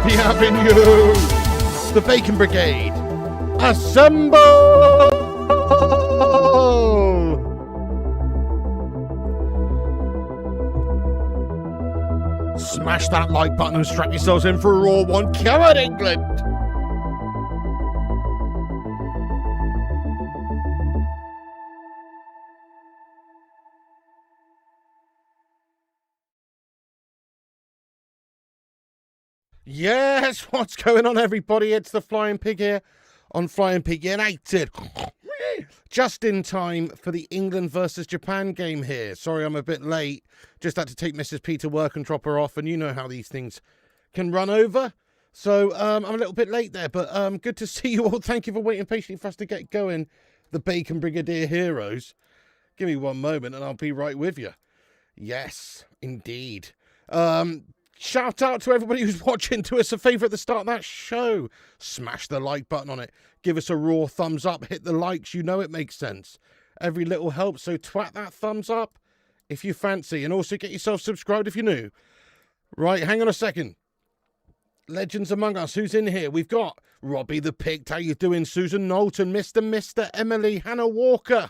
be having you. The Bacon Brigade. Assemble! Smash that like button and strap yourselves in for a Raw one. Come on, England! Yes, what's going on, everybody? It's the Flying Pig here on Flying Pig United. Just in time for the England versus Japan game here. Sorry I'm a bit late. Just had to take Mrs. P to work and drop her off, and you know how these things can run over. So I'm a little bit late there, but good to see you all. Thank you for waiting patiently for us to get going. The Bacon Brigadier heroes. Give me one moment and I'll be right with you. Yes, indeed. Shout out to everybody who's watching. Do us a favour at the start of that show. Smash the like button on it. Give us a raw thumbs up. Hit the likes. You know it makes sense. Every little helps. So twat that thumbs up if you fancy. And also get yourself subscribed if you're new. Right, hang on a second. Legends among us. Who's in here? We've got Robbie the Pig. How you doing? Susan Knowlton. Mr. Emily. Hannah Walker.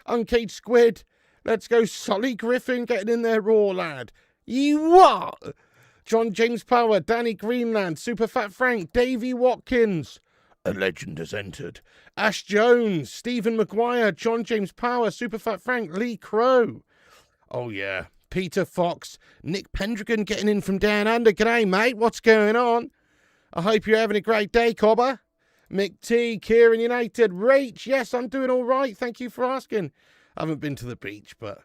Uncaged Squid. Let's go. Solly Griffin getting in there raw, lad. You what? John James Power, Danny Greenland, Super Fat Frank, Davey Watkins. A legend has entered. Ash Jones, Stephen Maguire, John James Power, Super Fat Frank, Lee Crow. Oh yeah, Peter Fox, Nick Pendragon getting in from down under. G'day mate, what's going on? I hope you're having a great day, Cobber. Mick T, Kieran United, Rach, yes, I'm doing all right. Thank you for asking. I haven't been to the beach, but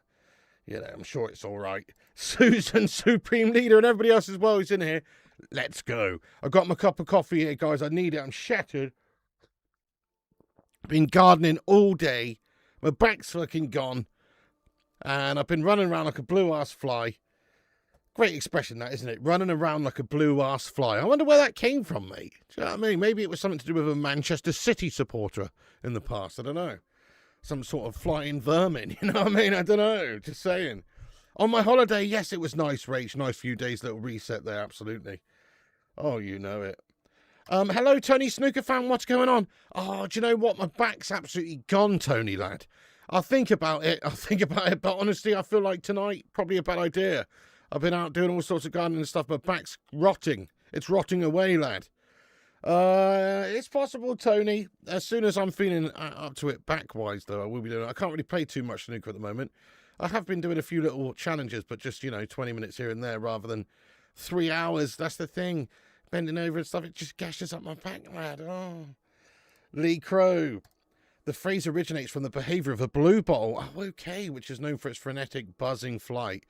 you know, I'm sure it's all right. Susan, Supreme Leader, and everybody else as well who's in here. Let's go. I've got my cup of coffee here, guys. I need it. I'm shattered. Been gardening all day. My back's fucking gone. And I've been running around like a blue-ass fly. Great expression, that, isn't it? Running around like a blue-ass fly. I wonder where that came from, mate. Do you know what I mean? Maybe it was something to do with a Manchester City supporter in the past. I don't know. Some sort of flying vermin, you know what I mean? I don't know, just saying. On my holiday, yes, it was nice, Rach. Nice few days, little reset there, absolutely. Oh, you know it. Hello, Tony Snooker fan, what's going on? Oh, do you know what? My back's absolutely gone, Tony, lad. I'll think about it, but honestly, I feel like tonight, probably a bad idea. I've been out doing all sorts of gardening and stuff, my back's rotting. It's rotting away, lad. It's possible, Tony. As soon as I'm feeling up to it back-wise, though, I will be doing it. I can't really play too much snooker at the moment. I have been doing a few little challenges, but just, 20 minutes here and there rather than 3 hours. That's the thing. Bending over and stuff, it just gashes up my back, lad. Oh. Lee Crow. The phrase originates from the behaviour of a blue bottle. Oh, okay, which is known for its frenetic, buzzing flight.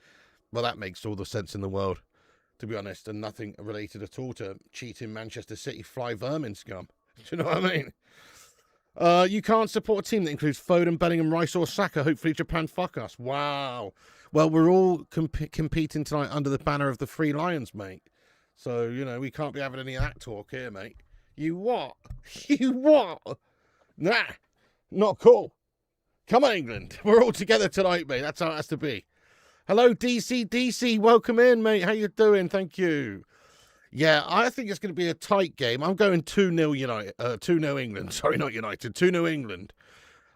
Well, that makes all the sense in the world, to be honest, and nothing related at all to cheating Manchester City fly vermin scum. Do you know what I mean? You can't support a team that includes Foden, Bellingham, Rice or Saka. Hopefully Japan fuck us. Wow. Well, we're all competing tonight under the banner of the Three Lions, mate. So, we can't be having any of that talk here, mate. You what? You what? Nah, not cool. Come on, England. We're all together tonight, mate. That's how it has to be. Hello, DC. Welcome in, mate. How you doing? Thank you. Yeah, I think it's going to be a tight game. I'm going 2-0 United. 2-0 England. Sorry, not United. 2-0 England.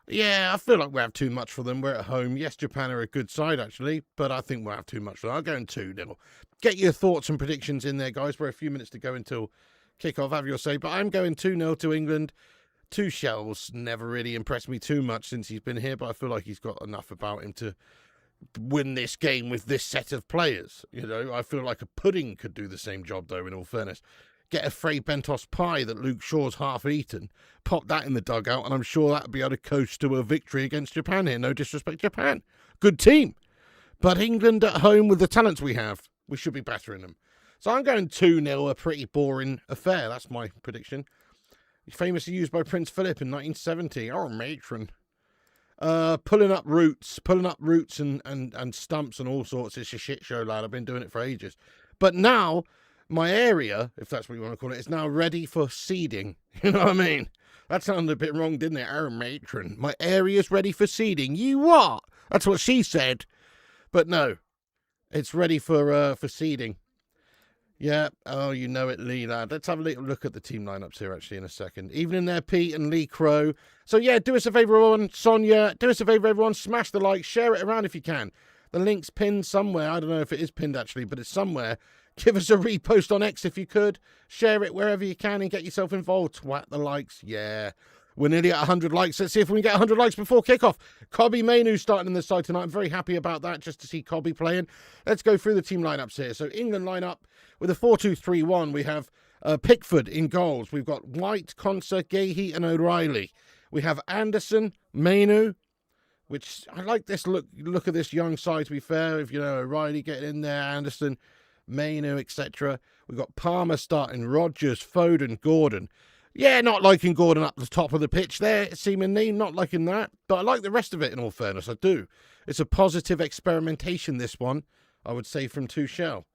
Yeah, I feel like we have too much for them. We're at home. Yes, Japan are a good side, actually, but I think we'll have too much for them. I'm going 2-0. Get your thoughts and predictions in there, guys. We're a few minutes to go until kick-off. Have your say. But I'm going 2-0 to England. Tuchel's never really impressed me too much since he's been here, but I feel like he's got enough about him to win this game with this set of players. I feel like a pudding could do the same job, though, in all fairness. Get a Frey Bentos pie that Luke Shaw's half eaten, pop that in the dugout, and I'm sure that would be able to coast to a victory against Japan here. No disrespect, Japan. Good team. But England at home with the talents we have, we should be battering them. So I'm going 2-0, a pretty boring affair. That's my prediction. Famously used by Prince Philip in 1970. Oh, matron. Pulling up roots and stumps and all sorts. It's a shit show, lad. I've been doing it for ages. But now, my area, if that's what you want to call it, is now ready for seeding. You know what I mean? That sounded a bit wrong, didn't it? Oh, matron. My area's ready for seeding. You what? That's what she said. But no, it's ready for seeding. Yeah, oh, you know it, Lee, lad. Let's have a little look at the team lineups here, actually, in a second. Evening there, Pete and Lee Crow. So, yeah, do us a favour, everyone. Sonia, do us a favour, everyone. Smash the like, share it around if you can. The link's pinned somewhere. I don't know if it is pinned, actually, but it's somewhere. Give us a repost on X if you could. Share it wherever you can and get yourself involved. Twat the likes. Yeah. We're nearly at 100 likes. Let's see if we can get 100 likes before kickoff. Cobby Mainu starting in the side tonight. I'm very happy about that, just to see Cobby playing. Let's go through the team lineups here. So England lineup with a 4-2-3-1. We have Pickford in goals. We've got White, Conser, Gahey and O'Reilly. We have Anderson, Mainu, which I like this look of this young side, to be fair. If, you know, O'Reilly getting in there, Anderson, Mainu, etc. We've got Palmer starting, Rodgers, Foden, Gordon. Yeah, not liking Gordon up the top of the pitch there, seemingly. Not liking that. But I like the rest of it, in all fairness. I do. It's a positive experimentation, this one, I would say, from Tuchel.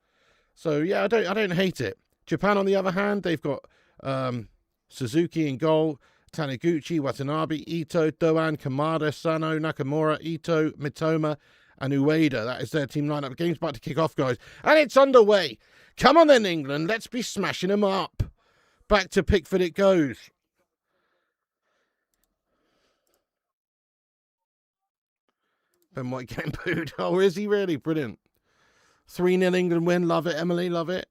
So, yeah, I don't hate it. Japan, on the other hand, they've got Suzuki in goal, Taniguchi, Watanabe, Ito, Doan, Kamada, Sano, Nakamura, Ito, Mitoma, and Ueda. That is their team lineup. The game's about to kick off, guys. And it's underway. Come on then, England. Let's be smashing them up. Back to Pickford it goes. Ben White getting booed. Oh, is he really? Brilliant. 3-0 England win. Love it, Emily. Love it.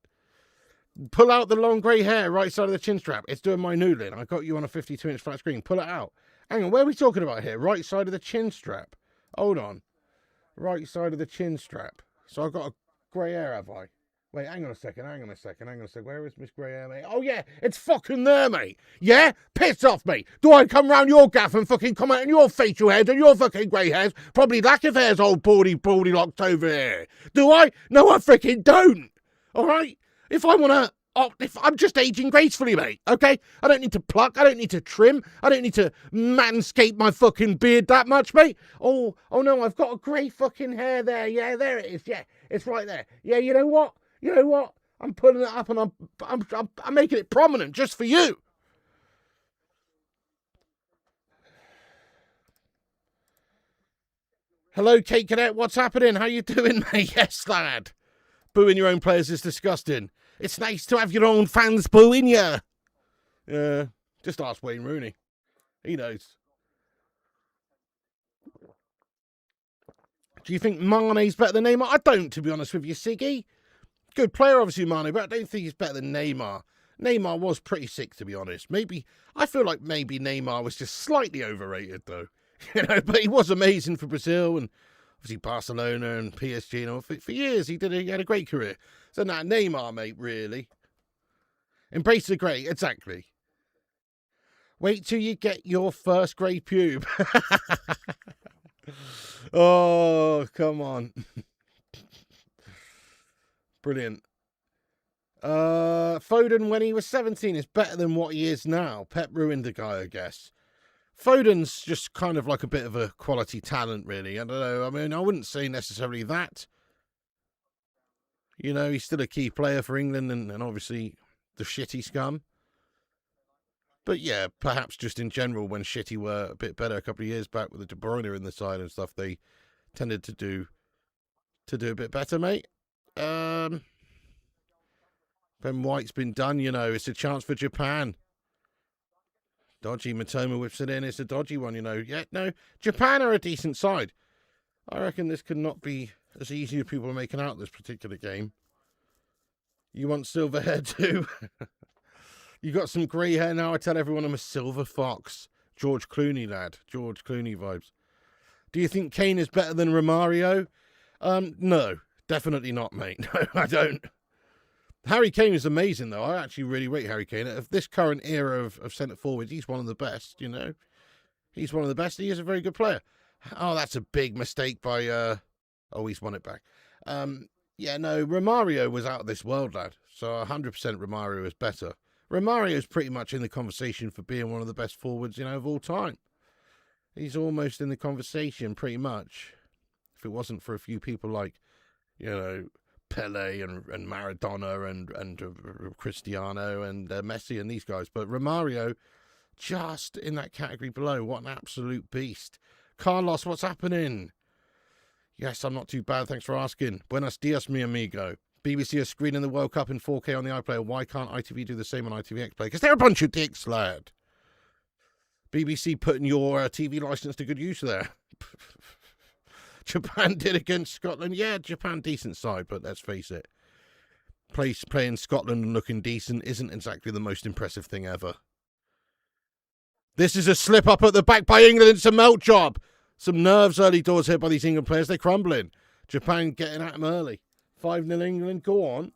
Pull out the long grey hair right side of the chin strap. It's doing my noodling. I got you on a 52-inch flat screen. Pull it out. Hang on, where are we talking about here? Right side of the chin strap. Hold on. Right side of the chin strap. So I've got a grey hair, have I? Wait, hang on a second. Where is Miss Grey Hair, mate? Oh, yeah, it's fucking there, mate. Yeah? Piss off, mate. Do I come round your gaff and fucking comment on your facial hairs and your fucking grey hairs? Probably lack of hairs, old baldy locked over here. Do I? No, I freaking don't. All right? If I want to... if I'm just aging gracefully, mate, okay? I don't need to pluck. I don't need to trim. I don't need to manscape my fucking beard that much, mate. Oh no, I've got a grey fucking hair there. Yeah, there it is. Yeah, it's right there. Yeah, you know what? I'm putting it up and I'm making it prominent just for you. Hello, Kate Cadet. What's happening? How you doing, mate? Yes, lad. Booing your own players is disgusting. It's nice to have your own fans booing you. Just ask Wayne Rooney. He knows. Do you think Mane's better than Neymar? I don't, to be honest with you, Siggy. Good player, obviously, Mane, but I don't think he's better than Neymar. Neymar was pretty sick, to be honest. I feel like maybe Neymar was just slightly overrated, though. But he was amazing for Brazil and obviously Barcelona and PSG. For years, he had a great career. So now, Neymar, mate, really. Embrace the grey, exactly. Wait till you get your first grey pube. Oh, come on. Brilliant. Foden, when he was 17, is better than what he is now. Pep ruined the guy, I guess. Foden's just kind of like a bit of a quality talent, really. I don't know. I mean, I wouldn't say necessarily that. You know, he's still a key player for England and obviously the shitty scum. But yeah, perhaps just in general, when Shitty were a bit better a couple of years back with the De Bruyne in the side and stuff, they tended to do a bit better, mate. Ben White's been done, you know. It's a chance for Japan. Dodgy. Matoma whips it in. It's a dodgy one, you know. Yeah, no. Japan are a decent side. I reckon this could not be as easy as people are making out this particular game. You want silver hair too? You got some grey hair now. I tell everyone I'm a silver fox. George Clooney, lad. George Clooney vibes. Do you think Kane is better than Romario? No. Definitely not, mate. No, I don't. Harry Kane is amazing, though. I actually really rate Harry Kane. Of this current era of centre forwards, he's one of the best, you know. He's one of the best. He is a very good player. Oh, that's a big mistake by... Oh, he's won it back. Yeah, no, Romario was out of this world, lad. So 100% Romario is better. Romario's pretty much in the conversation for being one of the best forwards, you know, of all time. He's almost in the conversation, pretty much. If it wasn't for a few people like, you know, Pele and Maradona and Cristiano and Messi and these guys. But Romario, just in that category below. What an absolute beast. Carlos, what's happening? Yes, I'm not too bad. Thanks for asking. Buenos dias, mi amigo. BBC are screening the World Cup in 4K on the iPlayer. Why can't ITV do the same on ITV Xplay? Because they're a bunch of dicks, lad. BBC putting your TV licence to good use there. Japan did against Scotland. Yeah, Japan, decent side, but let's face it. Playing Scotland and looking decent isn't exactly the most impressive thing ever. This is a slip up at the back by England. It's a melt job. Some nerves early doors here by these England players. They're crumbling. Japan getting at them early. 5-0 England. Go on.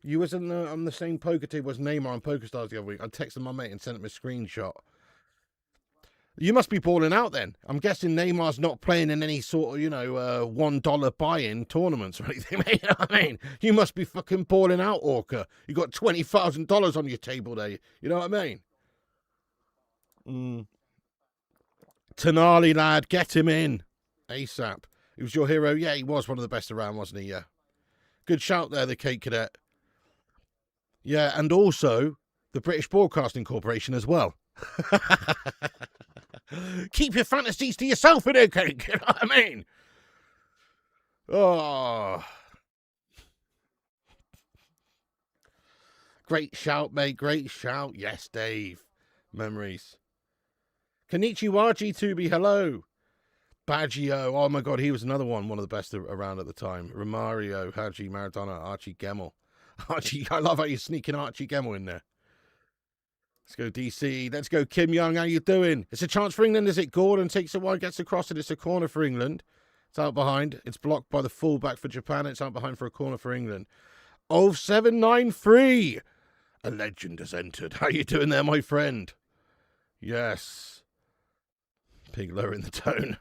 You was on the same poker table as Neymar on PokerStars the other week. I texted my mate and sent him a screenshot. You must be balling out then. I'm guessing Neymar's not playing in any sort of, $1 buy-in tournaments or anything. You know what I mean? You must be fucking balling out, Orca. You got $20,000 on your table there. You know what I mean? Tonali, lad, get him in. ASAP. He was your hero? Yeah, he was one of the best around, wasn't he? Yeah. Good shout there, the Cape Cadet. Yeah, and also the British Broadcasting Corporation as well. Keep your fantasies to yourself, innit, Cake? You know what I mean? Oh. Great shout, mate. Great shout. Yes, Dave. Memories. Kenichiwa G2B, hello. Baggio. Oh, my God. He was another one of the best around at the time. Romario, Haji, Maradona, Archie Gemmell. Archie, I love how you're sneaking Archie Gemmell in there. Let's go, DC. Let's go, Kim Young. How you doing? It's a chance for England, is it? Gordon takes it wide, gets across it. It's a corner for England. It's out behind. It's blocked by the fullback for Japan. It's out behind for a corner for England. 0793. A legend has entered. How you doing there, my friend? Yes. Pig lowering the tone.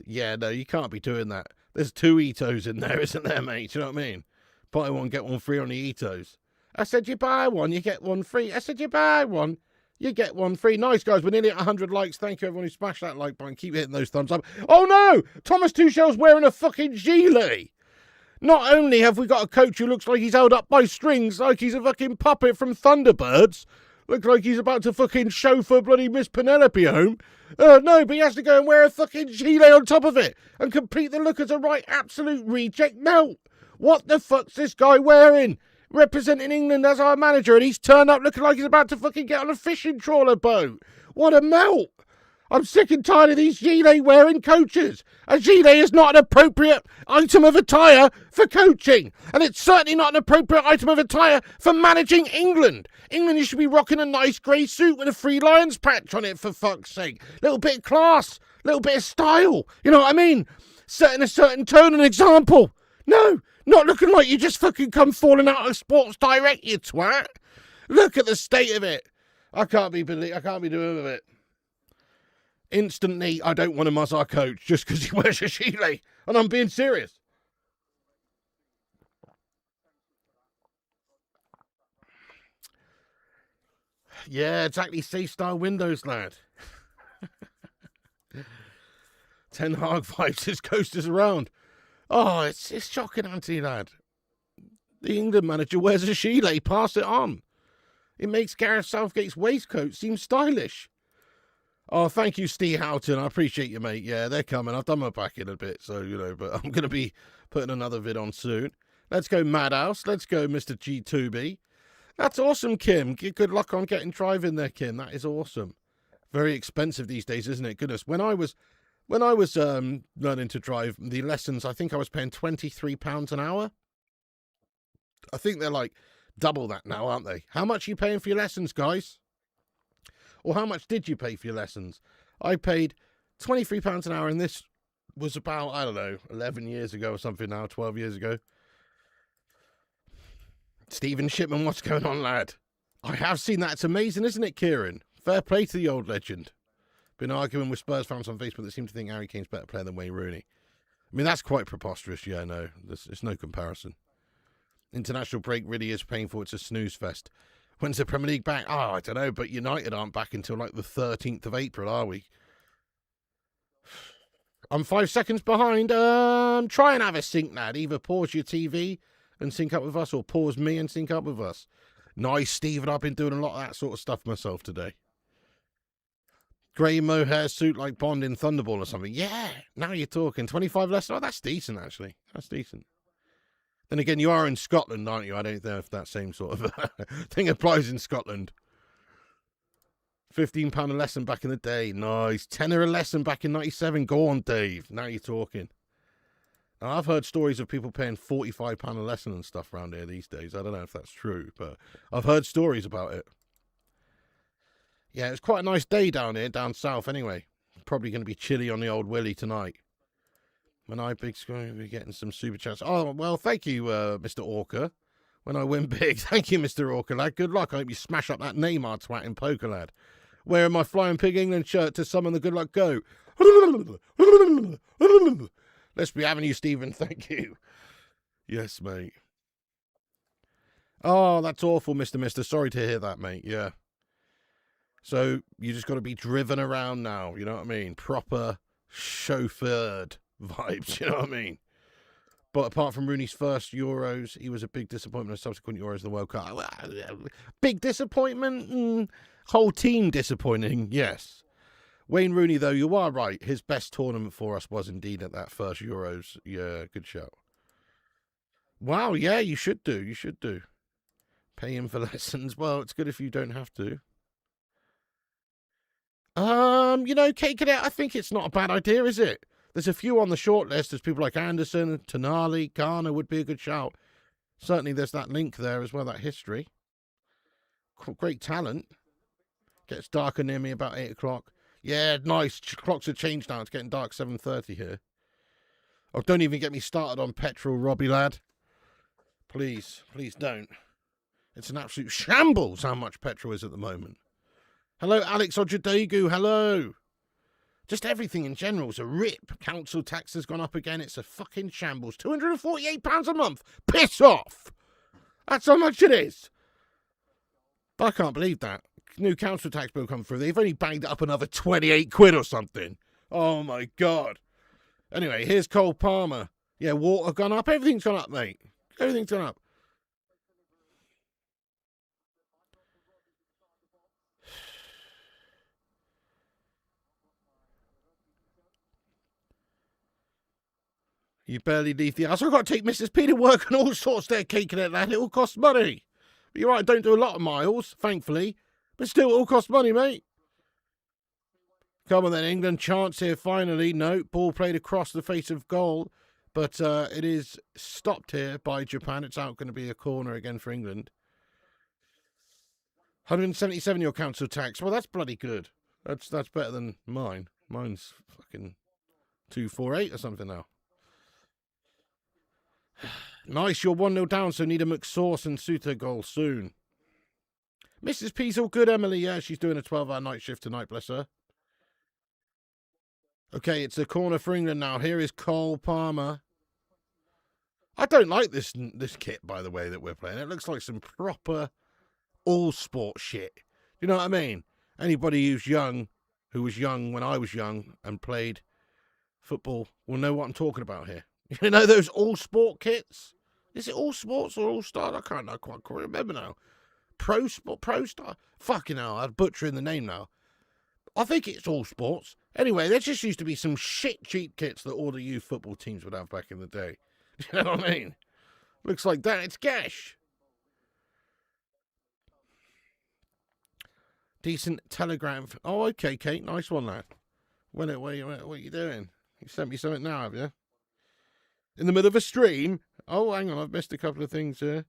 Yeah, no, you can't be doing that. There's 2 Itos in there, isn't there, mate? Do you know what I mean? Buy one, get one free on the Itos. I said you buy one, you get one free. I said you buy one, you get one free. Nice, guys. We're nearly at 100 likes. Thank you, everyone who smashed that like button. Keep hitting those thumbs up. Oh, no! Thomas Tuchel's wearing a fucking gilet. Not only have we got a coach who looks like he's held up by strings, like he's a fucking puppet from Thunderbirds. Looks like he's about to fucking chauffeur bloody Miss Penelope home. No, but he has to go and wear a fucking gilet on top of it and complete the look as a right absolute reject melt. What the fuck's this guy wearing? Representing England as our manager, and he's turned up looking like he's about to fucking get on a fishing trawler boat. What a melt. I'm sick and tired of these gilet-wearing coaches. A gilet is not an appropriate item of attire for coaching, and it's certainly not an appropriate item of attire for managing England. England, you should be rocking a nice grey suit with a Free Lions patch on it, for fuck's sake. Little bit of class, little bit of style. You know what I mean? Setting a certain tone and example. No, not looking like you just fucking come falling out of Sports Direct, you twat. Look at the state of it. I can't be doing with it. Instantly, I don't want to muzz our coach just because he wears a gilet. And I'm being serious. Yeah, exactly. Safe style windows, lad. Ten Hag vibes his coasters around. Oh, it's shocking, Anthony, lad. The England manager wears a gilet. Pass it on. It makes Gareth Southgate's waistcoat seem stylish. Oh, thank you, Steve Houghton. I appreciate you, mate. Yeah, they're coming. I've done my back in a bit, so, but I'm going to be putting another vid on soon. Let's go, Madhouse. Let's go, Mr. G2B. That's awesome, Kim. Good luck on getting driving there, Kim. That is awesome. Very expensive these days, isn't it? Goodness. When I was learning to drive, the lessons, I think I was paying £23 an hour. I think they're like double that now, aren't they? How much are you paying for your lessons, guys? Or how much did you pay for your lessons? I paid £23 an hour, and this was about, 11 years ago or something now, 12 years ago. Stephen Shipman, what's going on, lad? I have seen that. It's amazing, isn't it, Kieran? Fair play to the old legend. Been arguing with Spurs fans on Facebook that seem to think Harry Kane's a better player than Wayne Rooney. I mean, that's quite preposterous. Yeah, no, there's no comparison. International break really is painful. It's a snooze fest. When's the Premier League back? Oh, I don't know, but United aren't back until like the 13th of April, are we? I'm 5 seconds behind. Try and have a sync, lad. Either pause your TV and sync up with us, or pause me and sync up with us. Nice, Stephen. I've been doing a lot of that sort of stuff myself today. Grey mohair suit like Bond in Thunderball or something. Yeah, now you're talking. 25 less. Oh, that's decent, actually. That's decent. Then again, you are in Scotland, aren't you? I don't know if that same sort of thing applies in Scotland. £15 a lesson back in the day. Nice. £10 a lesson back in 97. Go on, Dave. Now you're talking. Now, I've heard stories of people paying £45 a lesson and stuff around here these days. I don't know if that's true, but I've heard stories about it. Yeah, it's quite a nice day down here, down south anyway. Probably going to be chilly on the old Willie tonight. When I big screen, we're getting some super chats. Oh, well, thank you, Mr. Orca. When I win big, thank you, Mr. Orca, lad. Good luck. I hope you smash up that Neymar twat in poker, lad. Wearing my Flying Pig England shirt to summon the good luck go. Let's be having you, Stephen. Thank you. Yes, mate. Oh, that's awful, Mr. Sorry to hear that, mate. Yeah. So you just got to be driven around now. You know what I mean? Proper chauffeured vibes. You know what I mean? But apart from Rooney's first Euros, he was a big disappointment of subsequent Euros in the World Cup. Big disappointment? Whole team disappointing, yes. Wayne Rooney, though, you are right. His best tournament for us was indeed at that first Euros. Yeah, good shout. Wow, yeah, you should do. You should do. Pay him for lessons. Well, it's good if you don't have to. Kate Cadet, I think it's not a bad idea, is it? There's a few on the short list. There's people like Anderson, Tonali, Garner would be a good shout. Certainly there's that link there as well, that history. Great talent. Gets darker near me about 8 o'clock. Yeah, nice. Clocks have changed now. It's getting dark 7:30 here. Oh, don't even get me started on petrol, Robbie, lad. Please don't. It's an absolute shambles how much petrol is at the moment. Hello, Alex Ojadegu. Hello. Just everything in general is a rip. Council tax has gone up again. It's a fucking shambles. £248 a month. Piss off. That's how much it is. I can't believe that. New council tax bill come through. They've only banged it up another 28 quid or something. Oh, my God. Anyway, here's Cole Palmer. Yeah, water gone up. Everything's gone up, mate. Everything's gone up. You barely leave the house. I've got to take Mrs. P to work and all sorts there, caking it, lad. It all costs money. But you're right, I don't do a lot of miles, thankfully. But still, it all costs money, mate. Come on then, England. Chance here, finally. No, ball played across the face of goal. But it is stopped here by Japan. It's out going to be a corner again for England. 177 your council tax. Well, that's bloody good. That's better than mine. Mine's fucking 248 or something now. Nice, you're 1-0 down, so need a McSauce and Suter goal soon. Mrs. P's all good, Emily. Yeah, she's doing a 12-hour night shift tonight, bless her. Okay, it's a corner for England now. Here is Cole Palmer. I don't like this kit, by the way, that we're playing. It looks like some proper all-sport shit. You know what I mean? Anybody who was young when I was young and played football will know what I'm talking about here. You know those all-sport kits? Is it all sports or all star? I can't quite remember now. Pro star? Fucking hell, I'm butchering the name now. I think it's all sports. Anyway, there just used to be some shit cheap kits that all the youth football teams would have back in the day. You know what I mean? Looks like that. It's gash. Decent telegram. Oh, okay, Kate. Nice one, lad. What are you doing? You sent me something now, have you? In the middle of a stream? Oh, hang on, I've missed a couple of things here.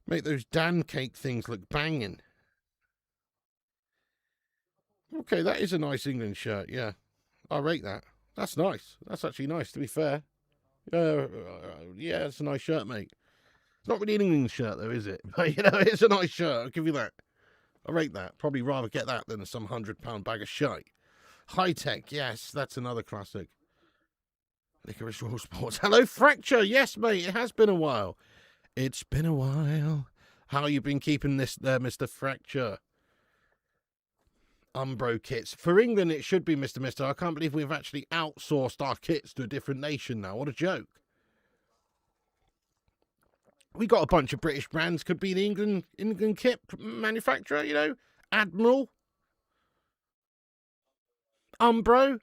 Make those Dan cake things look banging. Okay, that is a nice England shirt, yeah. I rate that. That's nice. That's actually nice, to be fair. Yeah, it's a nice shirt, mate. It's not really an England shirt, though, is it? But, it's a nice shirt. I'll give you that. I rate that. Probably rather get that than some £100 bag of shite. High Tech, yes, that's another classic. Licorice Raw Sports. Hello, Fracture. Yes, mate, it has been a while. It's been a while. How you been keeping this there, Mr. Fracture? Umbro kits. For England, it should be Mr. I can't believe we've actually outsourced our kits to a different nation now. What a joke. We got a bunch of British brands. Could be the England kit manufacturer, Admiral. Umbro.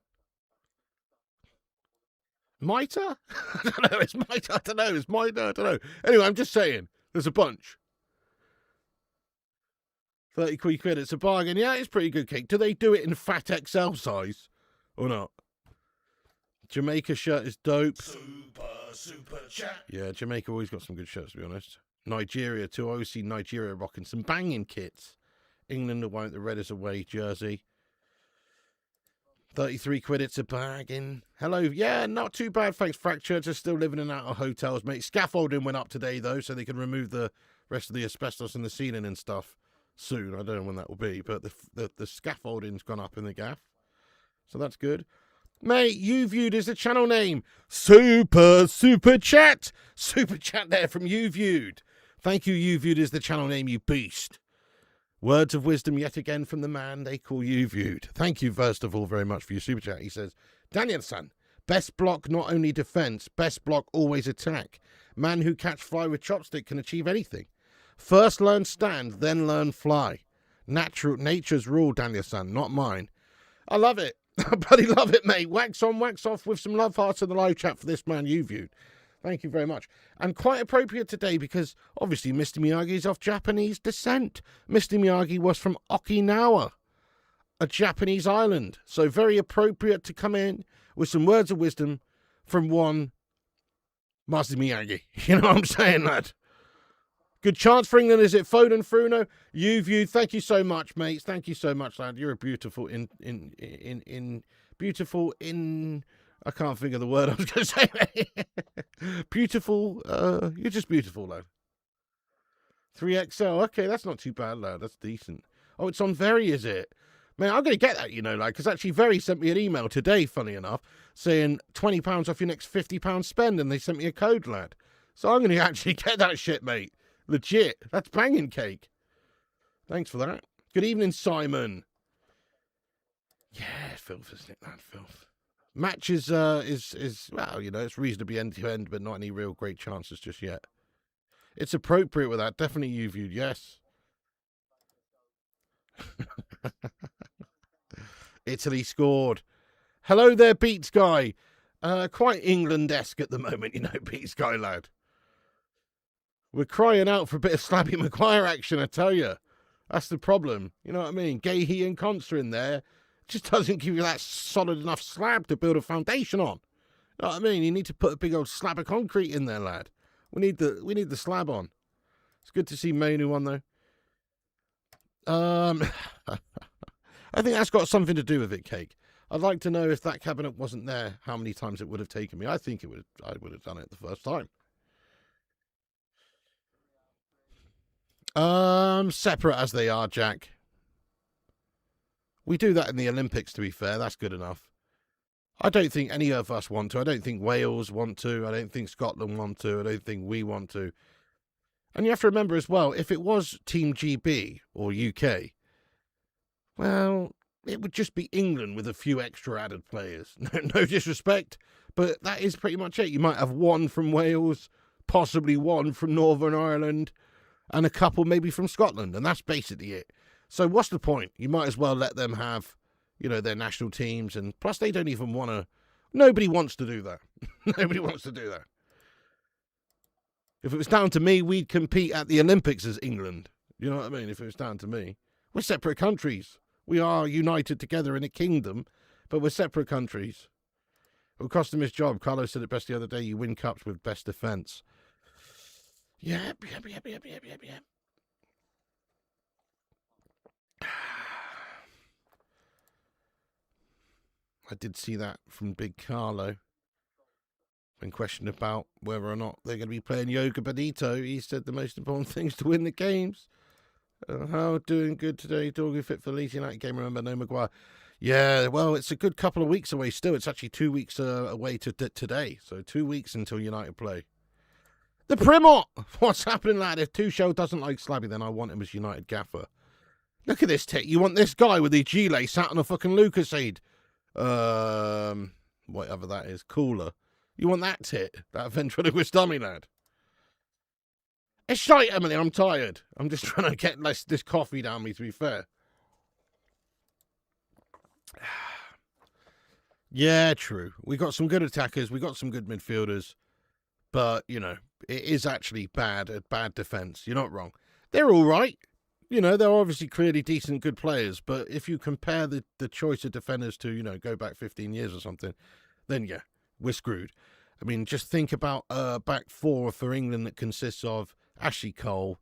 Mitre? I don't know. It's mitre. I don't know. It's mitre. I don't know. Anyway, I'm just saying. There's a bunch. 30 quid. It's a bargain. Yeah, it's pretty good cake. Do they do it in fat XL size or not? Jamaica shirt is dope. Super chat. Yeah, Jamaica always got some good shirts, to be honest. Nigeria, too. I always see Nigeria rocking some banging kits. England won't. The red is away jersey. 33 quid, it's a bargain. Hello. Yeah, not too bad, thanks. Fractured are still living in and out of hotels, mate. Scaffolding went up today, though, so they can remove the rest of the asbestos in the ceiling and stuff soon. I don't know when that will be, but the scaffolding's gone up in the gaff. So that's good. Mate, you viewed as the channel name. Super chat. Super chat there from you viewed. Thank you viewed as the channel name, you beast. Words of wisdom yet again from the man they call you viewed. Thank you, first of all, very much for your super chat. He says, Daniel-san, best block not only defense, best block always attack. Man who catch fly with chopstick can achieve anything. First learn stand, then learn fly. Nature's rule, Daniel-san, not mine. I love it. I bloody love it, mate. Wax on, wax off with some love hearts in the live chat for this man you viewed. Thank you very much. And quite appropriate today because obviously Mr. Miyagi is of Japanese descent. Mr. Miyagi was from Okinawa, a Japanese island. So very appropriate to come in with some words of wisdom from one Master Miyagi. You know what I'm saying, lad? Good chance for England. Is it Foden, Fruno? You viewed. Thank you so much, mates. Thank you so much, lad. You're a beautiful beautiful in. I can't think of the word I was going to say. Beautiful. You're just beautiful, lad. 3XL. Okay, that's not too bad, lad. That's decent. Oh, it's on Very, is it? Man, I'm going to get that, you know, like, because actually Very sent me an email today, funny enough, saying £20 off your next £50 spend, and they sent me a code, lad. So I'm going to actually get that shit, mate. Legit. That's banging cake. Thanks for that. Good evening, Simon. Yeah, filth, isn't it, lad? Filth. Match is well, you know, it's reasonably end-to-end, but not any real great chances just yet. It's appropriate with that. Definitely you viewed, yes. Italy scored. Hello there, Beats guy. Quite England-esque at the moment, you know, Beats guy, lad. We're crying out for a bit of Slabby Maguire action, I tell you. That's the problem. You know what I mean? Gahey and Conser in there just doesn't give you that solid enough slab to build a foundation on. You know what I mean? You need to put a big old slab of concrete in there, lad. We need the slab on. It's good to see Mainu on, though. I think that's got something to do with it, Cake. I'd like to know if that cabinet wasn't there, how many times it would have taken me. I think I would have done it the first time. Separate as they are, Jack. We do that in the Olympics, to be fair. That's good enough. I don't think any of us want to. I don't think Wales want to. I don't think Scotland want to. I don't think we want to. And you have to remember as well, if it was Team GB or UK, well, it would just be England with a few extra added players. No disrespect, but that is pretty much it. You might have one from Wales, possibly one from Northern Ireland, and a couple maybe from Scotland, and that's basically it. So what's the point? You might as well let them have, you know, their national teams, and plus they don't even want to. Nobody wants to do that. Nobody wants to do that. If it was down to me, we'd compete at the Olympics as England. You know what I mean? If it was down to me. We're separate countries. We are united together in a kingdom, but we're separate countries. It will cost him his job. Carlos said it best the other day. You win cups with best defence. Yep. I did see that from Big Carlo. When questioned about whether or not they're going to be playing Yoga Benito, he said the most important thing is to win the games. How doing good today? Doggy fit for the Leeds United game. Remember, no Maguire. Yeah, well, it's a good couple of weeks away still. It's actually 2 weeks away to today. So 2 weeks until United play. The Primot! What's happening, lad? If Tuchel doesn't like Slabby, then I want him as United gaffer. Look at this tit. You want this guy with the gilet sat on a fucking Lucasade. Whatever that is. Cooler. You want that tit? That ventriloquist dummy, lad. It's shite, Emily. I'm tired. I'm just trying to get this coffee down me, to be fair. Yeah, true. We got some good attackers. We got some good midfielders. But, you know, it is actually bad at bad defence. You're not wrong. They're all right. You know, they're obviously clearly decent, good players. But if you compare the choice of defenders to, you know, go back 15 years or something, then, yeah, we're screwed. I mean, just think about a back four for England that consists of Ashley Cole,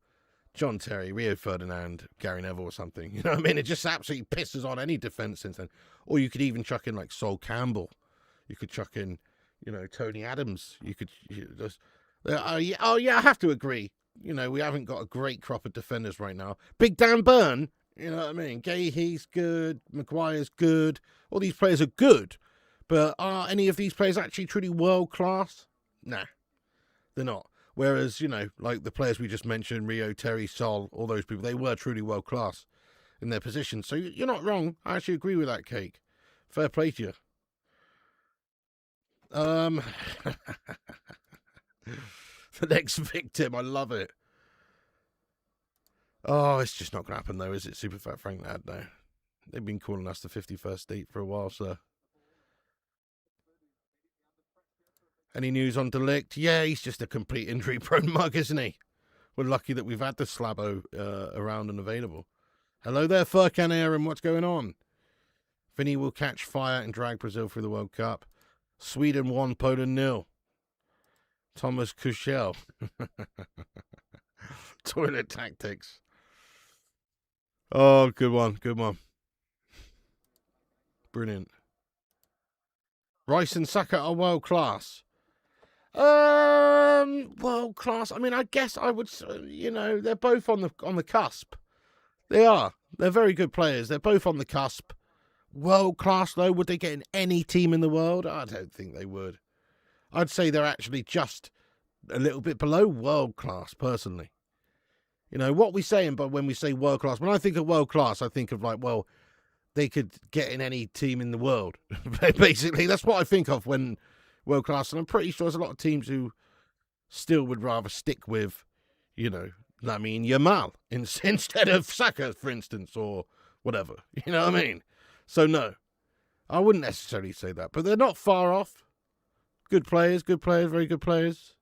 John Terry, Rio Ferdinand, Gary Neville or something. You know what I mean? It just absolutely pisses on any defence since then. Or you could even chuck in, like, Sol Campbell. You could chuck in, you know, Tony Adams. You could just... yeah, I have to agree. You know, we haven't got a great crop of defenders right now. Big Dan Burn, you know what I mean? Gahey's good. Maguire's good. All these players are good. But are any of these players actually truly world-class? Nah, they're not. Whereas, you know, like the players we just mentioned, Rio, Terry, Sol, all those people, they were truly world-class in their position. So you're not wrong. I actually agree with that, Cake. Fair play to you. The next victim, I love it. Oh, it's just not going to happen, though, is it, Super Fat Frank Lad? No. They've been calling us the 51st state for a while, sir. Any news on Delict? Yeah, he's just a complete injury-prone mug, isn't he? We're lucky that we've had the Slabo around and available. Hello there, Furkan Aaron. What's going on? Vinny will catch fire and drag Brazil through the World Cup. Sweden 1, Poland 0. Thomas Kuschel. Toilet tactics. Oh, good one. Good one. Brilliant. Rice and Saka are world class. World class. I mean, I guess I would. You know, they're both on the cusp. They are. They're very good players. They're both on the cusp. World class, though, would they get in any team in the world? I don't think they would. I'd say they're actually just a little bit below world class, personally. You know, what we saying, but when we say world class, when I think of world class, I think of like, well, they could get in any team in the world. Basically, that's what I think of when world class. And I'm pretty sure there's a lot of teams who still would rather stick with, you know, Lamine Yamal instead of Saka, for instance, or whatever. You know what I mean? So, no, I wouldn't necessarily say that. But they're not far off. Good players, very good players.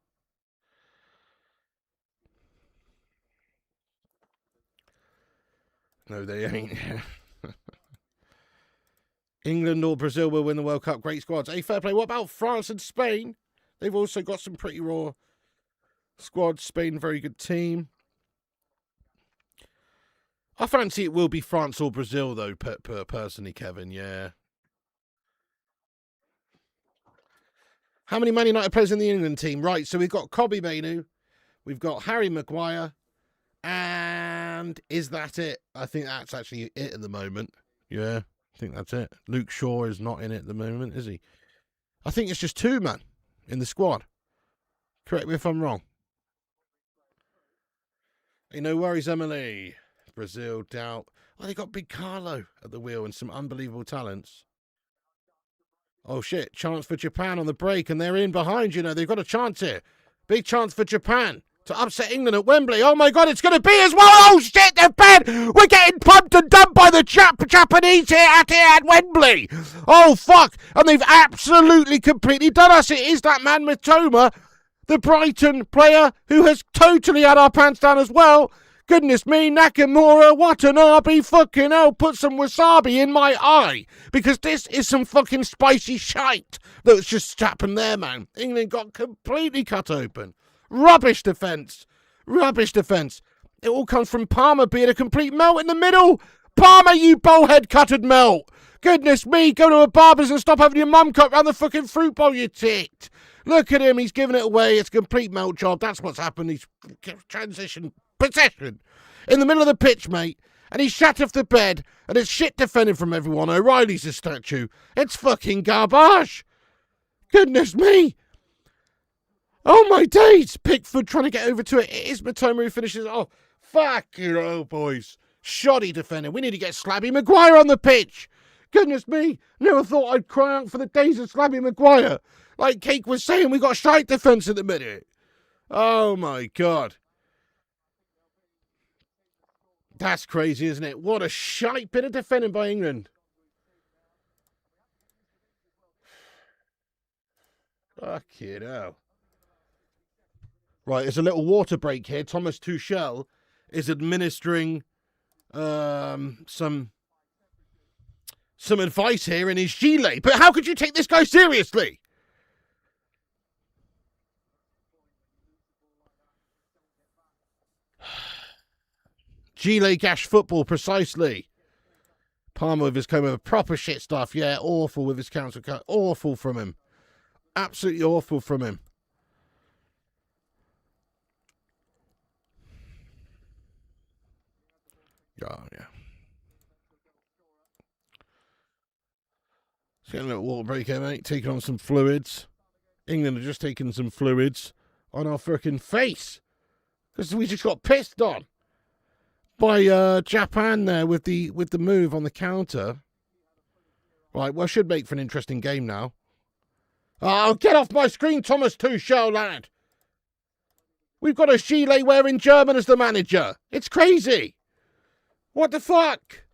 No, they ain't. England or Brazil will win the World Cup. Great squads. Hey, fair play. What about France and Spain? They've also got some pretty raw squads. Spain, very good team. I fancy it will be France or Brazil, though, personally, Kevin. Yeah. How many Man United players in the England team? Right, so we've got Kobbie Mainoo. We've got Harry Maguire. And is that it? I think that's actually it at the moment. Yeah, I think that's it. Luke Shaw is not in it at the moment, is he? I think it's just two, man, in the squad. Correct me if I'm wrong. Hey, no worries, Emily. Brazil, doubt. Oh, they got Big Carlo at the wheel and some unbelievable talents. Oh, shit. Chance for Japan on the break, and they're in behind, you know. They've got a chance here. Big chance for Japan to upset England at Wembley. Oh, my God, it's going to be as well. Oh, shit, they're bad. We're getting pumped and dumped by the Japanese here at Wembley. Oh, fuck. And they've absolutely, completely done us. It is that man, Mitoma, the Brighton player who has totally had our pants down as well. Goodness me, Nakamura, Watanabe, fucking hell, put some wasabi in my eye. Because this is some fucking spicy shite that's just happened there, man. England got completely cut open. Rubbish defence. Rubbish defence. It all comes from Palmer being a complete melt in the middle. Palmer, you bullhead cutted melt. Goodness me, go to a barber's and stop having your mum cut round the fucking fruit bowl, you tit. Look at him, he's giving it away. It's a complete melt job. That's what's happened. He's transition possession in the middle of the pitch, mate. And he's shat off the bed. And it's shit defending from everyone. O'Reilly's a statue. It's fucking garbage. Goodness me. Oh, my days. Pickford trying to get over to it. It is Mitoma who finishes. Oh, fuck you, oh, boys. Shoddy defending. We need to get Slabby Maguire on the pitch. Goodness me. Never thought I'd cry out for the days of Slabby Maguire. Like Cake was saying, we got shite defence at the minute. Oh, my God. That's crazy, isn't it? What a shite bit of defending by England. Fucking hell. Right, there's a little water break here. Thomas Tuchel is administering some advice here in his gilet. But how could you take this guy seriously? Gilet gash football, precisely. Palmer with his comb over. Proper shit stuff. Yeah, awful with his council cut. Awful from him. Absolutely awful from him. Oh, yeah. It's getting a little water break here, mate. Taking on some fluids. England are just taking some fluids on our frickin' face. Because we just got pissed on by Japan there with the move on the counter. Right, well, should make for an interesting game now. Oh, get off my screen, Thomas Tuchel, lad. We've got a gilet-wearing German as the manager. It's crazy. What the fuck?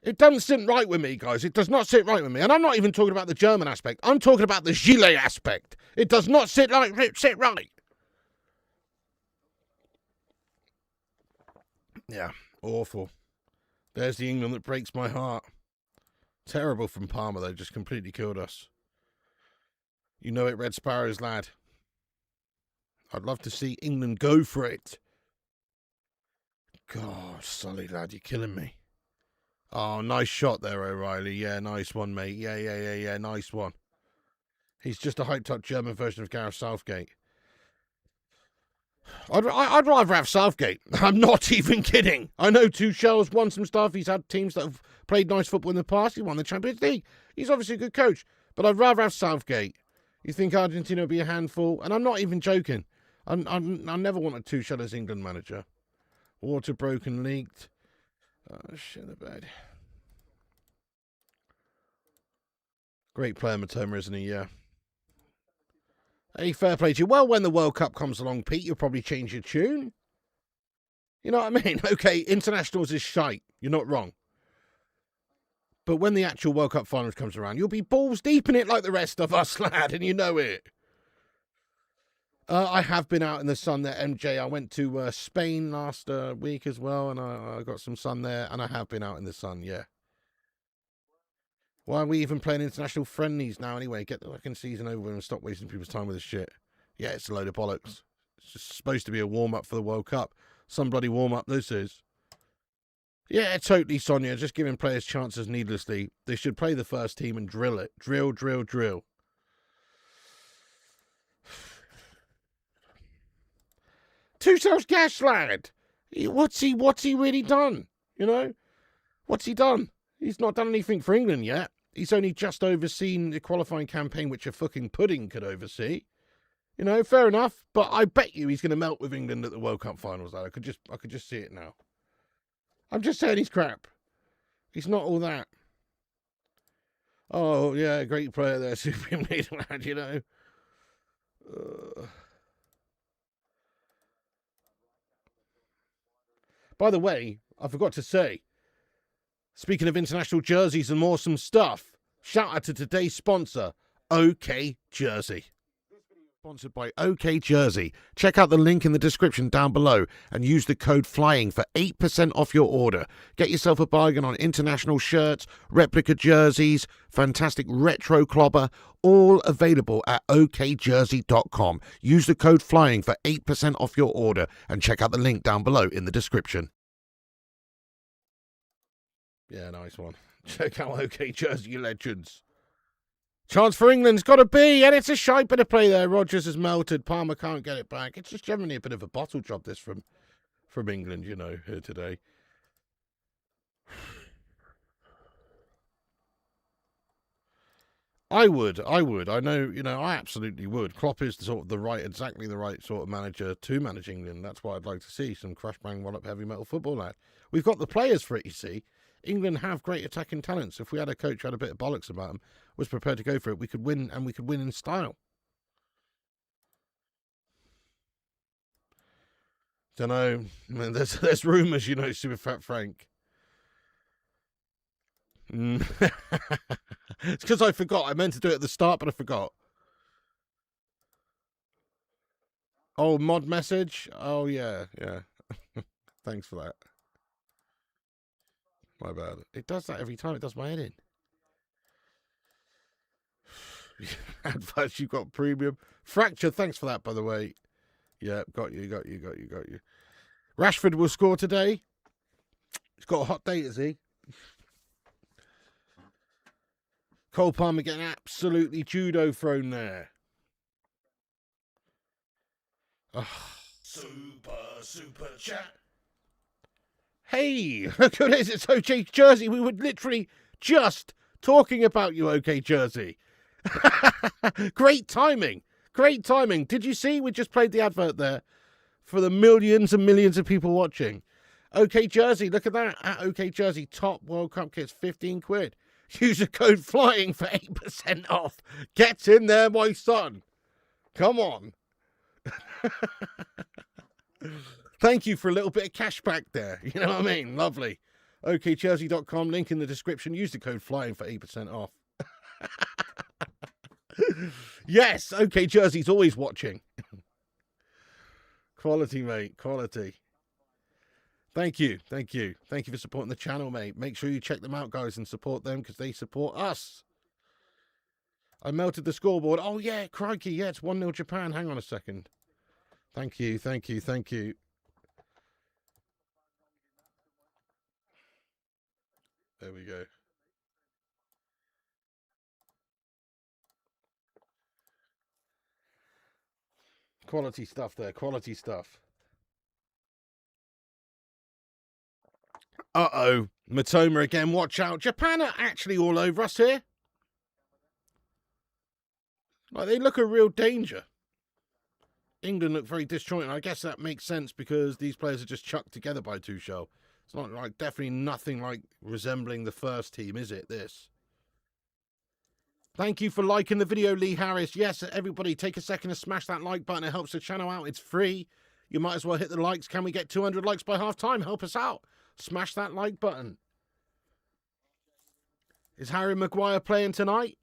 It doesn't sit right with me, guys. It does not sit right with me. And I'm not even talking about the German aspect. I'm talking about the gilet aspect. It does not sit right. Yeah, awful. There's the England that breaks my heart. Terrible from Palmer, though. Just completely killed us. You know it, Red Sparrows, lad. I'd love to see England go for it. God, Sully, lad, you're killing me. Oh, nice shot there, O'Reilly. Yeah, nice one, mate. Yeah, nice one. He's just a hyped-up German version of Gareth Southgate. I'd rather have Southgate. I'm not even kidding. I know Tuchel's won some stuff. He's had teams that have played nice football in the past. He won the Champions League. He's obviously a good coach. But I'd rather have Southgate. You think Argentina would be a handful? And I'm not even joking. I never wanted Tuchel as England manager. Water broken, leaked. Oh, shit in the bed. Great player, Matoma, isn't he? Yeah. Hey, fair play to you. Well, when the World Cup comes along, Pete, you'll probably change your tune. You know what I mean? Okay, internationals is shite. You're not wrong. But when the actual World Cup finals comes around, you'll be balls deep in it like the rest of us, lad, and you know it. I have been out in the sun there, MJ. I went to Spain last week as well, and I got some sun there, and I have been out in the sun, yeah. Why are we even playing international friendlies now anyway? Get the fucking season over and stop wasting people's time with this shit. Yeah, it's a load of bollocks. It's just supposed to be a warm-up for the World Cup. Some bloody warm-up this is. Yeah, totally, Sonia. Just giving players chances needlessly. They should play the first team and drill it. Drill. Tuchel's gash, lad. What's he really done? You know? What's he done? He's not done anything for England yet. He's only just overseen the qualifying campaign which a fucking pudding could oversee. You know, fair enough. But I bet you he's going to melt with England at the World Cup finals, lad. I could just see it now. I'm just saying he's crap. He's not all that. Oh, yeah, great player there, Supreme Leader, lad, you know. By the way, I forgot to say, speaking of international jerseys and awesome stuff, shout out to today's sponsor, OK Jersey. Sponsored by OK Jersey. Check out the link in the description down below and use the code FLYING for 8% off your order. Get yourself a bargain on international shirts, replica jerseys, fantastic retro clobber, all available at okjersey.com. Use the code FLYING for 8% off your order and check out the link down below in the description. Yeah, nice one. Check out OK Jersey, legends. Chance for England's got to be, and it's a shite bit of play there. Rodgers has melted. Palmer can't get it back. It's just generally a bit of a bottle job, this, from England, you know, here today. I would. I know, you know, I absolutely would. Klopp is exactly the right sort of manager to manage England. That's what I'd like to see, some crash, bang, wallop, heavy metal football, lad. We've got the players for it, you see. England have great attacking talents. If we had a coach who had a bit of bollocks about him, was prepared to go for it, we could win, and we could win in style. Don't know. I mean, there's rumours, you know, Super Fat Frank. It's because I forgot. I meant to do it at the start, but I forgot. Oh, mod message? Oh, yeah. Thanks for that. My bad. It does that every time. It does my head in. Advice, you got premium. Fracture, thanks for that, by the way. Yeah, got you. Rashford will score today. He's got a hot date, has he? Cole Palmer getting absolutely judo thrown there. Oh. Super chat. Hey, look at this. It's OK Jersey. We were literally just talking about you, OK Jersey. Great timing. Did you see? We just played the advert there for the millions and millions of people watching. OK Jersey, look at that. At OK Jersey, top World Cup kits, 15 quid. Use the code FLYING for 8% off. Get in there, my son. Come on. Thank you for a little bit of cash back there. You know what I mean? Lovely. OKJersey.com, link in the description. Use the code FLYING for 8% off. Yes, OK Jersey's always watching. Quality, mate. Quality. Thank you for supporting the channel, mate. Make sure you check them out, guys, and support them because they support us. I melted the scoreboard. Oh, yeah, crikey. Yeah, it's 1-0 Japan. Hang on a second. Thank you. There we go. Quality stuff there. Quality stuff. Uh-oh. Matoma again. Watch out. Japan are actually all over us here. Like, they look a real danger. England look very disjointed. I guess that makes sense because these players are just chucked together by Tuchel. It's not like, definitely nothing like resembling the first team, is it, this? Thank you for liking the video, Lee Harris. Yes, everybody, take a second to smash that like button. It helps the channel out. It's free. You might as well hit the likes. Can we get 200 likes by half time? Help us out. Smash that like button. Is Harry Maguire playing tonight?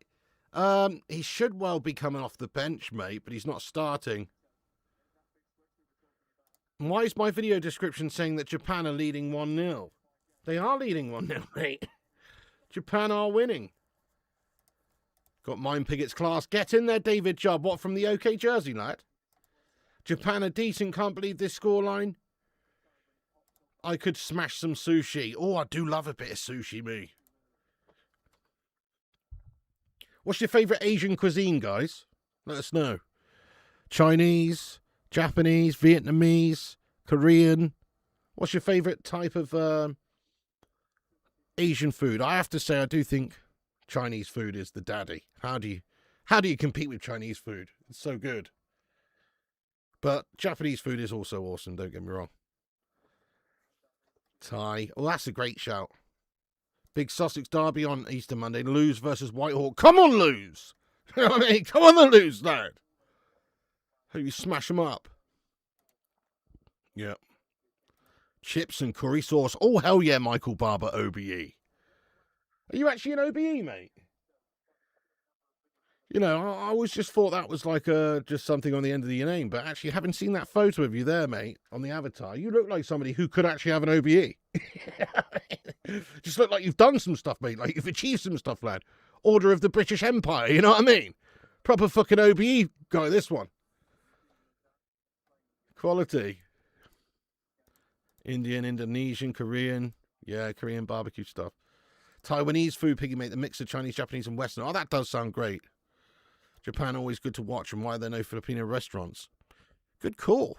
He should well be coming off the bench, mate, but he's not starting. Why is my video description saying that Japan are leading 1-0? They are leading 1-0, mate. Japan are winning. Got Mine Pigot's class. Get in there, David Jubb. What, from the OK Jersey, lad? Japan are decent. Can't believe this scoreline. I could smash some sushi. Oh, I do love a bit of sushi, me. What's your favourite Asian cuisine, guys? Let us know. Chinese, Japanese, Vietnamese, Korean. What's your favourite type of Asian food? I have to say, I do think Chinese food is the daddy. How do you compete with Chinese food? It's so good. But Japanese food is also awesome, don't get me wrong. Thai. Oh, that's a great shout. Big Sussex derby on Easter Monday. Lose versus Whitehall. Come on, lose! You know what I mean? Come on, the lose, lad. Hope you smash them up. Yep. Chips and curry sauce. Oh, hell yeah, Michael Barber, OBE. Are you actually an OBE, mate? You know, I always just thought that was like just something on the end of your name, but actually, having seen that photo of you there, mate, on the avatar, you look like somebody who could actually have an OBE. Just look like you've done some stuff, mate, like you've achieved some stuff, lad. Order of the British Empire, you know what I mean? Proper fucking OBE guy, this one. Quality. Indian, Indonesian, Korean. Yeah, Korean barbecue stuff. Taiwanese food, Piggy, mate, the mix of Chinese, Japanese, and Western. Oh, that does sound great. Japan, always good to watch, and why are there no Filipino restaurants? Good call.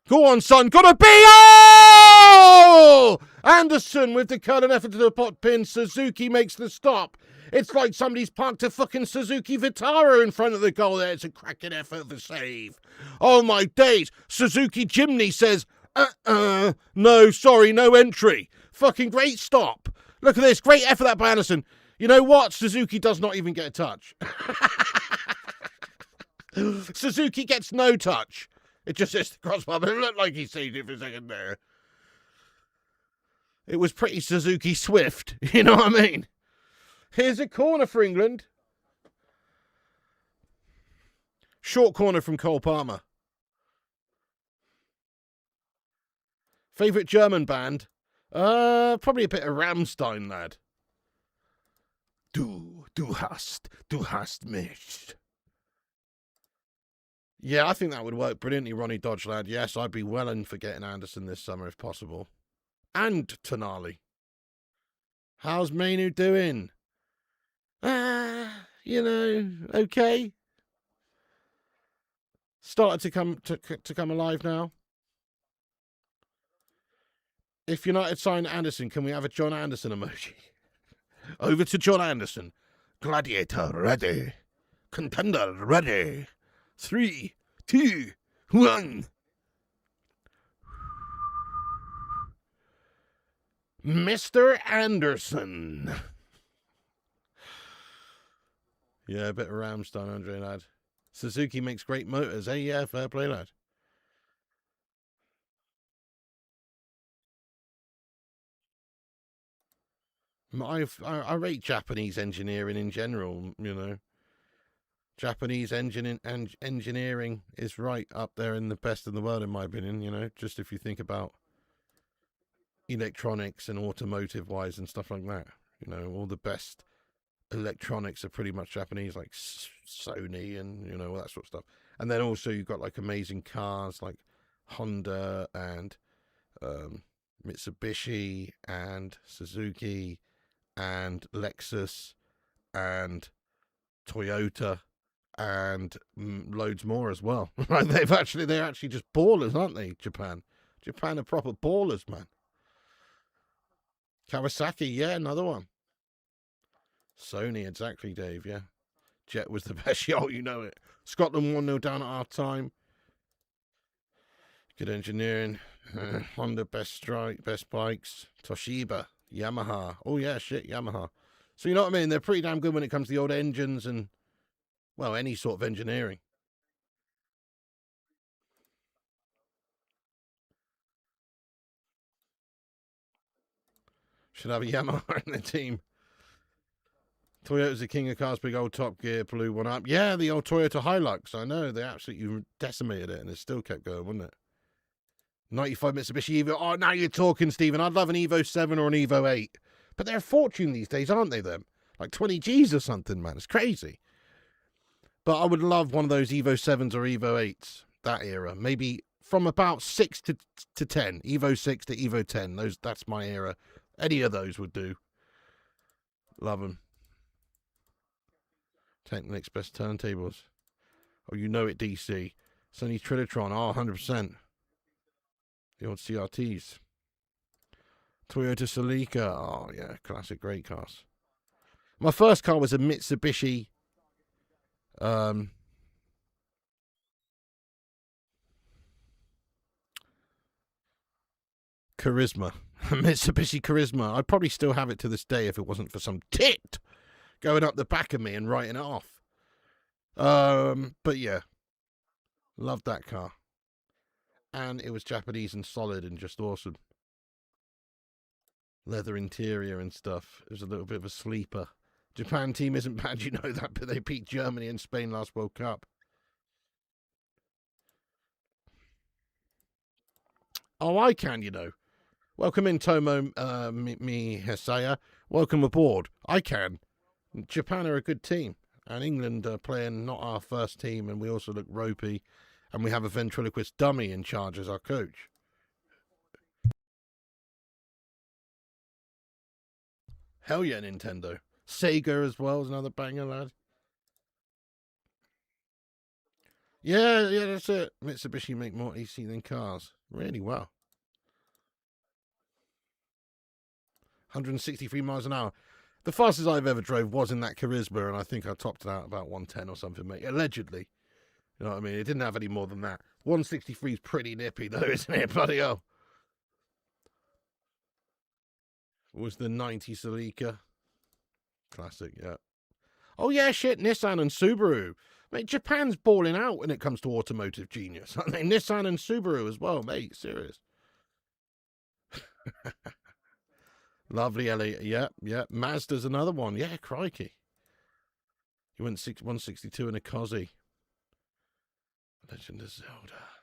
Go on, son. Gotta be! Oh! Anderson with the curling effort to the pot pin. Suzuki makes the stop. It's like somebody's parked a fucking Suzuki Vitara in front of the goal there. It's a cracking effort of the save. Oh, my days. Suzuki Jimny says, no, sorry, no entry. Fucking great stop. Look at this. Great effort that by Anderson. You know what? Suzuki does not even get a touch. Suzuki gets no touch. It just hits the crossbar, but it looked like he saved it for a second there. It was pretty Suzuki swift. You know what I mean? Here's a corner for England. Short corner from Cole Palmer. Favourite German band? Probably a bit of Rammstein, lad. Du hast mich. Yeah, I think that would work brilliantly, Ronnie Dodge, lad. Yes, I'd be well in for getting Anderson this summer if possible. And Tonali. How's Mainu doing? Okay. Started to come alive now. If United sign Anderson, can we have a John Anderson emoji? Over to John Anderson. Gladiator ready. Contender ready. 3, 2, 1. Mr. Anderson. Yeah, a bit of Rammstein, Andre, lad. Suzuki makes great motors. Hey, yeah, fair play, lad. I rate Japanese engineering in general, you know. Japanese engineering is right up there in the best in the world, in my opinion, you know. Just if you think about electronics and automotive wise and stuff like that, you know, all the best electronics are pretty much Japanese, like Sony and, you know, all that sort of stuff. And then also you've got like amazing cars like Honda and Mitsubishi and Suzuki and Lexus and Toyota and loads more as well. they're actually just ballers, aren't they? Japan are proper ballers, man. Kawasaki, yeah, another one. Sony, exactly, Dave, yeah. Jet was the best. Yo, you know it. Scotland 1-0 down at half time. Good engineering. Honda, best strike, best bikes. Toshiba, Yamaha. Oh, yeah, shit, Yamaha. So, you know what I mean? They're pretty damn good when it comes to the old engines and, well, any sort of engineering. Should have a Yamaha in the team. Toyota's the king of cars, big old Top Gear, blew one up. Yeah, the old Toyota Hilux. I know, they absolutely decimated it and it still kept going, wouldn't it? 95 Mitsubishi Evo. Oh, now you're talking, Stephen. I'd love an Evo 7 or an Evo 8. But they're a fortune these days, aren't they, them? Like 20 G's or something, man. It's crazy. But I would love one of those Evo 7s or Evo 8s, that era. Maybe from about 6 to 10. Evo 6 to Evo 10. That's my era. Any of those would do. Love them. Technics, best turntables. Oh, you know it, DC. Sony Trilitron. Oh, 100%. The old CRTs. Toyota Celica. Oh, yeah. Classic great cars. My first car was a Mitsubishi. Charisma. Mitsubishi Charisma. I'd probably still have it to this day if it wasn't for some tit going up the back of me and writing it off. But yeah. Loved that car. And it was Japanese and solid and just awesome. Leather interior and stuff. It was a little bit of a sleeper. Japan team isn't bad, you know that, but they beat Germany and Spain last World Cup. Oh, I can, you know. Welcome in, Tomo Hesaya. Welcome aboard. I can. Japan are a good team. And England are playing not our first team, and we also look ropey. And we have a ventriloquist dummy in charge as our coach. Hell yeah, Nintendo. Sega as well is another banger, lad. Yeah, that's it. Mitsubishi make more AC than cars. Really well. 163 miles an hour. The fastest I've ever drove was in that Charisma, and I think I topped it out about 110 or something, mate. Allegedly. You know what I mean? It didn't have any more than that. 163 is pretty nippy, though, isn't it? Bloody hell. Was the 90 Celica. Classic, yeah. Oh, yeah, shit, Nissan and Subaru. Mate, Japan's balling out when it comes to automotive genius, aren't they? Nissan and Subaru as well, mate. Serious. Lovely, Ellie. Yeah, yeah. Mazda's another one. Yeah, crikey. You went 162 in a Cozzy. Legend of Zelda.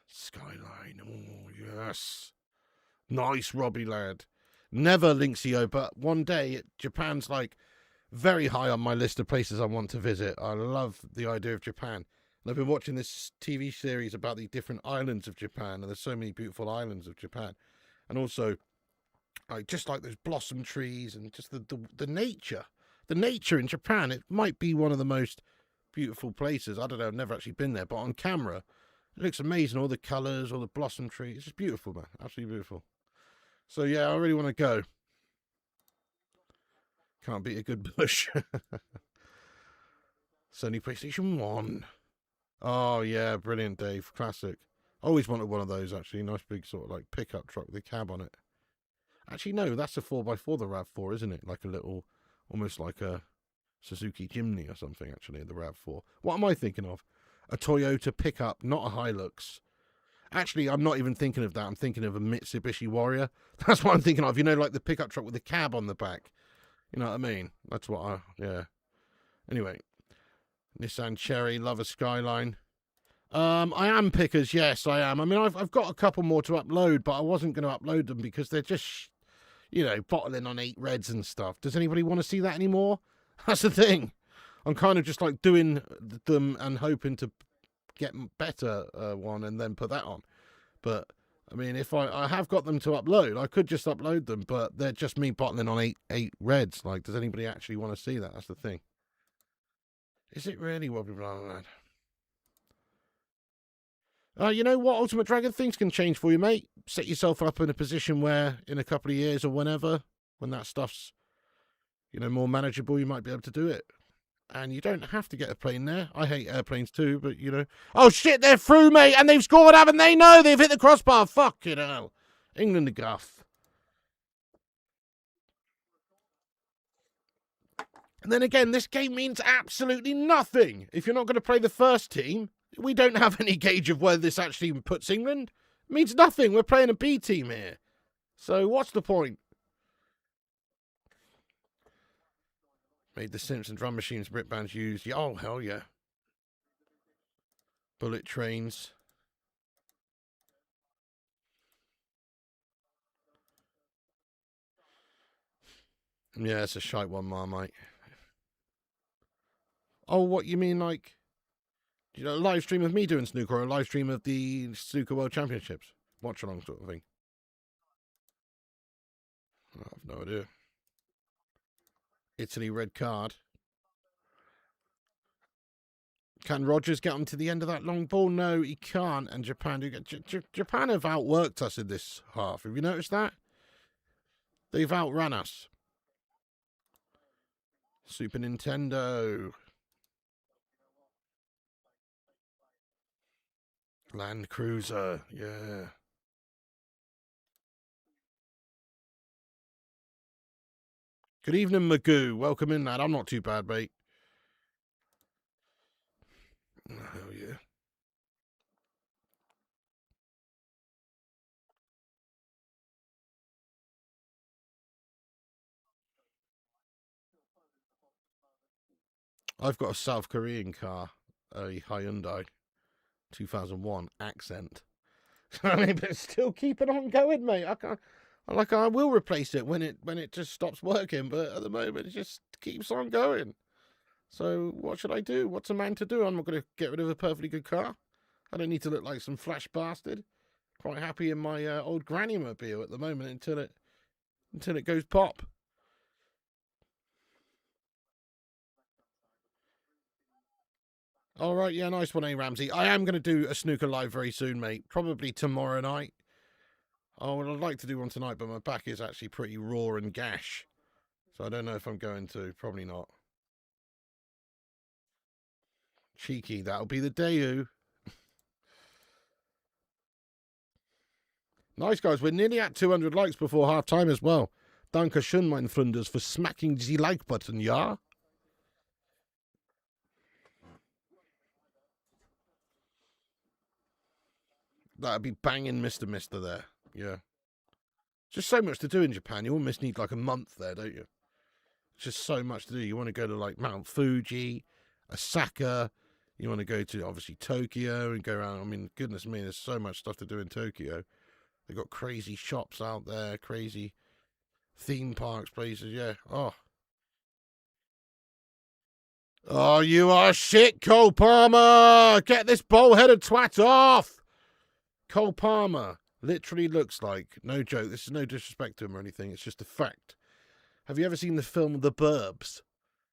Skyline. Oh, yes. Nice, Robbie, lad. Never Lynxio, but one day Japan's like very high on my list of places I want to visit. I love the idea of Japan. And I've been watching this TV series about the different islands of Japan, and there's so many beautiful islands of Japan. And also, just like those blossom trees and just the nature. The nature in Japan, it might be one of the most beautiful places. I don't know, I've never actually been there, but on camera, it looks amazing. All the colours, all the blossom trees. It's just beautiful, man. Absolutely beautiful. So, yeah, I really want to go. Can't beat a good bush. Sony PlayStation 1. Oh, yeah, brilliant, Dave. Classic. Always wanted one of those, actually. Nice big sort of like pickup truck with a cab on it. Actually, no, that's a 4x4, the RAV4, isn't it? Like a little, almost like a Suzuki Jimny or something, actually, the RAV4. What am I thinking of? A Toyota pickup, not a Hilux. Actually, I'm not even thinking of that. I'm thinking of a Mitsubishi Warrior. That's what I'm thinking of. You know, like the pickup truck with the cab on the back. You know what I mean? That's what yeah. Anyway, Nissan Cherry, love a Skyline. I am pickers, yes, I am. I mean, I've got a couple more to upload, but I wasn't going to upload them because they're just, you know, bottling on 8 reds and stuff. Does anybody want to see that anymore? That's the thing. I'm kind of just like doing them and hoping to get better one and then put that on. But I mean, if I have got them to upload, I could just upload them, but they're just me bottling on eight reds. Like, does anybody actually want to see that? That's the thing. Is it really Wobbly Blah Lad? You know what, Ultimate Dragon? Things can change for you, mate. Set yourself up in a position where, in a couple of years or whenever, when that stuff's, you know, more manageable, you might be able to do it. And you don't have to get a plane there. I hate airplanes too, but, you know. Oh, shit, they're through, mate, and they've scored, haven't they? No, they've hit the crossbar. Fucking hell. England the guff. And then again, this game means absolutely nothing. If you're not going to play the first team, we don't have any gauge of whether this actually puts England. It means nothing. We're playing a B team here. So what's the point? Made the Simpson drum machines Brit bands use. Oh, hell yeah. Bullet trains. Yeah, it's a shite one, Marmite. Oh, what you mean, like, you know, a live stream of me doing snooker or a live stream of the Snooker World Championships? Watch along sort of thing. I have no idea. Italy red card. Can Rogers get onto the end of that long ball? No, he can't. And Japan do get. Japan have outworked us in this half. Have you noticed that? They've outrun us. Super Nintendo. Land Cruiser. Yeah. Good evening, Magoo. Welcome in, lad. I'm not too bad, mate. Oh, hell yeah. I've got a South Korean car, a Hyundai 2001 Accent. I mean, but it's still keeping on going, mate. I can't. Like, I will replace it when it just stops working, but at the moment it just keeps on going. So what should I do? What's a man to do? I'm not going to get rid of a perfectly good car. I don't need to look like some flash bastard. Quite happy in my old granny mobile at the moment until it goes pop. All right, yeah, nice one, Ramsey. I am going to do a snooker live very soon, mate. Probably tomorrow night. Oh, well, I'd like to do one tonight, but my back is actually pretty raw and gash. So I don't know if I'm going to. Probably not. Cheeky, that'll be the Daewoo. Nice, guys. We're nearly at 200 likes before half time as well. Danke schön, mein Freundes, for smacking the like button, yeah? That'd be banging Mr. there. Yeah. Just so much to do in Japan. You almost need like a month there, don't you? It's just so much to do. You want to go to like Mount Fuji, Osaka. You want to go to obviously Tokyo and go around. I mean, goodness me, there's so much stuff to do in Tokyo. They've got crazy shops out there, crazy theme parks, places. Yeah. Oh, you are shit, Cole Palmer! Get this bowl-headed twat off! Cole Palmer literally looks like, no joke, this is no disrespect to him or anything, it's just a fact. Have you ever seen the film The Burbs?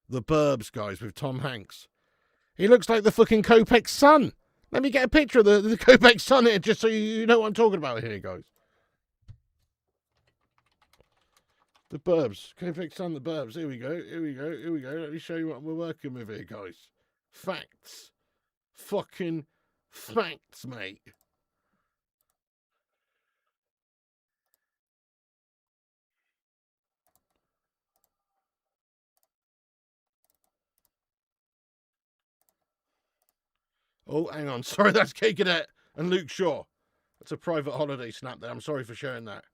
The Burbs, guys, with Tom Hanks. He looks like the fucking Kopech's son. Let me get a picture of the Kopech's son here, just so you know what I'm talking about here, guys. The Burbs. Kopech's son, The Burbs. Here we go. Let me show you what we're working with here, guys. Facts. Fucking facts, mate. Oh, hang on. Sorry, that's Kay Cadet and Luke Shaw. That's a private holiday snap there. I'm sorry for sharing that.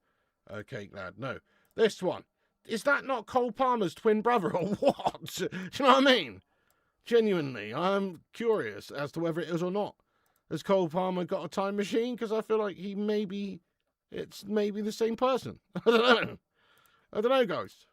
Okay, lad. No. This one. Is that not Cole Palmer's twin brother or what? Do you know what I mean? Genuinely, I'm curious as to whether it is or not. Has Cole Palmer got a time machine? Because I feel like it's maybe the same person. I don't know, guys.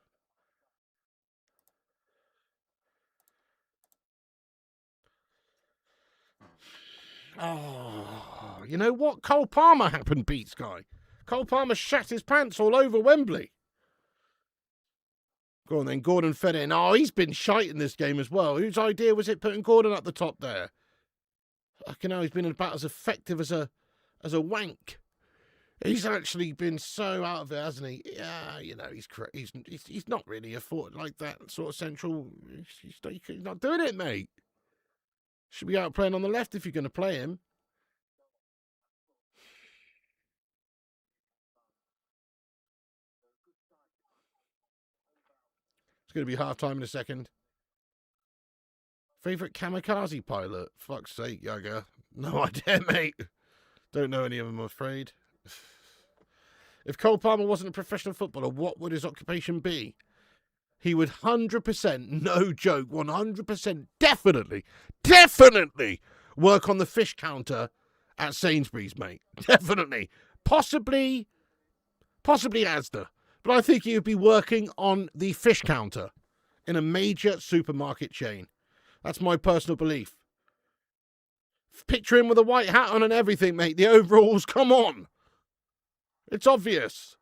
Oh, you know what? Cole Palmer happened, Beats guy. Cole Palmer shat his pants all over Wembley. Go on then, Gordon fed in. Oh, he's been shite in this game as well. Whose idea was it putting Gordon up the top there? Fucking hell, he's been about as effective as a wank. He's actually been so out of it, hasn't he? Yeah, you know, he's not really a foot like that sort of central. He's not doing it, mate. Should be out playing on the left if you're going to play him. It's going to be half-time in a second. Favourite kamikaze pilot? Fuck's sake, Yaga. No idea, mate. Don't know any of them, I'm afraid. If Cole Palmer wasn't a professional footballer, what would his occupation be? He would 100%, no joke, 100%, definitely work on the fish counter at Sainsbury's, mate. Definitely. Possibly Asda. But I think he would be working on the fish counter in a major supermarket chain. That's my personal belief. Picture him with a white hat on and everything, mate. The overalls, come on. It's obvious.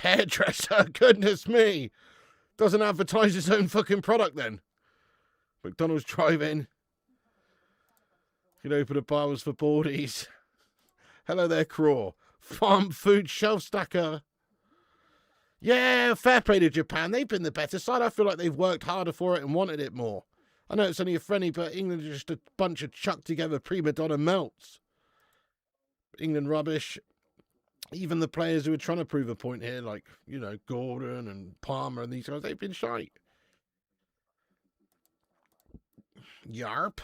Hairdresser, goodness me. Doesn't advertise his own fucking product then. McDonald's drive-in. You can open a bars for boardies. Hello there, Craw. Farm food shelf stacker. Yeah, fair play to Japan. They've been the better side. I feel like they've worked harder for it and wanted it more. I know it's only a friendly, but England are just a bunch of chucked-together prima donna melts. England rubbish. Even the players who are trying to prove a point here, like, you know, Gordon and Palmer and these guys, they've been shite. Yarp.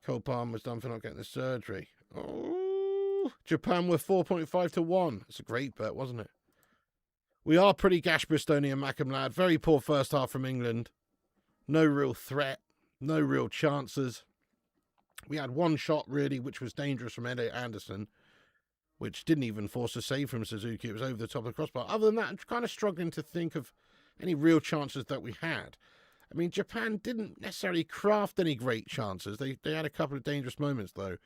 Cole Palmer was done for not getting the surgery. Oh, Japan were 4.5 to 1. It's a great bet, wasn't it? We are pretty gash Bristoni and Mackham, lad. Very poor first half from England. No real threat. No real chances. We had one shot, really, which was dangerous from Elliot Anderson, which didn't even force a save from Suzuki. It was over the top of the crossbar. Other than that, I'm kind of struggling to think of any real chances that we had. I mean, Japan didn't necessarily craft any great chances. They had a couple of dangerous moments, though.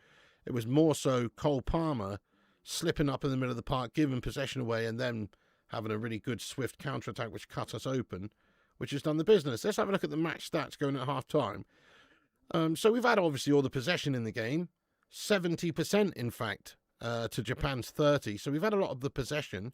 It was more so Cole Palmer slipping up in the middle of the park, giving possession away, and then having a really good swift counter-attack which cut us open, which has done the business. Let's have a look at the match stats going at half-time. So we've had, obviously, all the possession in the game. 70%, in fact, to Japan's 30. So we've had a lot of the possession,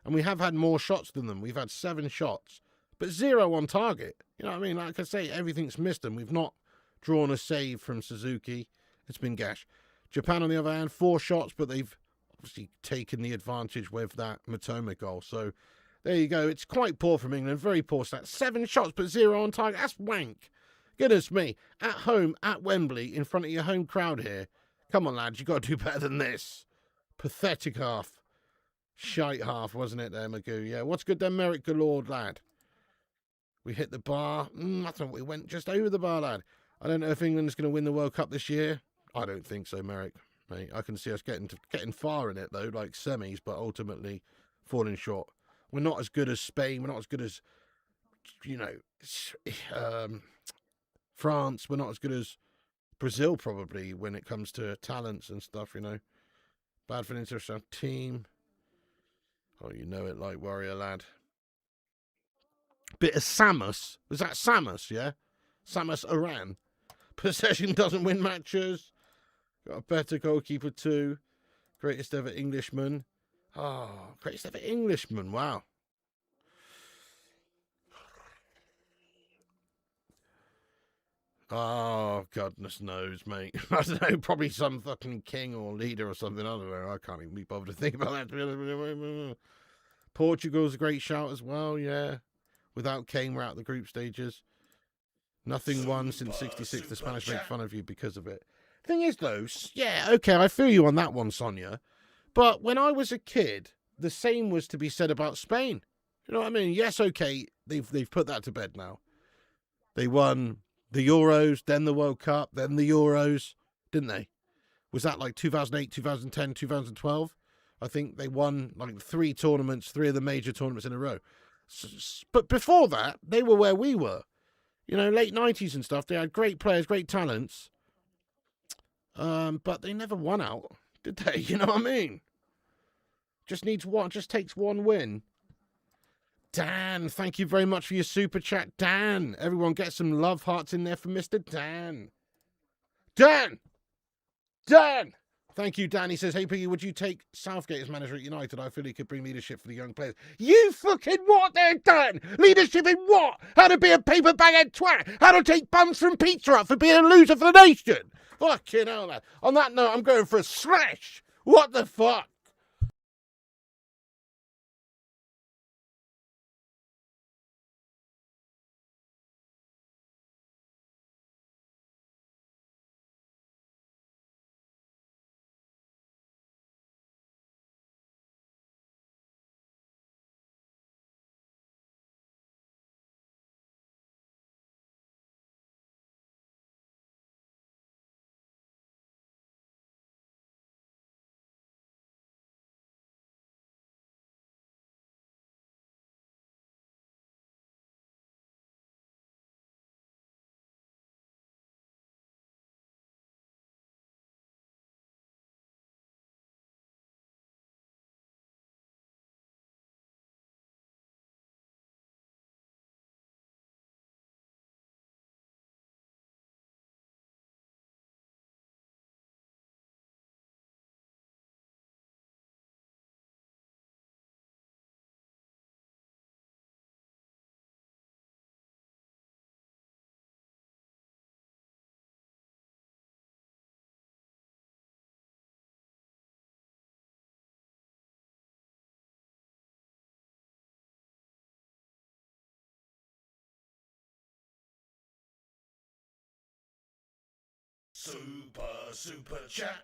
and we have had more shots than them. We've had 7 shots, but 0 on target. You know what I mean? Like I say, everything's missed them. We've not drawn a save from Suzuki. It's been gash. Japan, on the other hand, 4 shots, but they've obviously taken the advantage with that Matoma goal. So there you go. It's quite poor from England. Very poor stats. 7 shots, but 0 on target. That's wank. Goodness me. At home, at Wembley, in front of your home crowd here. Come on, lads, you got to do better than this. Pathetic half. Shite half, wasn't it there, Magoo? Yeah, what's good then, Merrick Galord, lad? We hit the bar. I thought we went just over the bar, lad. I don't know if England's going to win the World Cup this year. I don't think so, Merrick. Mate, I can see us getting far in it, though, like semis, but ultimately falling short. We're not as good as Spain. We're not as good as, you know, France. We're not as good as Brazil, probably, when it comes to talents and stuff, you know. Bad for an international team. Oh, you know it like Warrior, lad. Bit of Samus. Was that Samus, yeah? Samus Aran. Possession doesn't win matches. Got a better goalkeeper too. Greatest ever Englishman. Oh, greatest ever Englishman. Wow. Oh, goodness knows, mate. I don't know, probably some fucking king or leader or something. I don't know. I can't even be bothered to think about that. Portugal's a great shout as well, yeah. Without Kane, we're out of the group stages. Nothing won since 66. The Spanish make fun of you because of it. Thing is, though, yeah, okay, I feel you on that one, Sonia. But when I was a kid, the same was to be said about Spain. You know what I mean? Yes, okay, they've put that to bed now. They won the Euros, then the World Cup, then the Euros, didn't they? Was that like 2008, 2010, 2012? I think they won like three of the major tournaments in a row. But before that, they were where we were. You know, late 90s and stuff. They had great players, great talents. But they never won out, did they? You know what I mean? Just takes one win. Dan, thank you very much for your super chat, Dan. Everyone get some love hearts in there for Mr. Dan. Dan! Thank you, Dan. He says, hey, Piggy, would you take Southgate as manager at United? I feel he could bring leadership for the young players. You fucking what there, Dan? Leadership in what? How to be a paper bag twat? How to take buns from pizza up for being a loser for the nation? Fucking hell, lad. On that note, I'm going for a slash. What the fuck? Super chat.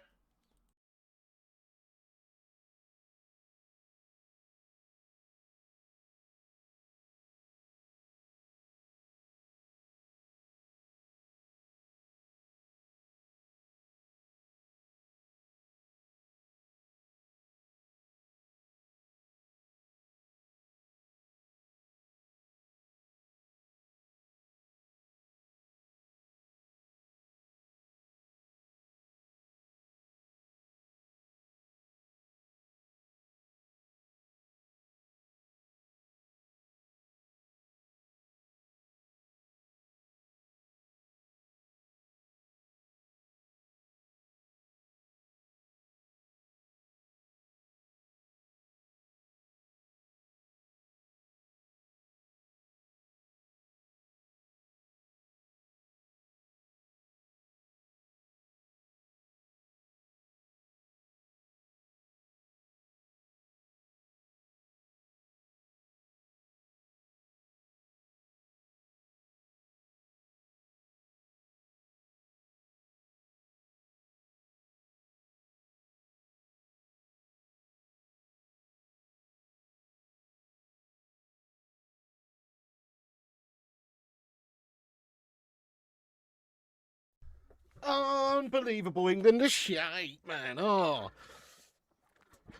Unbelievable. England are shite, man. Oh.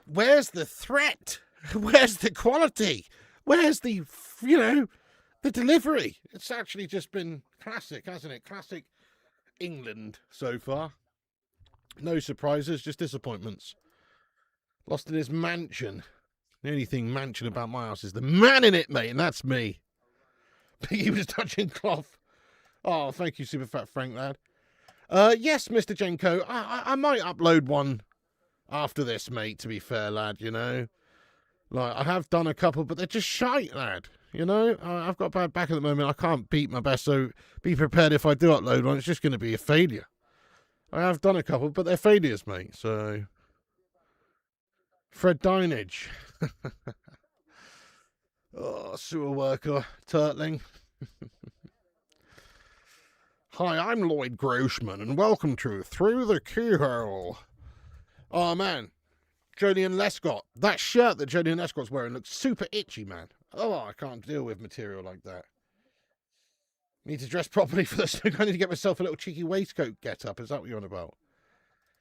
Where's the threat? Where's the quality? Where's the, the delivery? It's actually just been classic, hasn't it? Classic England so far. No surprises, just disappointments. Lost in his mansion. The only thing mansion about my house is the man in it, mate, and that's me. He was touching cloth. Oh, thank you, Super Fat Frank, lad. Yes, Mr. Jenko, I might upload one after this, mate, to be fair, lad, Like, I have done a couple, but they're just shite, lad. I've got bad back at the moment. I can't beat my best, so be prepared if I do upload one. It's just going to be a failure. I have done a couple, but they're failures, mate, so... Fred Dinage. Oh, sewer worker, turtling. Hi, I'm Lloyd Grossman, and welcome to Through the Keyhole. Oh, man. Jolien Lescott. That shirt that Jolien Lescott's wearing looks super itchy, man. Oh, I can't deal with material like that. Need to dress properly for this. I need to get myself a little cheeky waistcoat get-up. Is that what you're on about?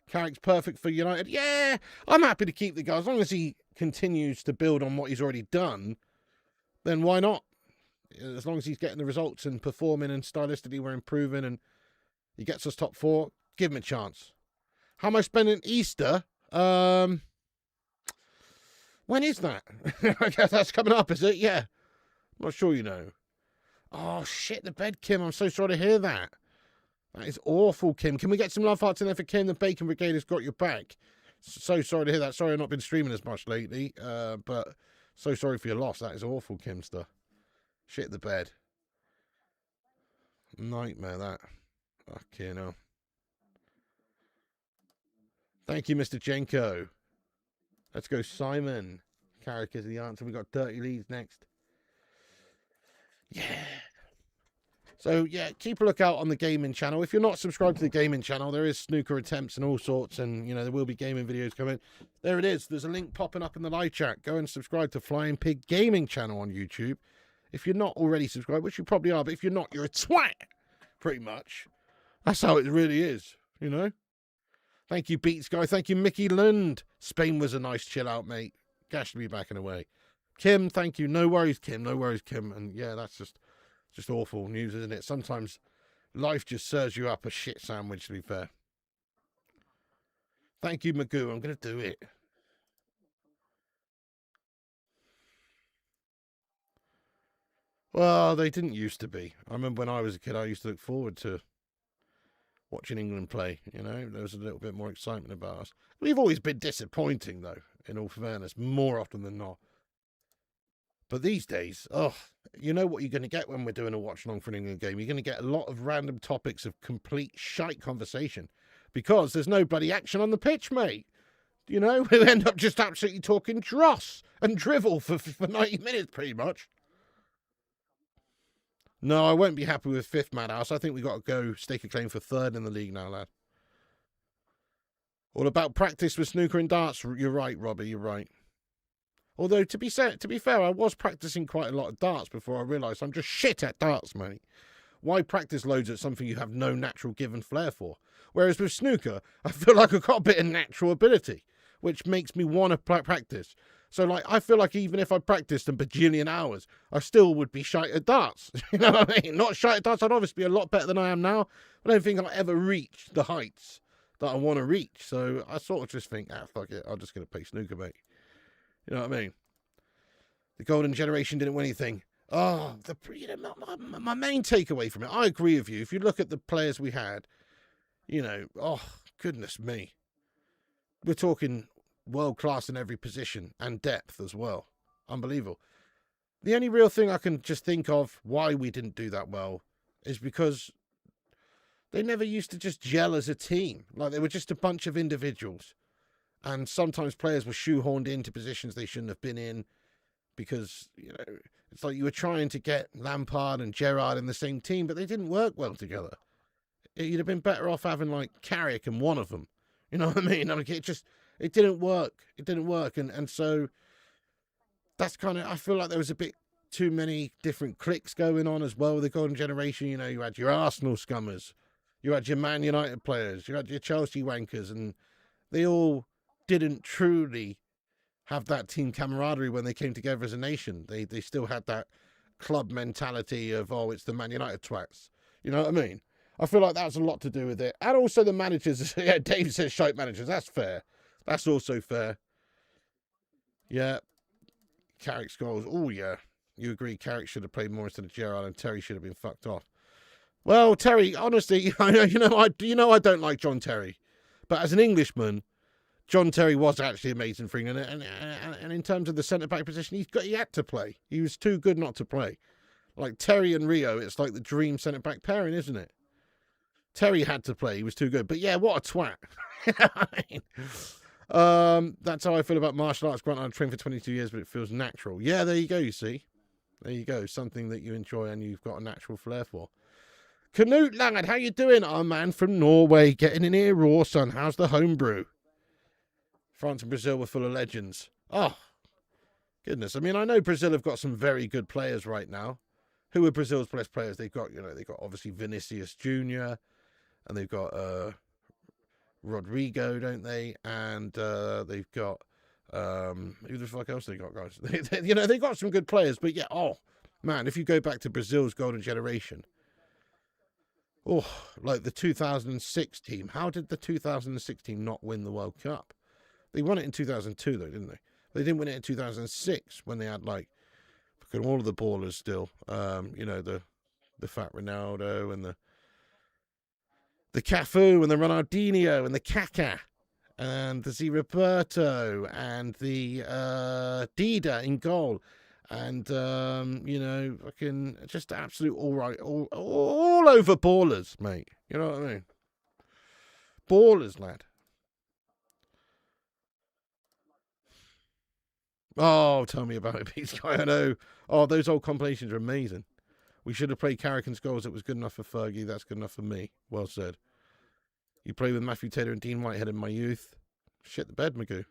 Carrick's perfect for United. Yeah, I'm happy to keep the guy. As long as he continues to build on what he's already done, then why not? As long as he's getting the results and performing and stylistically we're improving and he gets us top 4, give him a chance. How am I spending Easter? When is that? I guess that's coming up, is it? Yeah. I'm not sure you know. Oh, shit, the bed, Kim. I'm so sorry to hear that. That is awful, Kim. Can we get some love hearts in there for Kim? The Bacon Brigade has got your back. So sorry to hear that. Sorry I've not been streaming as much lately. But so sorry for your loss. That is awful, Kimster. Shit the bed. Nightmare, that. Fucking hell. Thank you, Mr. Jenko. Let's go, Simon. Carrick is the answer. We've got Dirty Leeds next. Yeah. So, yeah, keep a lookout on the gaming channel. If you're not subscribed to the gaming channel, there is snooker attempts and all sorts, and, there will be gaming videos coming. There it is. There's a link popping up in the live chat. Go and subscribe to Flying Pig Gaming channel on YouTube. If you're not already subscribed, which you probably are, but if you're not, you're a twat, pretty much. That's how it really is, Thank you, Beats Guy. Thank you, Mickey Lund. Spain was a nice chill out, mate. Gash to be back in a way. Kim, thank you. No worries, Kim. No worries, Kim. And, yeah, that's just awful news, isn't it? Sometimes life just serves you up a shit sandwich, to be fair. Thank you, Magoo. I'm going to do it. Well, they didn't used to be. I remember when I was a kid, I used to look forward to watching England play. There was a little bit more excitement about us. We've always been disappointing, though, in all fairness, more often than not. But these days, you know what you're going to get when we're doing a watch-along for an England game. You're going to get a lot of random topics of complete shite conversation because there's no bloody action on the pitch, mate. We end up just absolutely talking dross and drivel for 90 minutes, pretty much. No, I won't be happy with 5th Madhouse. I think we've got to go stake a claim for 3rd in the league now, lad. All about practice with snooker and darts. You're right, Robbie, you're right. Although, to be fair, I was practicing quite a lot of darts before I realised I'm just shit at darts, mate. Why practice loads at something you have no natural given flair for? Whereas with snooker, I feel like I've got a bit of natural ability, which makes me want to practice. So, I feel like even if I practiced a bajillion hours, I still would be shite at darts. You know what I mean? Not shite at darts, I'd obviously be a lot better than I am now. I don't think I'll ever reach the heights that I want to reach. So, I sort of just think, fuck it, I'm just going to play snooker, mate. You know what I mean? The golden generation didn't win anything. Oh, my main takeaway from it, I agree with you. If you look at the players we had, oh, goodness me. We're talking world class in every position and depth as well. Unbelievable. The only real thing I can just think of why we didn't do that well is because they never used to just gel as a team. Like, they were just a bunch of individuals. And sometimes players were shoehorned into positions they shouldn't have been in because, it's like you were trying to get Lampard and Gerrard in the same team, but they didn't work well together. You'd have been better off having, Carrick and one of them. You know what I mean? It didn't work. It didn't work. And so that's kind of, I feel like there was a bit too many different cliques going on as well with the golden generation. You had your Arsenal scummers, You had your Man United players. You had your Chelsea wankers, and they all didn't truly have that team camaraderie when they came together as a nation. They still had that club mentality of, oh, it's the Man United twats. You know what I mean? I feel like that's a lot to do with it. And also the managers. Yeah, Dave says shite managers. That's fair. That's also fair. Yeah. Carrick's goals. Oh, yeah. You agree Carrick should have played more instead of Gerrard, and Terry should have been fucked off. Well, Terry, honestly, I don't like John Terry. But as an Englishman, John Terry was actually amazing for England. And in terms of the centre-back position, he had to play. He was too good not to play. Like Terry and Rio, it's like the dream centre-back pairing, isn't it? Terry had to play. He was too good. But yeah, what a twat. That's how I feel about martial arts. Grant, I've trained for 22 years, but it feels natural. Yeah, there you go, you see. There you go. Something that you enjoy and you've got a natural flair for. Canute Lad, how you doing? Our man from Norway, getting in here raw, son. How's the homebrew? France and Brazil were full of legends. Oh, goodness. I mean, I know Brazil have got some very good players right now. Who are Brazil's best players? They've got obviously Vinicius Jr. and they've got Rodrigo, don't they? And they've got who the fuck else they got, guys? They got some good players, but yeah, oh man, if you go back to Brazil's golden generation, oh, like the 2006 team. How did the 2006 team not win the World Cup? They won it in 2002, though, didn't they? They didn't win it in 2006 when they had like all of the ballers still. The fat Ronaldo and the Cafu and the Ronaldinho and the Kaká and the Z Roberto and the Dida in goal. And, fucking just absolute all over ballers, mate. You know what I mean? Ballers, lad. Oh, tell me about it, Pete's guy. I know. Oh, those old compilations are amazing. We should have played Carrick's goals. It was good enough for Fergie. That's good enough for me. Well said. You played with Matthew Taylor and Dean Whitehead in my youth. Shit the bed, Magoo.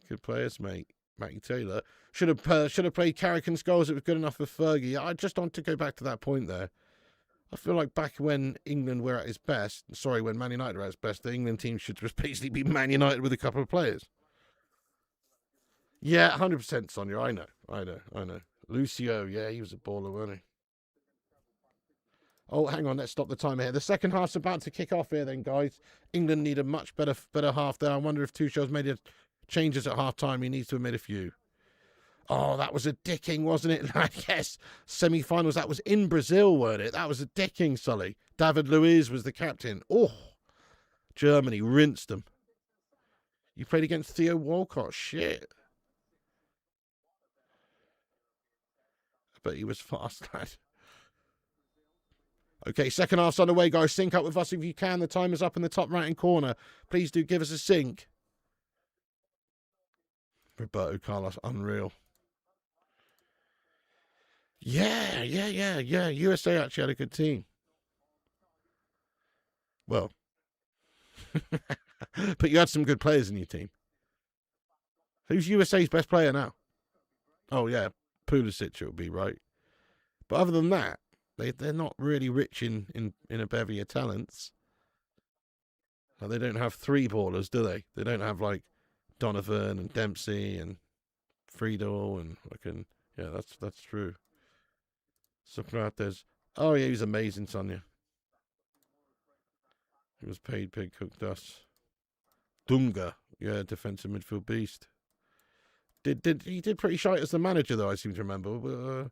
Good players, mate. Matty Taylor should have played Carrick and Scholes. It was good enough for Fergie. I just want to go back to that point there. I feel like back when England were at its best, when Man United were at its best, the England team should just basically be Man United with a couple of players. Yeah, 100%, Sonia. I know. Lucio, yeah, he was a baller, wasn't he? Oh, hang on, let's stop the timer here. The second half's about to kick off here then, guys. England need a much better half there. I wonder if Tuchel's made changes at half-time. He needs to have made a few. Oh, that was a dicking, wasn't it? Yes, semi-finals. That was in Brazil, weren't it? That was a dicking, Sully. David Luiz was the captain. Oh, Germany rinsed them. You played against Theo Walcott. Shit. But he was fast, lad. Okay, second half's on the way, guys. Sync up with us if you can. The timer's up in the top right-hand corner. Please do give us a sync. Roberto Carlos, unreal. Yeah. USA actually had a good team. Well, but you had some good players in your team. Who's USA's best player now? Oh, yeah, Pulisic it would be, right? But other than that, they're not really rich in a bevy of talents. Well, they don't have three ballers, do they? They don't have like Donovan and Dempsey and Friedel and fucking yeah, that's true. Socrates. Oh yeah, he's amazing, Sonia. He was paid pig cooked us. Dunga, yeah, defensive midfield beast. He did pretty shite as the manager though, I seem to remember.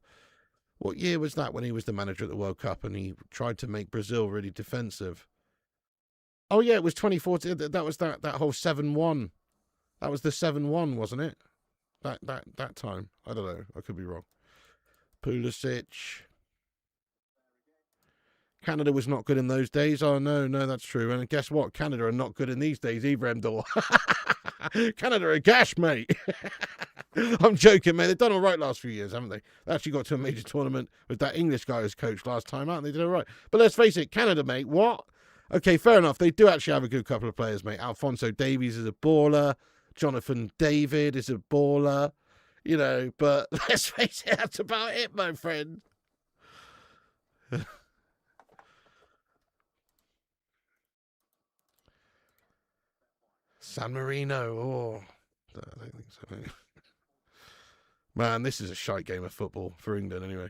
What year was that when he was the manager at the World Cup and he tried to make Brazil really defensive? Oh, yeah, it was 2014. That was that whole 7-1. That was the 7-1, wasn't it? That time. I don't know. I could be wrong. Pulisic. Canada was not good in those days. Oh, no, that's true. And guess what? Canada are not good in these days either, Emdor. Canada are gash, mate. I'm joking, mate. They've done all right last few years, haven't they? They actually got to a major tournament with that English guy as coach last time out, and they did all right. But let's face it, Canada, mate, what? Okay, fair enough. They do actually have a good couple of players, mate. Alphonso Davies is a baller. Jonathan David is a baller. You know, but let's face it, that's about it, my friend. San Marino. Oh, I don't think so. Man, this is a shite game of football for England anyway.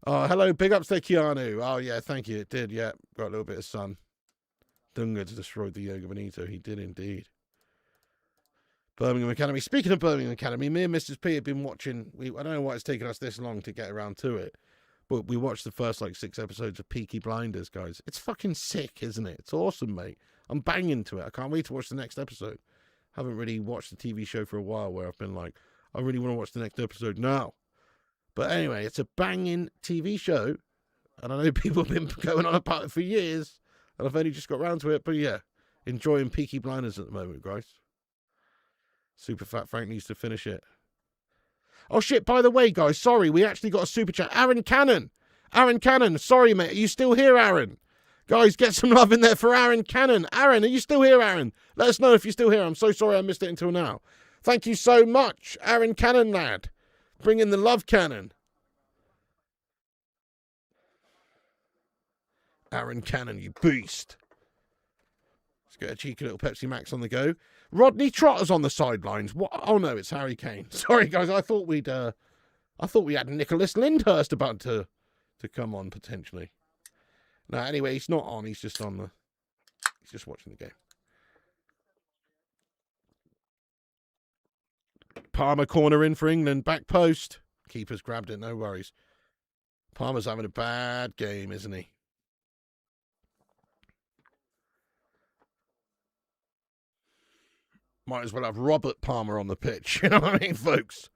Oh, hello, big ups to Keanu. Oh, yeah, thank you. It did, yeah. Got a little bit of sun. Dunga destroyed the Yoga Benito. He did indeed. Birmingham Academy. Speaking of Birmingham Academy, me and Mrs. P have been watching. I don't know why it's taken us this long to get around to it, but we watched the first 6 episodes of Peaky Blinders, guys. It's fucking sick, isn't it? It's awesome, mate. I'm banging to it. I can't wait to watch the next episode. Haven't really watched the TV show for a while where I've been like, I really want to watch the next episode now. But anyway, it's a banging TV show, and I know people have been going on about it for years, and I've only just got around to it. But yeah, enjoying Peaky Blinders at the moment, guys. Super Fat Frank needs to finish it. Oh, shit, by the way, guys, sorry, we actually got a super chat. Aaron Cannon. Aaron Cannon, sorry, mate. Are you still here, Aaron? Guys, get some love in there for Aaron Cannon. Aaron, are you still here, Aaron? Let us know if you're still here. I'm so sorry I missed it until now. Thank you so much, Aaron Cannon, lad. Bring in the love cannon. Aaron Cannon, you beast. Let's get a cheeky little Pepsi Max on the go. Rodney Trotter's on the sidelines. What? Oh no, it's Harry Kane. Sorry, guys. I thought we had Nicholas Lyndhurst about to come on potentially. No, anyway, he's not on. He's just on the. He's just watching the game. Palmer corner in for England. Back post. Keeper's grabbed it. No worries. Palmer's having a bad game, isn't he? Might as well have Robert Palmer on the pitch. You know what I mean, folks?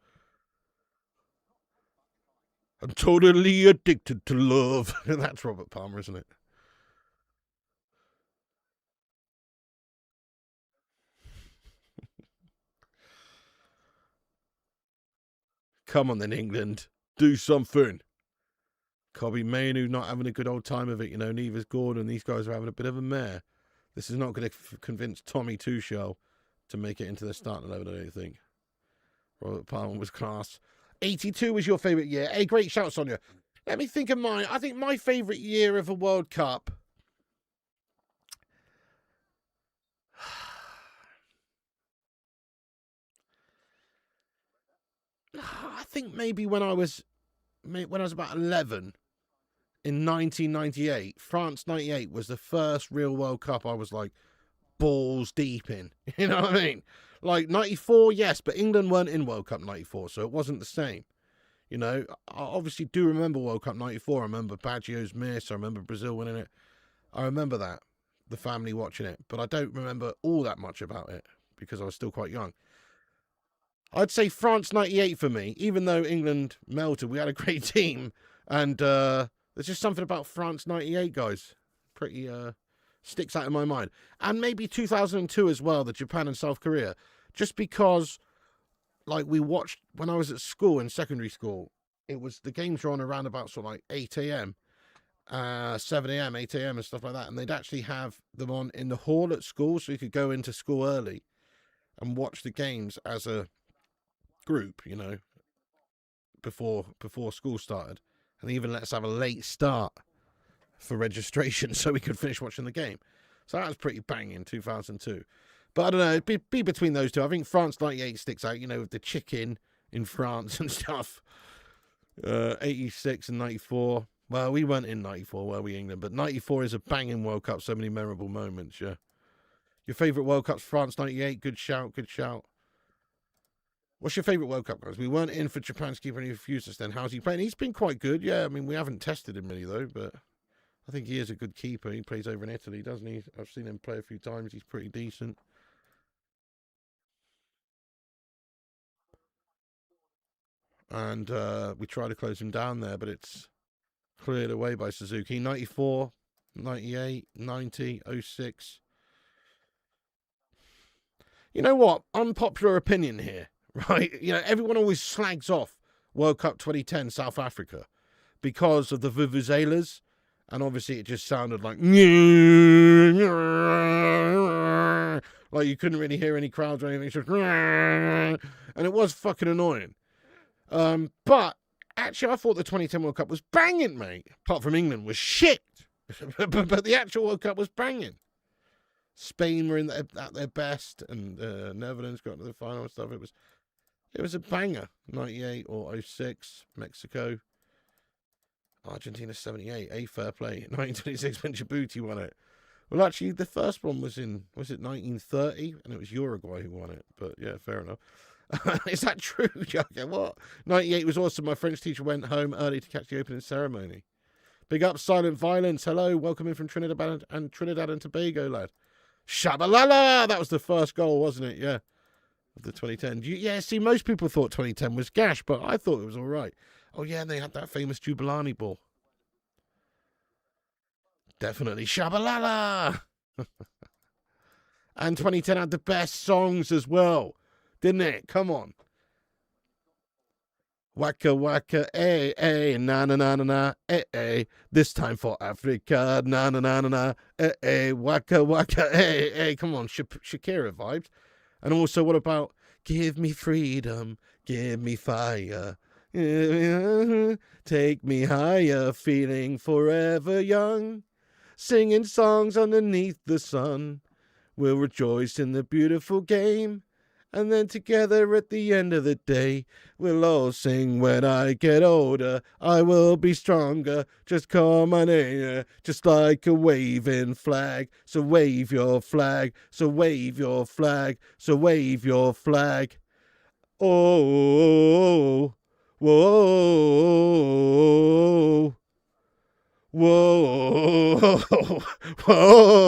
I'm totally addicted to love. That's Robert Palmer, isn't it? Come on then, England. Do something. Kobe Mainu not having a good old time of it. You know, neither's Gordon. These guys are having a bit of a mare. This is not going to convince Tommy Tuchel to make it into the starting 11, I don't think. Robert Palmer was class. 82 was your favourite year. Hey, great shout, Sonia. Let me think of mine. I think my favourite year of a World Cup. I think maybe when I was about 11 in 1998. France 98 was the first real World Cup I was like balls deep in. You know what I mean? Like 94, yes, but England weren't in World Cup 94, so it wasn't the same. You know, I obviously do remember World Cup 94. I remember Baggio's miss. I remember Brazil winning it. I remember that, the family watching it. But I don't remember all that much about it because I was still quite young. I'd say France 98 for me, even though England melted. We had a great team. And there's just something about France 98, guys. Pretty sticks out in my mind. And maybe 2002 as well, the Japan and South Korea. Just because, like, we watched when I was at school, in secondary school, it was the games were on around about sort of like 8 a.m., 7 a.m., 8 a.m. and stuff like that. And they'd actually have them on in the hall at school, so you could go into school early and watch the games as a group, you know, before school started. And they even let us have a late start for registration so we could finish watching the game. So that was pretty banging, 2002. But I don't know, it'd be between those two. I think France 98 sticks out, you know, with the chicken in France and stuff. 86 and 94. Well, we weren't in 94, were we, England? But 94 is a banging World Cup. So many memorable moments, yeah. Your favourite World Cup's France 98. Good shout, good shout. What's your favourite World Cup, guys? We weren't in for Japan's keeper and he refused us then. How's he playing? He's been quite good, yeah. I mean, we haven't tested him really, though, but I think he is a good keeper. He plays over in Italy, doesn't he? I've seen him play a few times. He's pretty decent. And we try to close him down there, but it's cleared away by Suzuki. 94, 98, 90, 06. You know what? Unpopular opinion here, right? You know, everyone always slags off World Cup 2010 South Africa because of the vuvuzelas, and obviously it just sounded like you couldn't really hear any crowds or anything. It's just, and it was fucking annoying. But actually, I thought the 2010 World Cup was banging, mate. Apart from England was shit, but the actual World Cup was banging. Spain were at their best, and Netherlands got to the final and stuff. It was a banger. 98 or 06, Mexico. Argentina 78, a fair play. 1926 when Djibouti won it. Well, actually, the first one was it 1930? And it was Uruguay who won it. But yeah, fair enough. Is that true? Okay, what? 98 was awesome. My French teacher went home early to catch the opening ceremony. Big up, Silent Violence. Hello, welcome in from Trinidad and Tobago, lad. Shabalala! That was the first goal, wasn't it? Yeah. Of the 2010. Yeah, see, most people thought 2010 was gash, but I thought it was all right. Oh, yeah, and they had that famous Jubilani ball. Definitely Shabalala! And 2010 had the best songs as well, didn't it? Come on. Waka waka, eh, eh, na na na na na, eh, eh. This time for Africa, na na na na na, eh, eh. Waka waka, eh, eh. Come on, Shakira vibes. And also, what about give me freedom, give me fire, take me higher, feeling forever young, singing songs underneath the sun. We'll rejoice in the beautiful game. And then together at the end of the day, we'll all sing when I get older. I will be stronger. Just call my name, just like a waving flag. So wave your flag. So wave your flag. So wave your flag. Oh, whoa, whoa, whoa.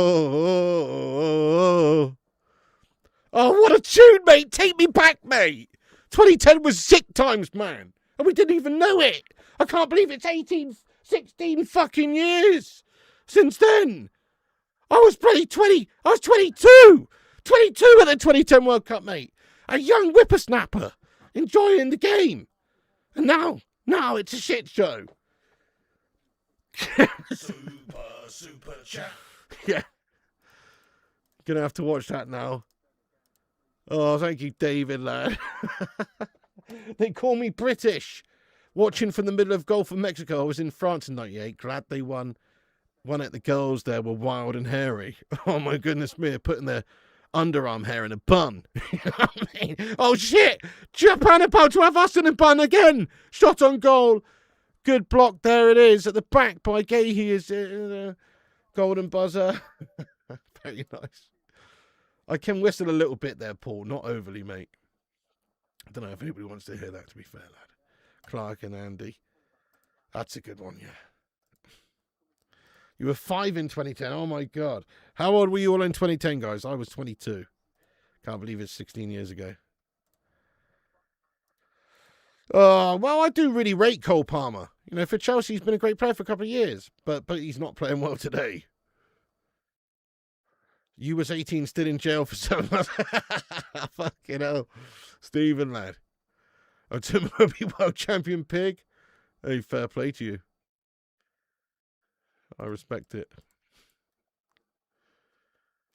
Oh, what a tune, mate. Take me back, mate. 2010 was sick times, man. And we didn't even know it. I can't believe it's 16 fucking years since then. I was bloody 20. I was 22. 22 at the 2010 World Cup, mate. A young whippersnapper enjoying the game. And now it's a shit show. Super chat. Yeah. Gonna have to watch that now. Oh, thank you, David, lad. They call me British. Watching from the middle of Gulf of Mexico. I was in France in 98. Glad they won. One at the girls there were wild and hairy. Oh, my goodness me. Putting their underarm hair in a bun. You know what I mean? Oh, shit. Japan about to have us in a bun again. Shot on goal. Good block. There it is. At the back by Gahey is golden buzzer. Very nice. I can whistle a little bit there, Paul. Not overly, mate. I don't know if anybody wants to hear that, to be fair, lad. Clark and Andy. That's a good one, yeah. You were 5 in 2010. Oh, my God. How old were you all in 2010, guys? I was 22. Can't believe it's 16 years ago. Well, I do really rate Cole Palmer. You know, for Chelsea, he's been a great player for a couple of years. But he's not playing well today. You was 18, still in jail for 7 months. Fucking hell. Stephen, lad. Oh, Tim Moby, world champion pig. Hey, fair play to you. I respect it.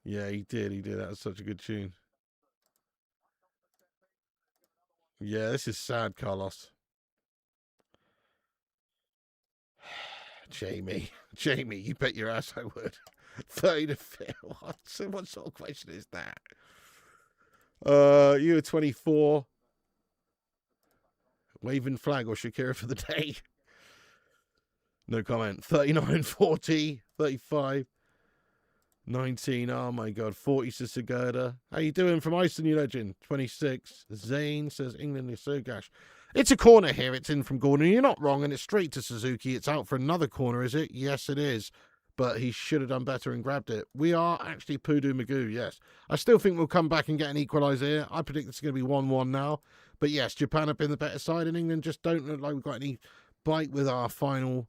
Yeah, he did. That was such a good tune. Yeah, this is sad, Carlos. Jamie, you bet your ass I would. 30 to 50. What sort of question is that? You were 24. Waving flag or Shakira for the day. No comment. 39, 40, 35, 19. Oh my God. 40 says Segurda. How you doing from Iceland, you legend? 26. Zane says England is so gash. It's a corner here. It's in from Gordon. You're not wrong, and it's straight to Suzuki. It's out for another corner, is it? Yes, it is. But he should have done better and grabbed it. We are actually Poodoo Magoo, yes. I still think we'll come back and get an equaliser here. I predict it's going to be 1-1 now. But yes, Japan have been the better side, and England just don't look like we've got any bite with our final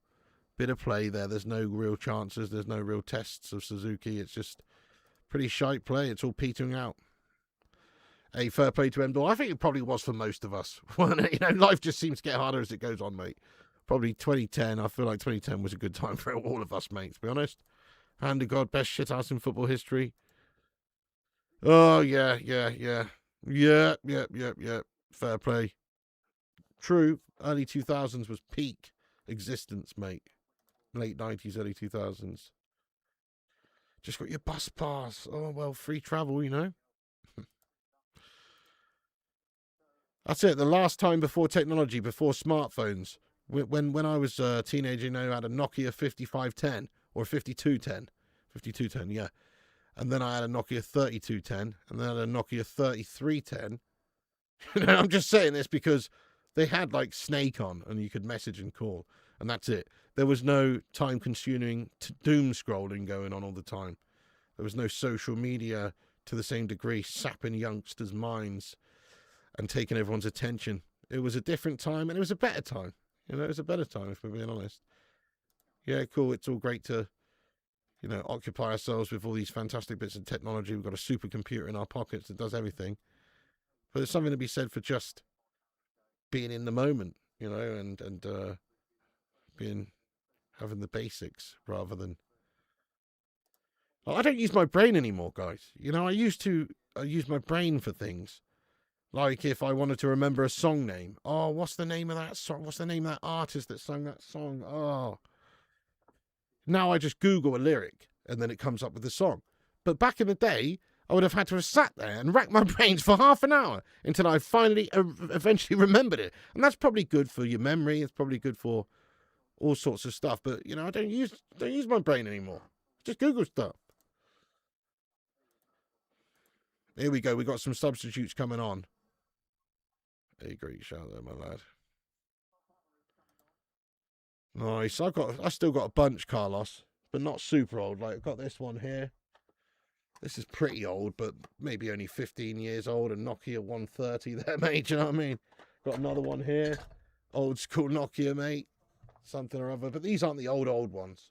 bit of play there. There's no real chances. There's no real tests of Suzuki. It's just pretty shite play. It's all petering out. A fair play to Emdor. I think it probably was for most of us. You know, life just seems to get harder as it goes on, mate. Probably 2010. I feel like 2010 was a good time for all of us, mate, to be honest. Hand to God, best shit house in football history. Oh, yeah. Fair play. True. Early 2000s was peak existence, mate. Late 90s, early 2000s. Just got your bus pass. Oh, well, free travel, you know. That's it. The last time before technology, before smartphones, when I was a teenager, you know, I had a Nokia 5510 or 5210. 5210, yeah. And then I had a Nokia 3210, and then I had a Nokia 3310. You know, I'm just saying this because they had like Snake on, and you could message and call, and that's it. There was no time-consuming doom scrolling going on all the time. There was no social media to the same degree sapping youngsters' minds and taking everyone's attention. It was a different time, and it was a better time. You know, it was a better time, if we're being honest. Yeah, cool. It's all great to, you know, occupy ourselves with all these fantastic bits of technology. We've got a supercomputer in our pockets that does everything. But there's something to be said for just being in the moment, you know, and having the basics rather than. I don't use my brain anymore, guys. You know, I used to use my brain for things. Like if I wanted to remember a song name. Oh, what's the name of that song? What's the name of that artist that sang that song? Oh. Now I just Google a lyric and then it comes up with the song. But back in the day, I would have had to have sat there and racked my brains for half an hour until I finally eventually remembered it. And that's probably good for your memory. It's probably good for all sorts of stuff. But, you know, I don't use my brain anymore. Just Google stuff. Here we go. We got some substitutes coming on. A great shout there, my lad. Nice. I still got a bunch, Carlos, but not super old. Like I've got this one here. This is pretty old, but maybe only 15 years old. A Nokia 130 there, mate. Do you know what I mean? Got another one here. Old school Nokia, mate. Something or other. But these aren't the old ones.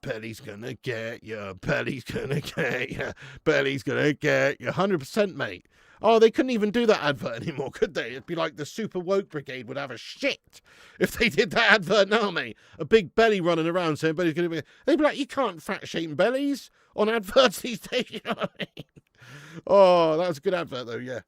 Belly's gonna get you. Belly's gonna get you. Belly's gonna get you. 100%, mate. Oh, they couldn't even do that advert anymore, could they? It'd be like the Super Woke Brigade would have a shit if they did that advert now, mate. A big belly running around saying Belly's gonna be. They'd be like, you can't fat shame bellies on adverts these days. You know what I mean? Oh, that was a good advert though, yeah.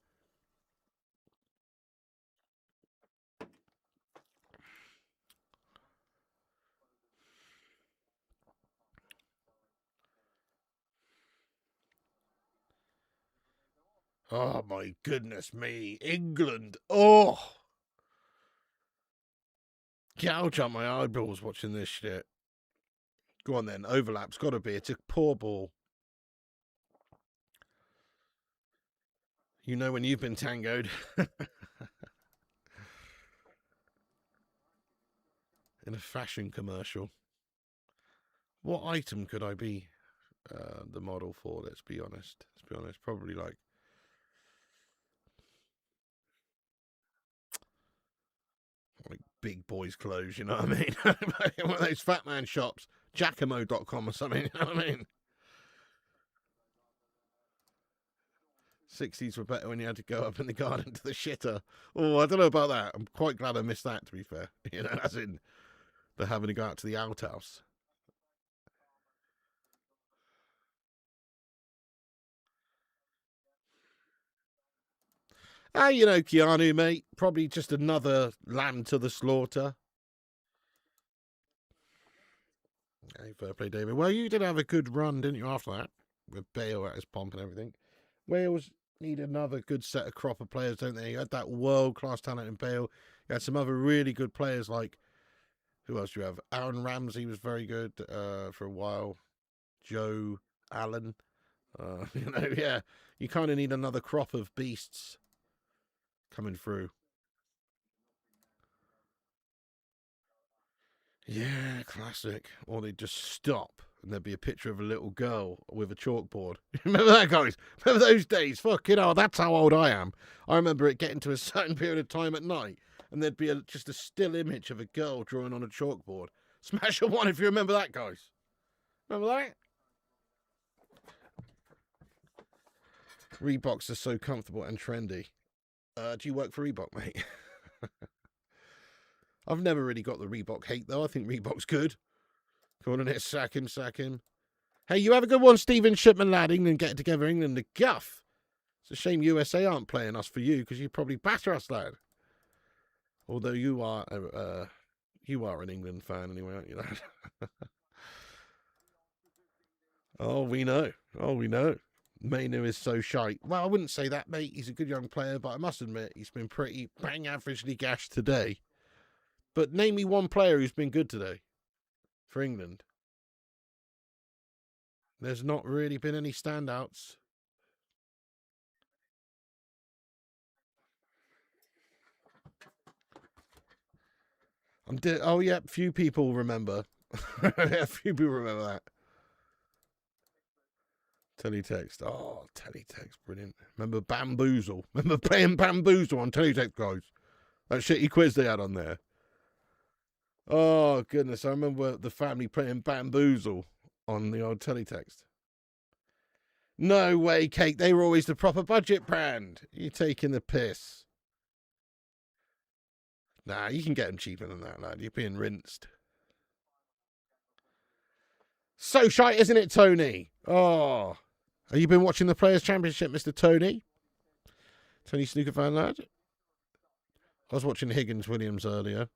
Oh my goodness me. England. Oh. Gouge out my eyeballs watching this shit. Go on then. Overlap's got to be. It's a poor ball. You know when you've been tangoed. In a fashion commercial. What item could I be the model for? Let's be honest. Probably like big boys' clothes, you know what I mean? One of those fat man shops, Giacomo.com or something, you know what I mean? 60s were better when you had to go up in the garden to the shitter. Oh, I don't know about that. I'm quite glad I missed that, to be fair. You know, as in the having to go out to the outhouse. Ah, you know, Keanu, mate. Probably just another lamb to the slaughter. Hey, fair play, David. Well, you did have a good run, didn't you, after that? With Bale at his pomp and everything. Wales need another good set of crop of players, don't they? You had that world-class talent in Bale. You had some other really good players like... Who else do you have? Aaron Ramsey was very good for a while. Joe Allen. You know, yeah. You kind of need another crop of beasts coming through. Yeah, classic. Or they'd just stop and there'd be a picture of a little girl with a chalkboard. Remember that, guys? Remember those days? Fucking hell, that's how old I am. I remember it getting to a certain period of time at night and there'd be just a still image of a girl drawing on a chalkboard. Smash a one if you remember that, guys. Remember that? Reeboks are so comfortable and trendy. Do you work for Reebok, mate? I've never really got the Reebok hate, though. I think Reebok's good. Come on in here, sack him. Hey, you have a good one, Stephen Shipman, lad. England getting together, England the guff. It's a shame USA aren't playing us for you, because you'd probably batter us, lad. Although you are You are an England fan anyway, aren't you, lad? Oh, we know. Oh, we know. Mainu is so shite. Well, I wouldn't say that, mate. He's a good young player, but I must admit he's been pretty bang averagely gashed today. But name me one player who's been good today for England. There's not really been any standouts. Oh, yeah, few people remember. A few people remember that. Teletext. Oh, teletext. Brilliant. Remember Bamboozle? Remember playing Bamboozle on teletext, guys? That shitty quiz they had on there. Oh, goodness. I remember the family playing Bamboozle on the old teletext. No way, Kate. They were always the proper budget brand. You're taking the piss. Nah, you can get them cheaper than that, lad. You're being rinsed. So shite, isn't it, Tony? Oh. Have you been watching the Players' Championship, Mr. Tony? Tony Snooker fan, lad? I was watching Higgins-Williams earlier.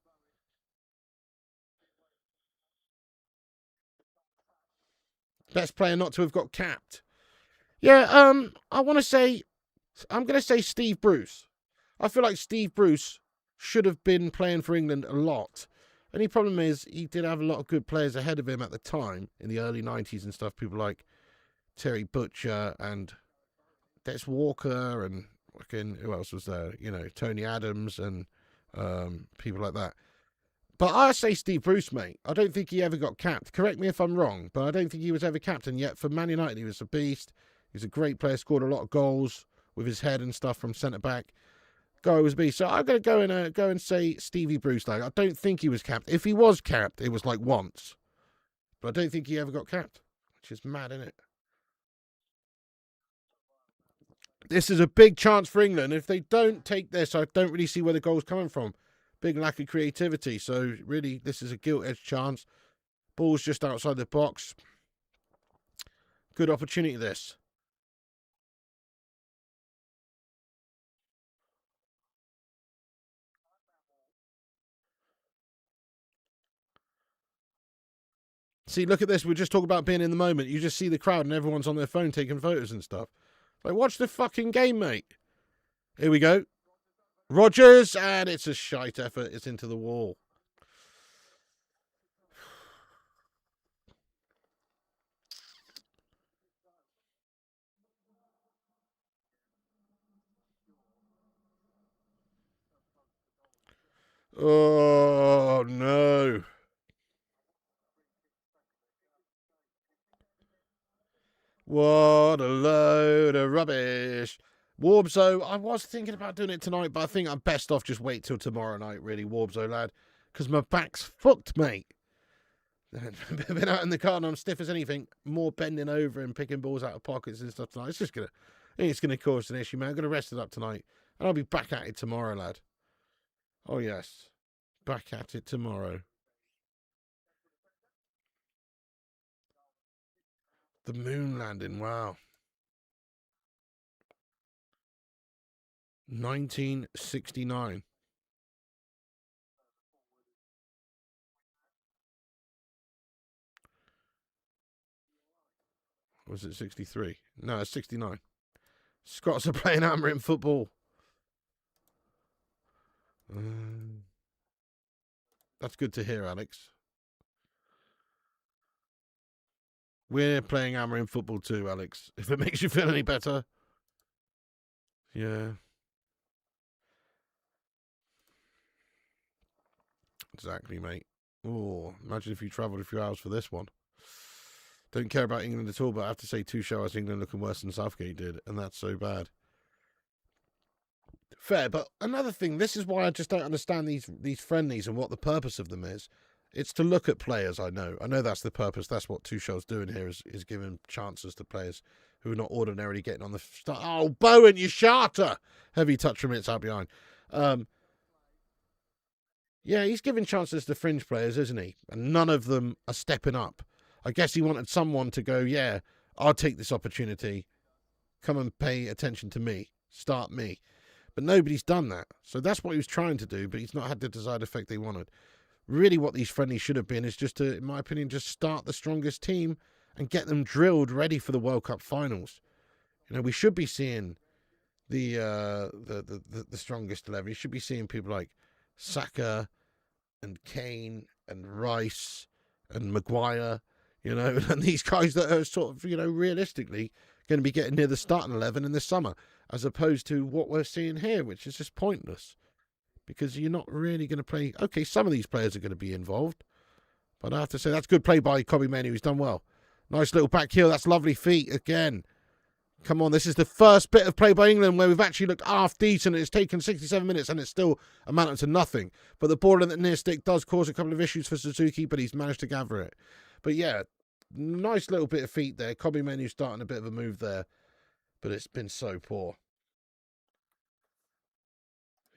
Best player not to have got capped. Yeah, I'm going to say Steve Bruce. I feel like Steve Bruce should have been playing for England a lot. Only problem is he did have a lot of good players ahead of him at the time in the early 90s and stuff. People like Terry Butcher and Des Walker and fucking, who else was there? You know, Tony Adams and people like that. But I say Steve Bruce, mate. I don't think he ever got capped. Correct me if I'm wrong, but I don't think he was ever capped. And yet for Man United, he was a beast. He's a great player, scored a lot of goals with his head and stuff from centre-back. Guy was a beast. So I'm going to go and say Stevie Bruce. Like, I don't think he was capped. If he was capped, it was like once. But I don't think he ever got capped, which is mad, isn't it? This is a big chance for England. If they don't take this, I don't really see where the goal's coming from. Big lack of creativity. So, really, this is a gilt-edged chance. Ball's just outside the box. Good opportunity, this. See, look at this. We're just talking about being in the moment. You just see the crowd and everyone's on their phone taking photos and stuff. Like, watch the fucking game, mate. Here we go. Rodgers, and it's a shite effort. It's into the wall. Oh, no. What a load of rubbish. Warbzo, I was thinking about doing it tonight, but I think I'm best off just wait till tomorrow night, really, Warbzo, lad. Because my back's fucked, mate. Been out in the car and I'm stiff as anything. More bending over and picking balls out of pockets and stuff tonight. I think it's gonna cause an issue, man. I'm gonna rest it up tonight. And I'll be back at it tomorrow, lad. Oh, yes. Back at it tomorrow. The moon landing, wow. 1969. Was it 63? No, it's 69. Scots are playing hammering football. That's good to hear, Alex. We're playing hammering football too, Alex. If it makes you feel any better. Yeah. Exactly, mate. Oh, imagine if you travelled a few hours for this one. Don't care about England at all, but I have to say 2 shows England looking worse than Southgate did, and that's so bad. Fair, but another thing, this is why I just don't understand these friendlies and what the purpose of them is. It's to look at players, I know. I know that's the purpose. That's what Tuchel's doing here, is giving chances to players who are not ordinarily getting on the start. Oh, Bowen, you shatter! Heavy touch from it's out behind. Yeah, he's giving chances to fringe players, isn't he? And none of them are stepping up. I guess he wanted someone to go, yeah, I'll take this opportunity. Come and pay attention to me. Start me. But nobody's done that. So that's what he was trying to do, but he's not had the desired effect they wanted. Really what these friendlies should have been is just to, in my opinion, just start the strongest team and get them drilled ready for the World Cup finals. You know, we should be seeing the strongest 11. You should be seeing people like Saka and Kane and Rice and Maguire, you know, and these guys that are sort of, you know, realistically going to be getting near the starting 11 in the summer, as opposed to what we're seeing here, which is just pointless. Because you're not really going to play. Okay, some of these players are going to be involved, but I have to say that's good play by Kobbie Mainoo. He's done well. Nice little back heel. That's lovely feet again. Come on, this is the first bit of play by England where we've actually looked half decent. It's taken 67 minutes and it's still amounted to nothing. But the ball in the near stick does cause a couple of issues for Suzuki, but he's managed to gather it. But yeah, nice little bit of feet there. Kobbie Mainoo starting a bit of a move there, but it's been so poor.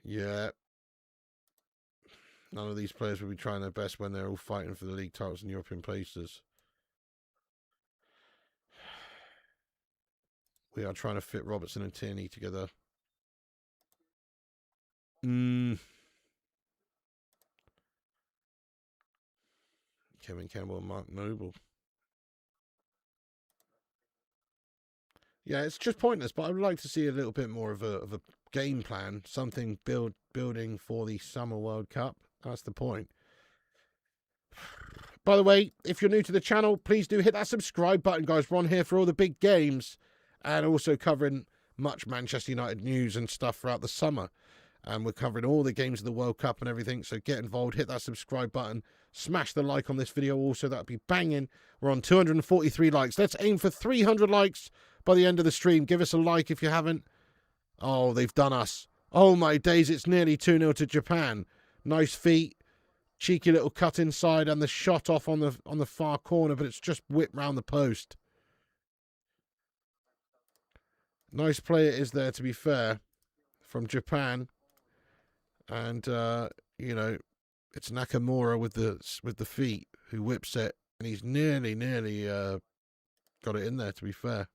Yeah. None of these players will be trying their best when they're all fighting for the league titles and European places. We are trying to fit Robertson and Tierney together. Kevin Campbell and Mark Noble. Yeah, it's just pointless, but I would like to see a little bit more of a game plan, something building for the Summer World Cup. That's the point. By the way, if you're new to the channel, please do hit that subscribe button, guys. We're on here for all the big games and also covering much Manchester United news and stuff throughout the summer. And we're covering all the games of the World Cup and everything. So get involved, hit that subscribe button, smash the like on this video also. That'd be banging. We're on 243 likes. Let's aim for 300 likes by the end of the stream. Give us a like if you haven't. Oh, they've done us. Oh, my days. It's nearly 2-0 to Japan. Nice feet. Cheeky little cut inside and the shot off on the far corner, but it's just whipped round the post. Nice play it is there, to be fair, from Japan. And, you know, it's Nakamura with the feet who whips it. And he's nearly got it in there, to be fair.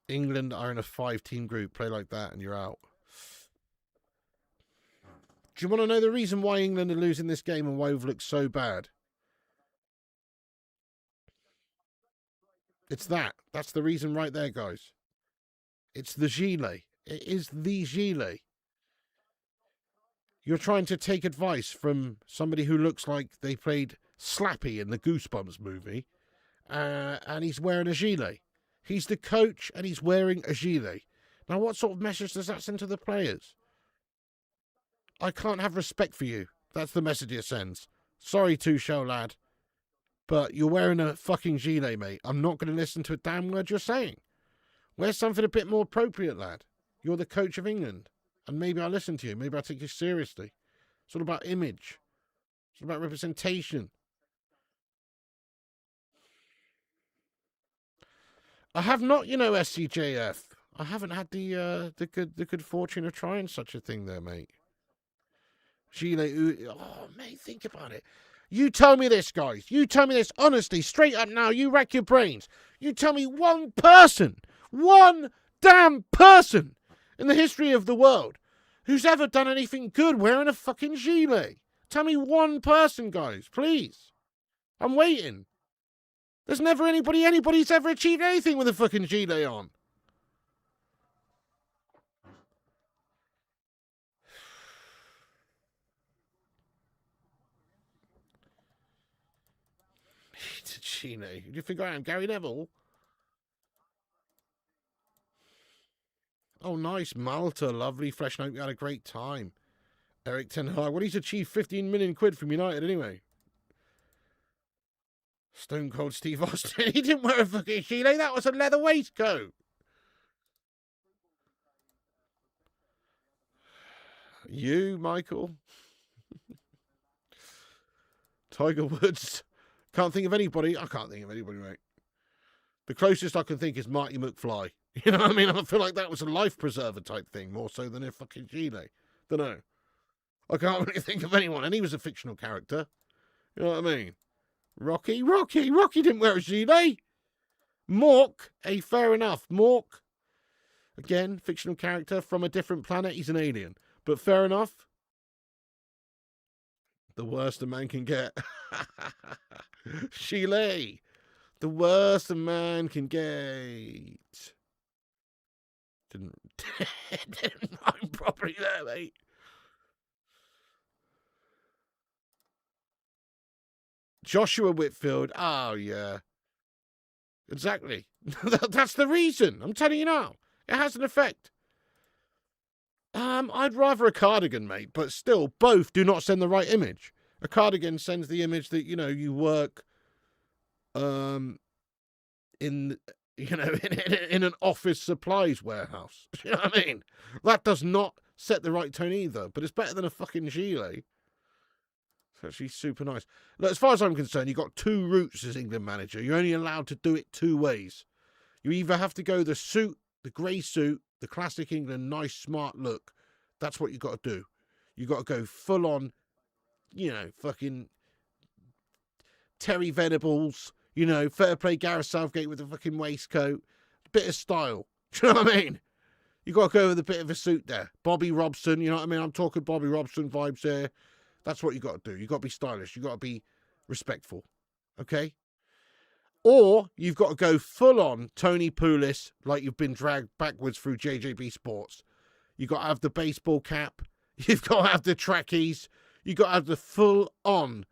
England are in a 5-team group. Play like that and you're out. Do you want to know the reason why England are losing this game and why we've looked so bad? It's that. That's the reason right there, guys. It's the gilet. It is the gilet. You're trying to take advice from somebody who looks like they played Slappy in the Goosebumps movie, and he's wearing a gilet. He's the coach, and he's wearing a gilet. Now, what sort of message does that send to the players? I can't have respect for you. That's the message it sends. Sorry, Tuchel, lad. But you're wearing a fucking gilet, mate. I'm not going to listen to a damn word you're saying. Wear something a bit more appropriate, lad. You're the coach of England. And maybe I'll listen to you. Maybe I'll take you seriously. It's all about image. It's all about representation. I have not, you know, SCJF. I haven't had the good fortune of trying such a thing there, mate. Gilet, oh, mate, think about it. You tell me this, guys. You tell me this honestly, straight up now. You rack your brains. You tell me one damn person in the history of the world who's ever done anything good wearing a fucking gilet. Tell me one person, guys, please. I'm waiting. There's never anybody's ever achieved anything with a fucking gilet on. Gilet. Do you think I am Gary Neville? Oh, nice. Malta. Lovely. Fresh note. We had a great time. Eric Ten Hag. Well, he's achieved 15 million quid from United anyway. Stone Cold Steve Austin. He didn't wear a fucking gilet. That was a leather waistcoat. You, Michael. Tiger Woods. Can't think of anybody. I can't think of anybody, mate. The closest I can think is Marty McFly. You know what I mean? I feel like that was a life preserver type thing, more so than a fucking gilet. Don't know. I can't really think of anyone, and he was a fictional character. You know what I mean? Rocky didn't wear a gilet. Mork, fair enough. Mork, again, fictional character from a different planet. He's an alien. But fair enough. The worst a man can get. Sheila. The worst a man can get. Didn't rhyme properly there, mate. Joshua Whitfield. Oh, yeah. Exactly. That's the reason. I'm telling you now. It has an effect. I'd rather a cardigan, mate, but still, both do not send the right image. A cardigan sends the image that, you work in in an office supplies warehouse. You know what I mean? That does not set the right tone either, but it's better than a fucking gilet. It's actually super nice. Look, as far as I'm concerned, you've got two routes as England manager. You're only allowed to do it two ways. You either have to go the suit, the grey suit, the classic England, nice, smart look. That's what you got to do. You got to go full on, fucking Terry Venables, fair play Gareth Southgate with a fucking waistcoat. Bit of style. Do you know what I mean? You got to go with a bit of a suit there. Bobby Robson, you know what I mean? I'm talking Bobby Robson vibes here. That's what you got to do. You got to be stylish. You got to be respectful. Okay? Or you've got to go full on Tony Pulis, like you've been dragged backwards through JJB Sports. You've got to have the baseball cap. You've got to have the trackies. You've got to have the full on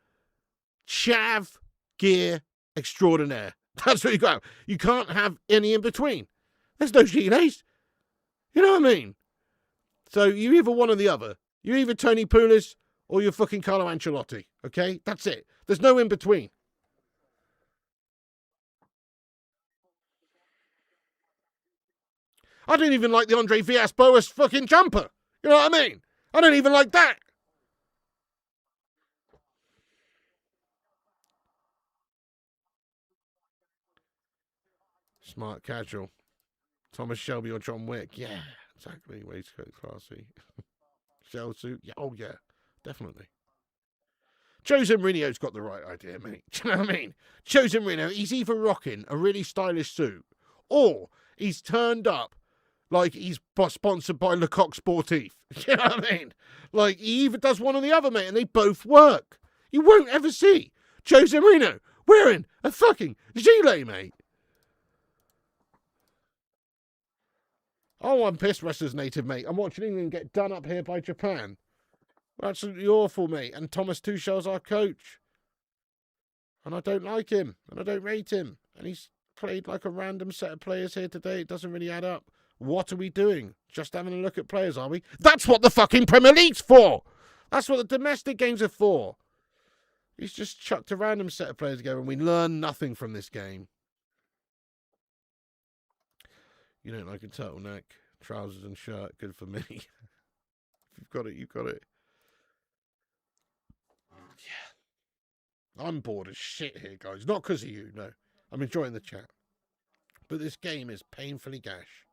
chav gear extraordinaire. That's what you got. You can't have any in between. There's no gilets. You know what I mean? So you're either one or the other. You're either Tony Pulis or you're fucking Carlo Ancelotti. Okay? That's it. There's no in between. I don't even like the Andre Villas-Boas fucking jumper. You know what I mean? I don't even like that. Smart casual. Thomas Shelby or John Wick. Yeah, exactly. Waistcoat classy. Shell suit. Yeah. Oh, yeah. Definitely. Jose Mourinho's got the right idea, mate. Do you know what I mean? Jose Mourinho, he's either rocking a really stylish suit or he's turned up like he's sponsored by Lecoq Sportif. You know what I mean? Like, he either does one or the other, mate, and they both work. You won't ever see Jose Mourinho wearing a fucking gilet, mate. Oh, I'm pissed, wrestlers native, mate. I'm watching England get done up here by Japan. Absolutely awful, mate. And Thomas Tuchel's our coach. And I don't like him. And I don't rate him. And he's played like a random set of players here today. It doesn't really add up. What are we doing? Just having a look at players, are we? That's what the fucking Premier League's for! That's what the domestic games are for. He's just chucked a random set of players together and we learn nothing from this game. You don't like a turtleneck, trousers and shirt. Good for me. If you've got it, you've got it. Yeah. I'm bored as shit here, guys. Not because of you, no. I'm enjoying the chat. But this game is painfully gash.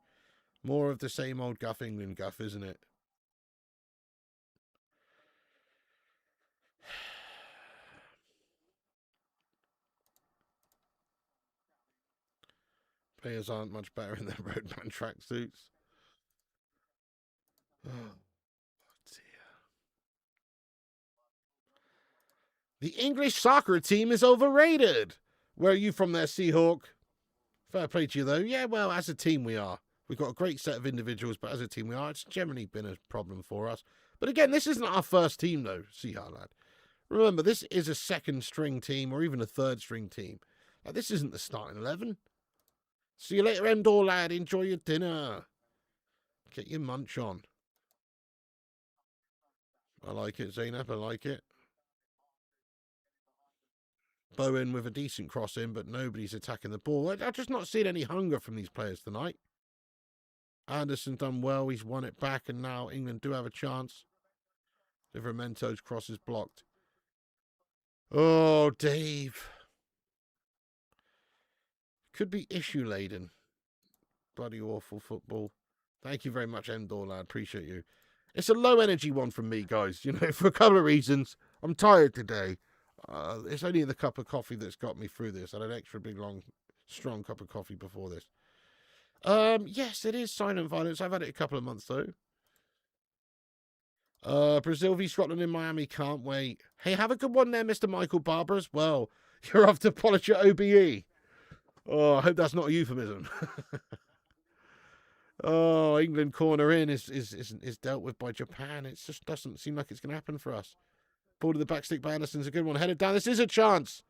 More of the same old guff England guff, isn't it? Players aren't much better in their roadman tracksuits. Oh, dear. The English soccer team is overrated. Where are you from there, Seahawk? Fair play to you, though. Yeah, well, as a team we are. We've got a great set of individuals, but as a team we are. It's generally been a problem for us. But again, this isn't our first team, though, Seahawk lad. Remember, this is a second-string team or even a third-string team. Like, this isn't the starting 11. See you later, Endor lad. Enjoy your dinner. Get your munch on. I like it, Zainab. I like it. Bowen with a decent cross in, but nobody's attacking the ball. I've just not seen any hunger from these players tonight. Anderson done well. He's won it back, and now England do have a chance. Livramento's cross is blocked. Oh, Dave. Could be issue-laden. Bloody awful football. Thank you very much, Endor, lad. Appreciate you. It's a low-energy one from me, guys. For a couple of reasons. I'm tired today. It's only the cup of coffee that's got me through this. I had an extra big long strong cup of coffee before this. Yes, it is Silent Violence. I've had it a couple of months though. Brazil v Scotland in Miami. Can't wait. Hey, have a good one there, Mr. Michael Barber as well. You're off to polish your OBE. Oh, I hope that's not a euphemism. Oh, England corner in is dealt with by Japan. It just doesn't seem like it's going to happen for us. Ball to the back stick by Anderson's a good one. Headed down. This is a chance.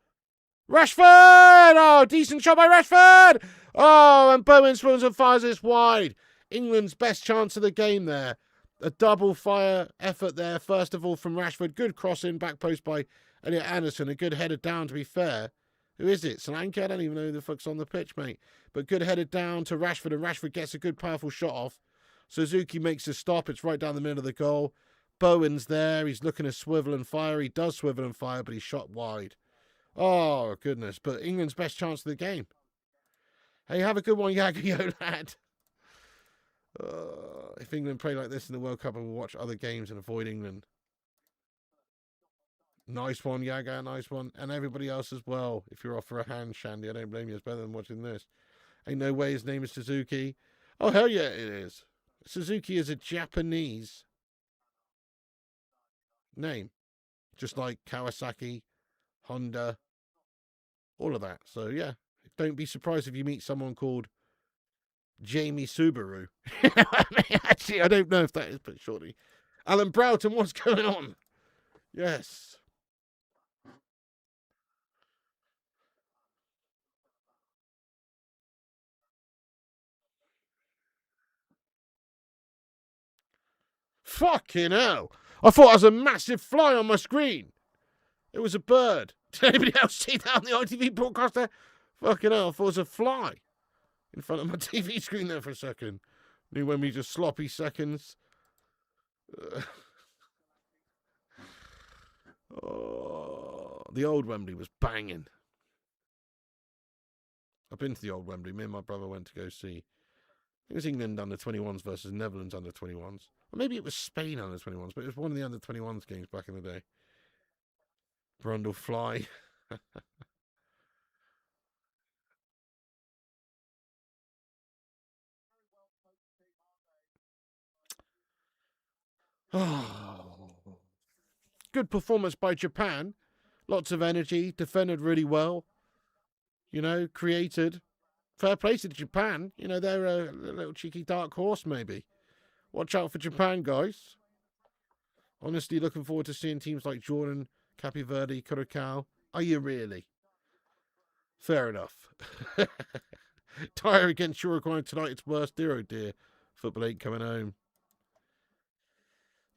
Rashford! Oh, decent shot by Rashford! Oh, and Bowen swings and fires this wide. England's best chance of the game there. A double fire effort there, first of all from Rashford. Good crossing, back post by Elliot Anderson. A good header down, to be fair. Who is it? Solanke? I don't even know who the fuck's on the pitch, mate. But good headed down to Rashford, and Rashford gets a good, powerful shot off. Suzuki makes a stop. It's right down the middle of the goal. Bowen's there. He's looking to swivel and fire. He does swivel and fire, but he's shot wide. Oh, goodness. But England's best chance of the game. Hey, have a good one, Yaga, lad. If England play like this in the World Cup, I will watch other games and avoid England. Nice one, Yaga, nice one. And everybody else as well. If you're off for a hand, Shandy, I don't blame you. It's better than watching this. Ain't no way his name is Suzuki. Oh, hell yeah, it is. Suzuki is a Japanese name. Just like Kawasaki, Honda, all of that. So, yeah. Don't be surprised if you meet someone called Jamie Subaru. Actually, I don't know if that is, but surely. Alan Broughton, what's going on? Yes. Fucking hell. I thought it was a massive fly on my screen. It was a bird. Did anybody else see that on the ITV broadcaster? Fucking hell, I thought it was a fly in front of my TV screen there for a second. Knew when we just sloppy seconds. Oh, the old Wembley was banging. I've been to the old Wembley. Me and my brother went to go see. It was England under 21s versus Netherlands under 21s. Or maybe it was Spain under 21s, but it was one of the under 21s games back in the day. Brundle fly. Oh. Good performance by Japan. Lots of energy. Defended really well. You know, created. Fair play to Japan. You know, they're a little cheeky dark horse, maybe. Watch out for Japan, guys. Honestly, looking forward to seeing teams like Jordan, Cape Verde, Curacao. Are you really? Fair enough. Tire against Uruguay tonight. It's worse. Dear, oh dear. Football ain't coming home.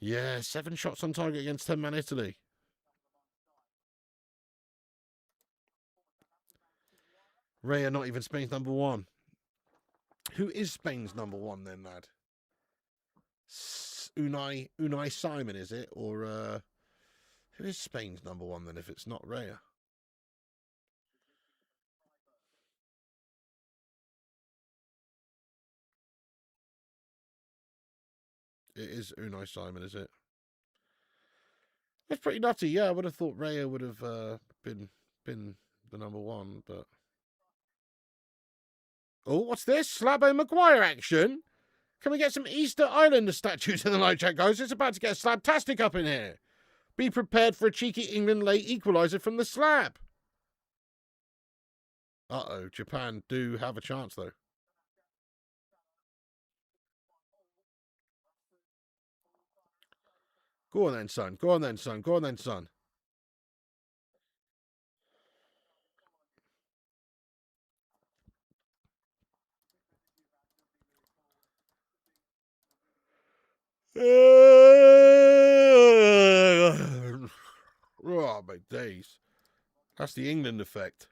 Yeah, 7 shots on target against 10-man Italy. Raya, not even Spain's number 1. Who is Spain's number 1 then, lad? Unai Simon, is it? Or who is Spain's number 1 then if it's not Raya? It is Unai Simon, is it? That's pretty nutty. Yeah, I would have thought Raya would have been the number 1, but oh, what's this? Slabo Maguire action? Can we get some Easter Islander statues in the live chat, guys? It's about to get slabtastic up in here. Be prepared for a cheeky England late equaliser from the slab. Uh-oh, Japan do have a chance, though. Go on then, son. Go on then, son. Go on then, son. Oh, my days. That's the England effect.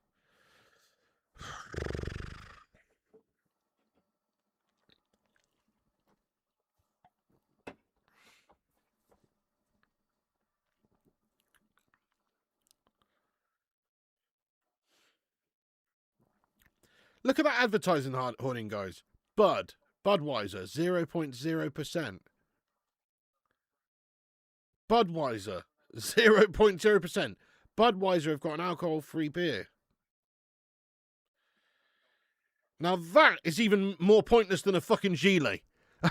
Look at that advertising hoarding, guys. Budweiser, 0.0%. Budweiser, 0.0%. Budweiser have got an alcohol-free beer. Now that is even more pointless than a fucking gilet.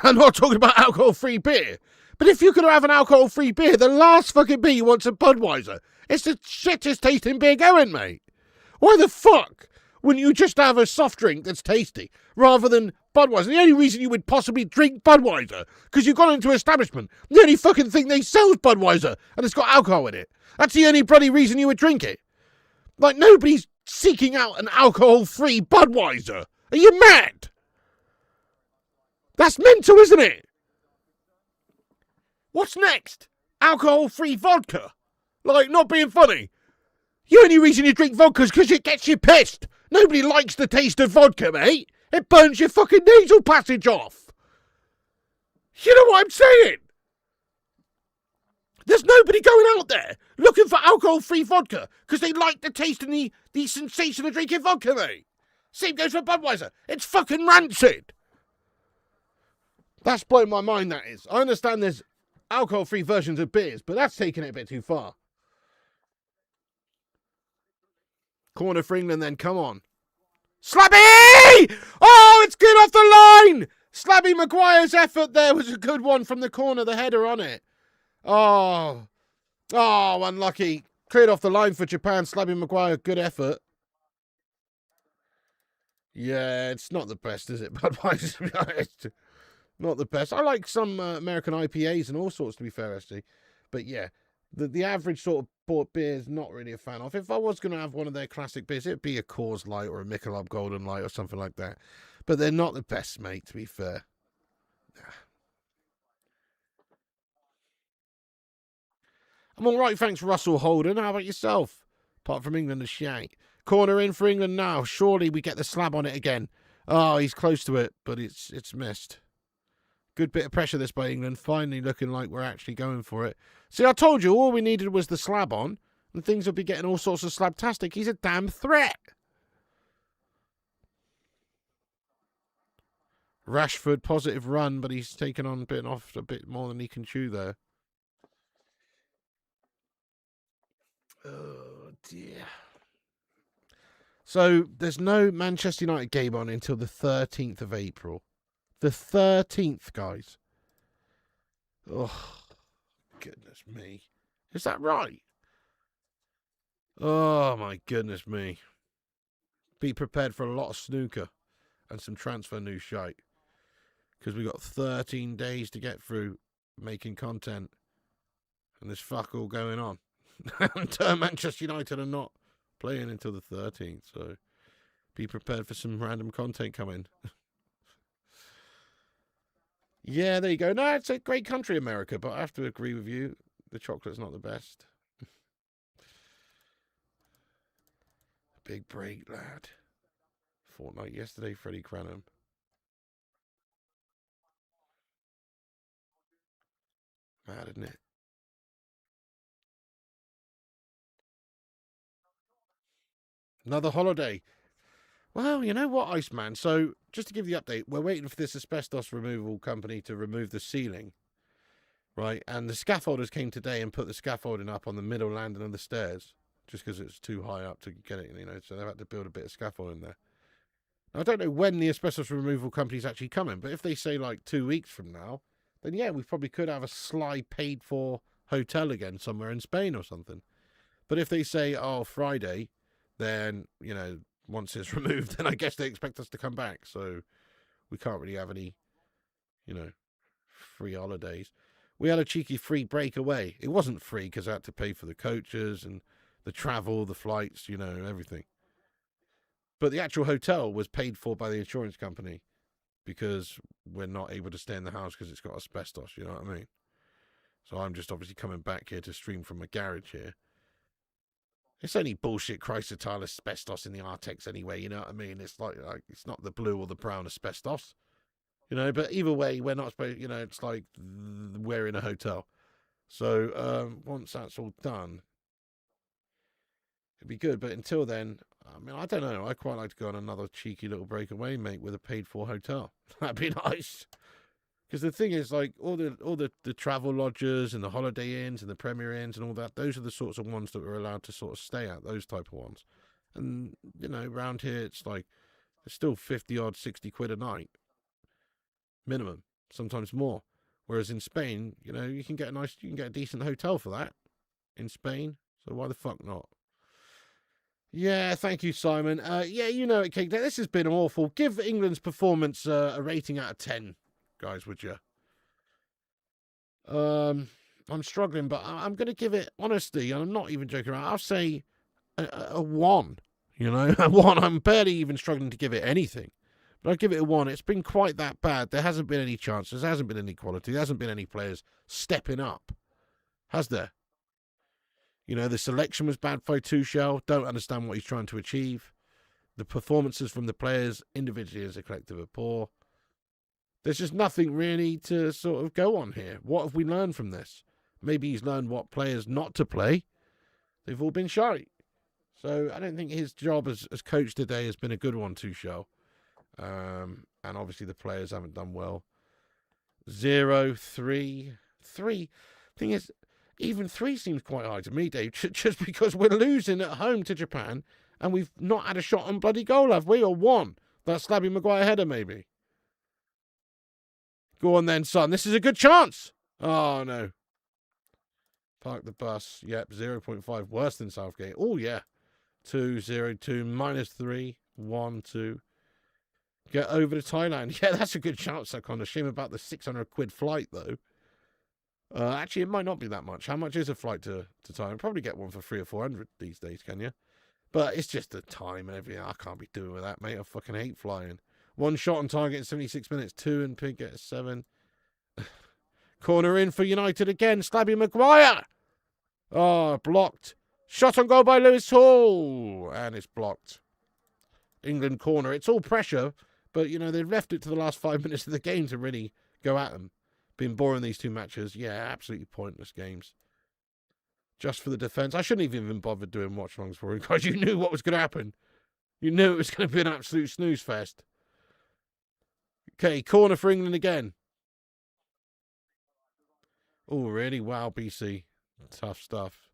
I'm not talking about alcohol-free beer. But if you could have an alcohol-free beer, the last fucking beer you want's a Budweiser. It's the shittest tasting beer going, mate. Why the fuck wouldn't you just have a soft drink that's tasty rather than Budweiser? The only reason you would possibly drink Budweiser because you've gone into an establishment. The only fucking thing they sell is Budweiser and it's got alcohol in it. That's the only bloody reason you would drink it. Like, nobody's seeking out an alcohol-free Budweiser. Are you mad? That's mental, isn't it? What's next? Alcohol-free vodka? Like, not being funny. The only reason you drink vodka is because it gets you pissed. Nobody likes the taste of vodka, mate. It burns your fucking nasal passage off. You know what I'm saying? There's nobody going out there looking for alcohol-free vodka because they like the taste and the sensation of drinking vodka, mate. Same goes for Budweiser. It's fucking rancid. That's blown my mind, that is. I understand there's alcohol-free versions of beers, but that's taking it a bit too far. Corner for England then, come on. Slabby! Oh, it's good off the line! Slabby Maguire's effort there was a good one from the corner, the header on it. Oh, unlucky. Cleared off the line for Japan. Slabby Maguire, good effort. Yeah, it's not the best, is it? Budweiser, to be honest. Not the best. I like some American IPAs and all sorts, to be fair, actually. But yeah, the average sort of port beer is not really a fan of. If I was going to have one of their classic beers, it'd be a Coors Light or a Michelob Golden Light or something like that. But they're not the best, mate, to be fair. I'm all right, thanks, Russell Holden. How about yourself? Apart from England, a shite. Corner in for England now. Surely we get the slab on it again. Oh, he's close to it, but it's missed. Good bit of pressure this by England. Finally looking like we're actually going for it. See, I told you all we needed was the slab on, and things would be getting all sorts of slabtastic. He's a damn threat. Rashford, positive run, but he's taken on a bit more than he can chew there. Oh, dear. So, there's no Manchester United game on until the 13th of April. The 13th, guys. Oh, goodness me. Is that right? Oh, my goodness me. Be prepared for a lot of snooker and some transfer news shite. Because we've got 13 days to get through making content. And there's fuck all going on. And Manchester United are not playing until the 13th. So be prepared for some random content coming. Yeah, there you go. No, it's a great country, America, but I have to agree with you. The chocolate's not the best. Big break, lad. Fortnight yesterday, Freddie Cranham. Mad, isn't it? Another holiday. Well, you know what, Iceman? So, just to give you the update, we're waiting for this asbestos removal company to remove the ceiling, right? And the scaffolders came today and put the scaffolding up on the middle landing of the stairs, just because it's too high up to get it, so they've had to build a bit of scaffolding there. Now, I don't know when the asbestos removal company's actually coming, but if they say like 2 weeks from now, then yeah, we probably could have a sly paid-for hotel again somewhere in Spain or something. But if they say, oh, Friday, then, once it's removed, then I guess they expect us to come back. So we can't really have any, free holidays. We had a cheeky free break away. It wasn't free because I had to pay for the coaches and the travel, the flights, everything. But the actual hotel was paid for by the insurance company because we're not able to stay in the house because it's got asbestos, you know what I mean? So I'm just obviously coming back here to stream from a garage here. It's only bullshit chrysotile asbestos in the Artex anyway, you know what I mean? It's like it's not the blue or the brown asbestos, but either way, we're not supposed, it's like we're in a hotel. So once that's all done, it'd be good. But until then, I don't know. I'd quite like to go on another cheeky little breakaway, mate, with a paid-for hotel. That'd be nice. Because the thing is, like, all the travel lodges and the Holiday Inns and the Premier Inns and all that, those are the sorts of ones that we're allowed to sort of stay at, those type of ones. And, around here, it's like, It's still 50 odd, 60 quid a night. Minimum. Sometimes more. Whereas in Spain, you know, you can get a decent hotel for that in Spain. So why the fuck not? Yeah, thank you, Simon. Yeah, you know it, Kate. This has been awful. Give England's performance a rating out of 10, guys, would you? I'm struggling, but I'm going to give it, honestly, and I'm not even joking around, I'll say a 1. You know, a 1. I'm barely even struggling to give it anything. But I'll give it a 1. It's been quite that bad. There hasn't been any chances. There hasn't been any quality. There hasn't been any players stepping up. Has there? You know, the selection was bad by Tuchel. Don't understand what he's trying to achieve. The performances from the players individually as a collective are poor. There's just nothing really to sort of go on here. What have we learned from this? Maybe he's learned what players not to play. They've all been shy. So I don't think his job as coach today has been a good one, Tuchel. And obviously the players haven't done well. 0, 3. 3. Thing is, even 3 seems quite high to me, Dave, just because we're losing at home to Japan and we've not had a shot on bloody goal, have we? Or 1. That Slabby Maguire header, maybe. Go on then, son. This is a good chance. Oh, no. Park the bus. Yep, 0.5. Worse than Southgate. Oh, yeah. 2, 0, 2. -3. 1, 2. Get over to Thailand. Yeah, that's a good chance, that kind of shame about the 600 quid flight, though. Actually, it might not be that much. How much is a flight to Thailand? Probably get one for 300 or 400 these days, can you? But it's just the time and everything. I can't be doing with that, mate. I fucking hate flying. 1 shot on target in 76 minutes. 2 and Pig at 7. Corner in for United again. Slabby Maguire. Oh, blocked. Shot on goal by Lewis Hall. And it's blocked. England corner. It's all pressure. But, you know, they've left it to the last 5 minutes of the game to really go at them. Been boring these 2 matches. Yeah, absolutely pointless games. Just for the defence. I shouldn't have even bothered doing watch-alongs for you because you knew what was going to happen. You knew it was going to be an absolute snooze fest. Okay, corner for England again. Oh, really? Wow, BC. Tough stuff.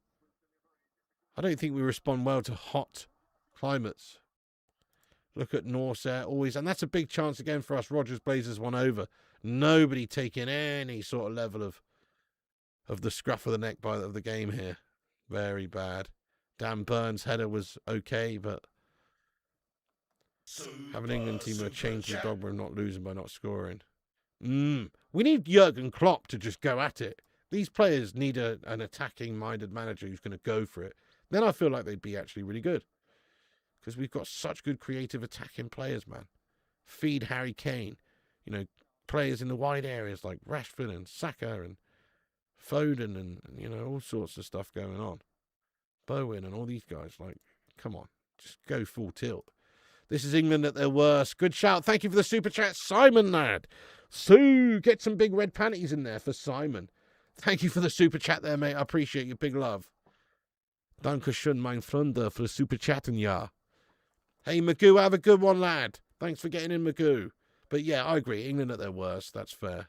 I don't think we respond well to hot climates. Look at Norse Air always. And that's a big chance again for us. Rogers Blazers 1 over. Nobody taking any sort of level of the scruff of the neck of the game here. Very bad. Dan Burns' header was okay, but having an England team who are changing the dogma and not losing by not scoring. We need Jurgen Klopp to just go at it. These players need an attacking-minded manager who's going to go for it. Then I feel like they'd be actually really good. Because we've got such good creative attacking players, man. Feed Harry Kane. You know, players in the wide areas like Rashford and Saka and Foden and, you know, all sorts of stuff going on. Bowen and all these guys. Like, come on. Just go full tilt. This is England at their worst. Good shout. Thank you for the super chat, Simon, lad. So, get some big red panties in there for Simon. Thank you for the super chat there, mate. I appreciate your big love. Dankeschön, mein Freund, for the super chatting, ja. Hey, Magoo, have a good one, lad. Thanks for getting in, Magoo. But yeah, I agree. England at their worst. That's fair.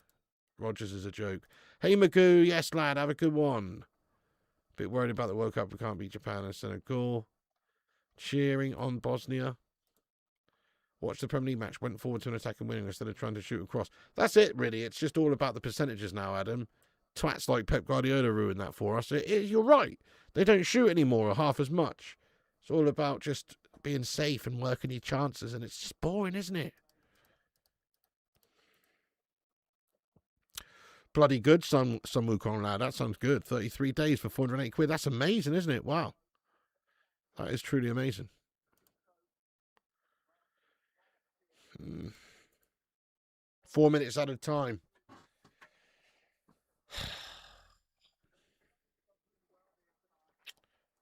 Rogers is a joke. Hey, Magoo. Yes, lad. Have a good one. Bit worried about the World Cup. We can't beat Japan and Senegal. Cheering on Bosnia. Watch the Premier League match. Went forward to an attack and winning instead of trying to shoot across. That's it, really. It's just all about the percentages now, Adam. Twats like Pep Guardiola ruined that for us. You're right. They don't shoot anymore or half as much. It's all about just being safe and working your chances, and it's just boring, isn't it? Bloody good, Sun Wukong, lad. That sounds good. 33 days for 408 quid. That's amazing, isn't it? Wow. That is truly amazing. 4 minutes at a time.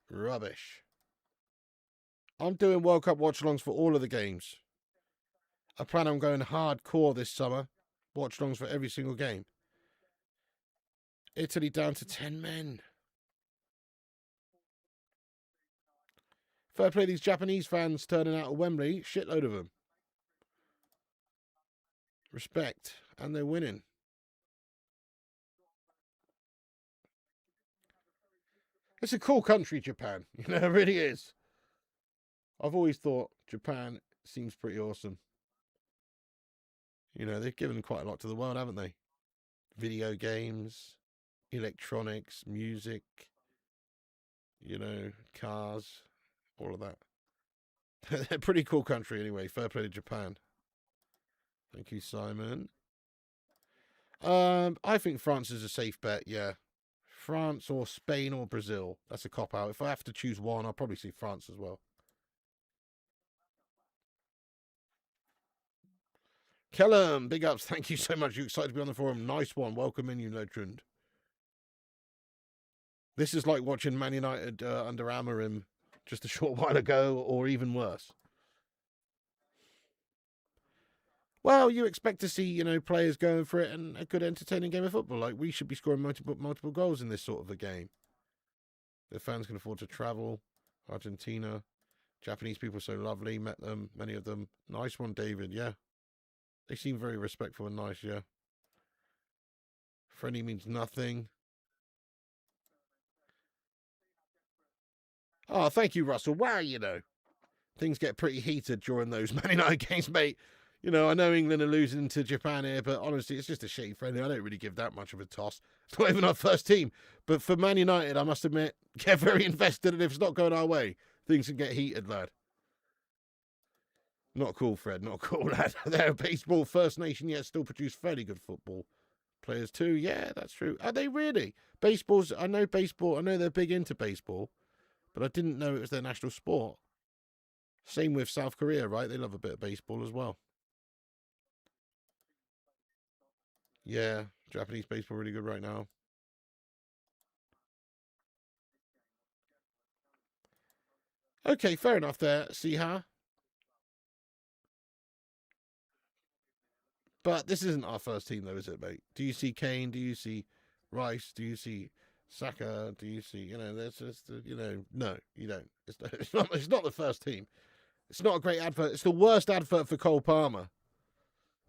Rubbish. I'm doing World Cup watch-alongs for all of the games. I plan on going hardcore this summer. Watch-alongs for every single game. Italy down to 10 men. Fair play these Japanese fans turning out at Wembley. Shitload of them. Respect. And they're winning. It's a cool country, Japan. You know, it really is. I've always thought Japan Seems pretty awesome. You know, they've given quite a lot to the world, haven't they? Video games, electronics, music, you know, cars, all of that. They're a pretty cool country anyway. Fair play to Japan. Thank you, Simon. I think France is a safe bet, yeah. France or Spain or Brazil. That's a cop out. If I have to choose one, I'll probably see France as well. Kellum, big ups. Thank you so much. You excited to be on the forum? Nice one. Welcome in, you legend. This is like watching Man United under Amorim just a short while ago, or even worse. Well, you expect to see, you know, players going for it and a good entertaining game of football. Like, we should be scoring multiple goals in this sort of a game. The fans can afford to travel. Argentina. Japanese people so lovely. Met them, many of them. Nice one, David. Yeah. They seem very respectful and nice, yeah. Friendly means nothing. Oh, thank you, Russell. Wow, you know. Things get pretty heated during those Man United games, mate. You know, I know England are losing to Japan here, but honestly, it's just a shitty friendly. I don't really give that much of a toss. It's not even our first team. But for Man United, I must admit, get very invested, and if it's not going our way, things can get heated, lad. Not cool, Fred. Not cool, lad. They're baseball First Nation, yet still produce fairly good football players too. Yeah, that's true. Are they really? Baseball's. I know baseball. I know they're big into baseball, but I didn't know it was their national sport. Same with South Korea, right? They love a bit of baseball as well. Yeah, Japanese baseball really good right now. Okay, fair enough there, Siha. But this isn't our first team, though, is it, mate? Do you see Kane? Do you see Rice? Do you see Saka? Do you see, you know, there's just, you know, no, you don't. It's not the first team. It's not a great advert. It's the worst advert for Cole Palmer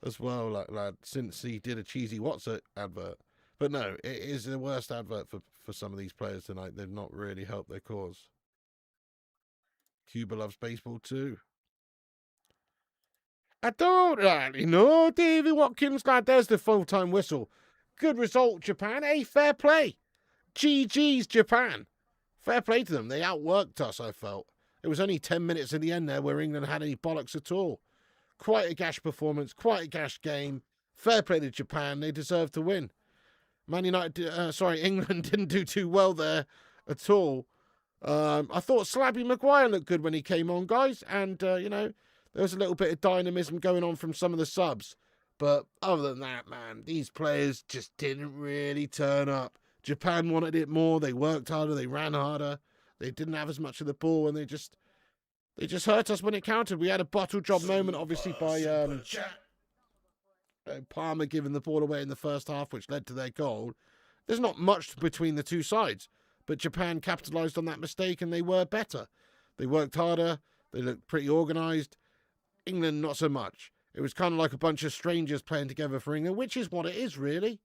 as well, lad, since he did a cheesy What's It advert. But no, it is the worst advert for some of these players tonight. They've not really helped their cause. Cuba loves baseball too. I don't really know. Davy Watkins, lad, there's the full-time whistle. Good result, Japan. Hey, fair play. GG's, Japan. Fair play to them. They outworked us, I felt. It was only 10 minutes in the end there where England had any bollocks at all. Quite a gash performance, quite a gash game. Fair play to Japan. They deserve to win. England didn't do too well there at all. I thought Slabby Maguire looked good when he came on, guys. And, you know, there was a little bit of dynamism going on from some of the subs. But other than that, man, these players just didn't really turn up. Japan wanted it more. They worked harder. They ran harder. They didn't have as much of the ball, and they just hurt us when it counted. We had a bottle job moment, obviously, by Palmer giving the ball away in the first half, which led to their goal. There's not much between the two sides, but Japan capitalised on that mistake, and they were better. They worked harder. They looked pretty organised. England, not so much. It was kind of like a bunch of strangers playing together for England, which is what it is, really.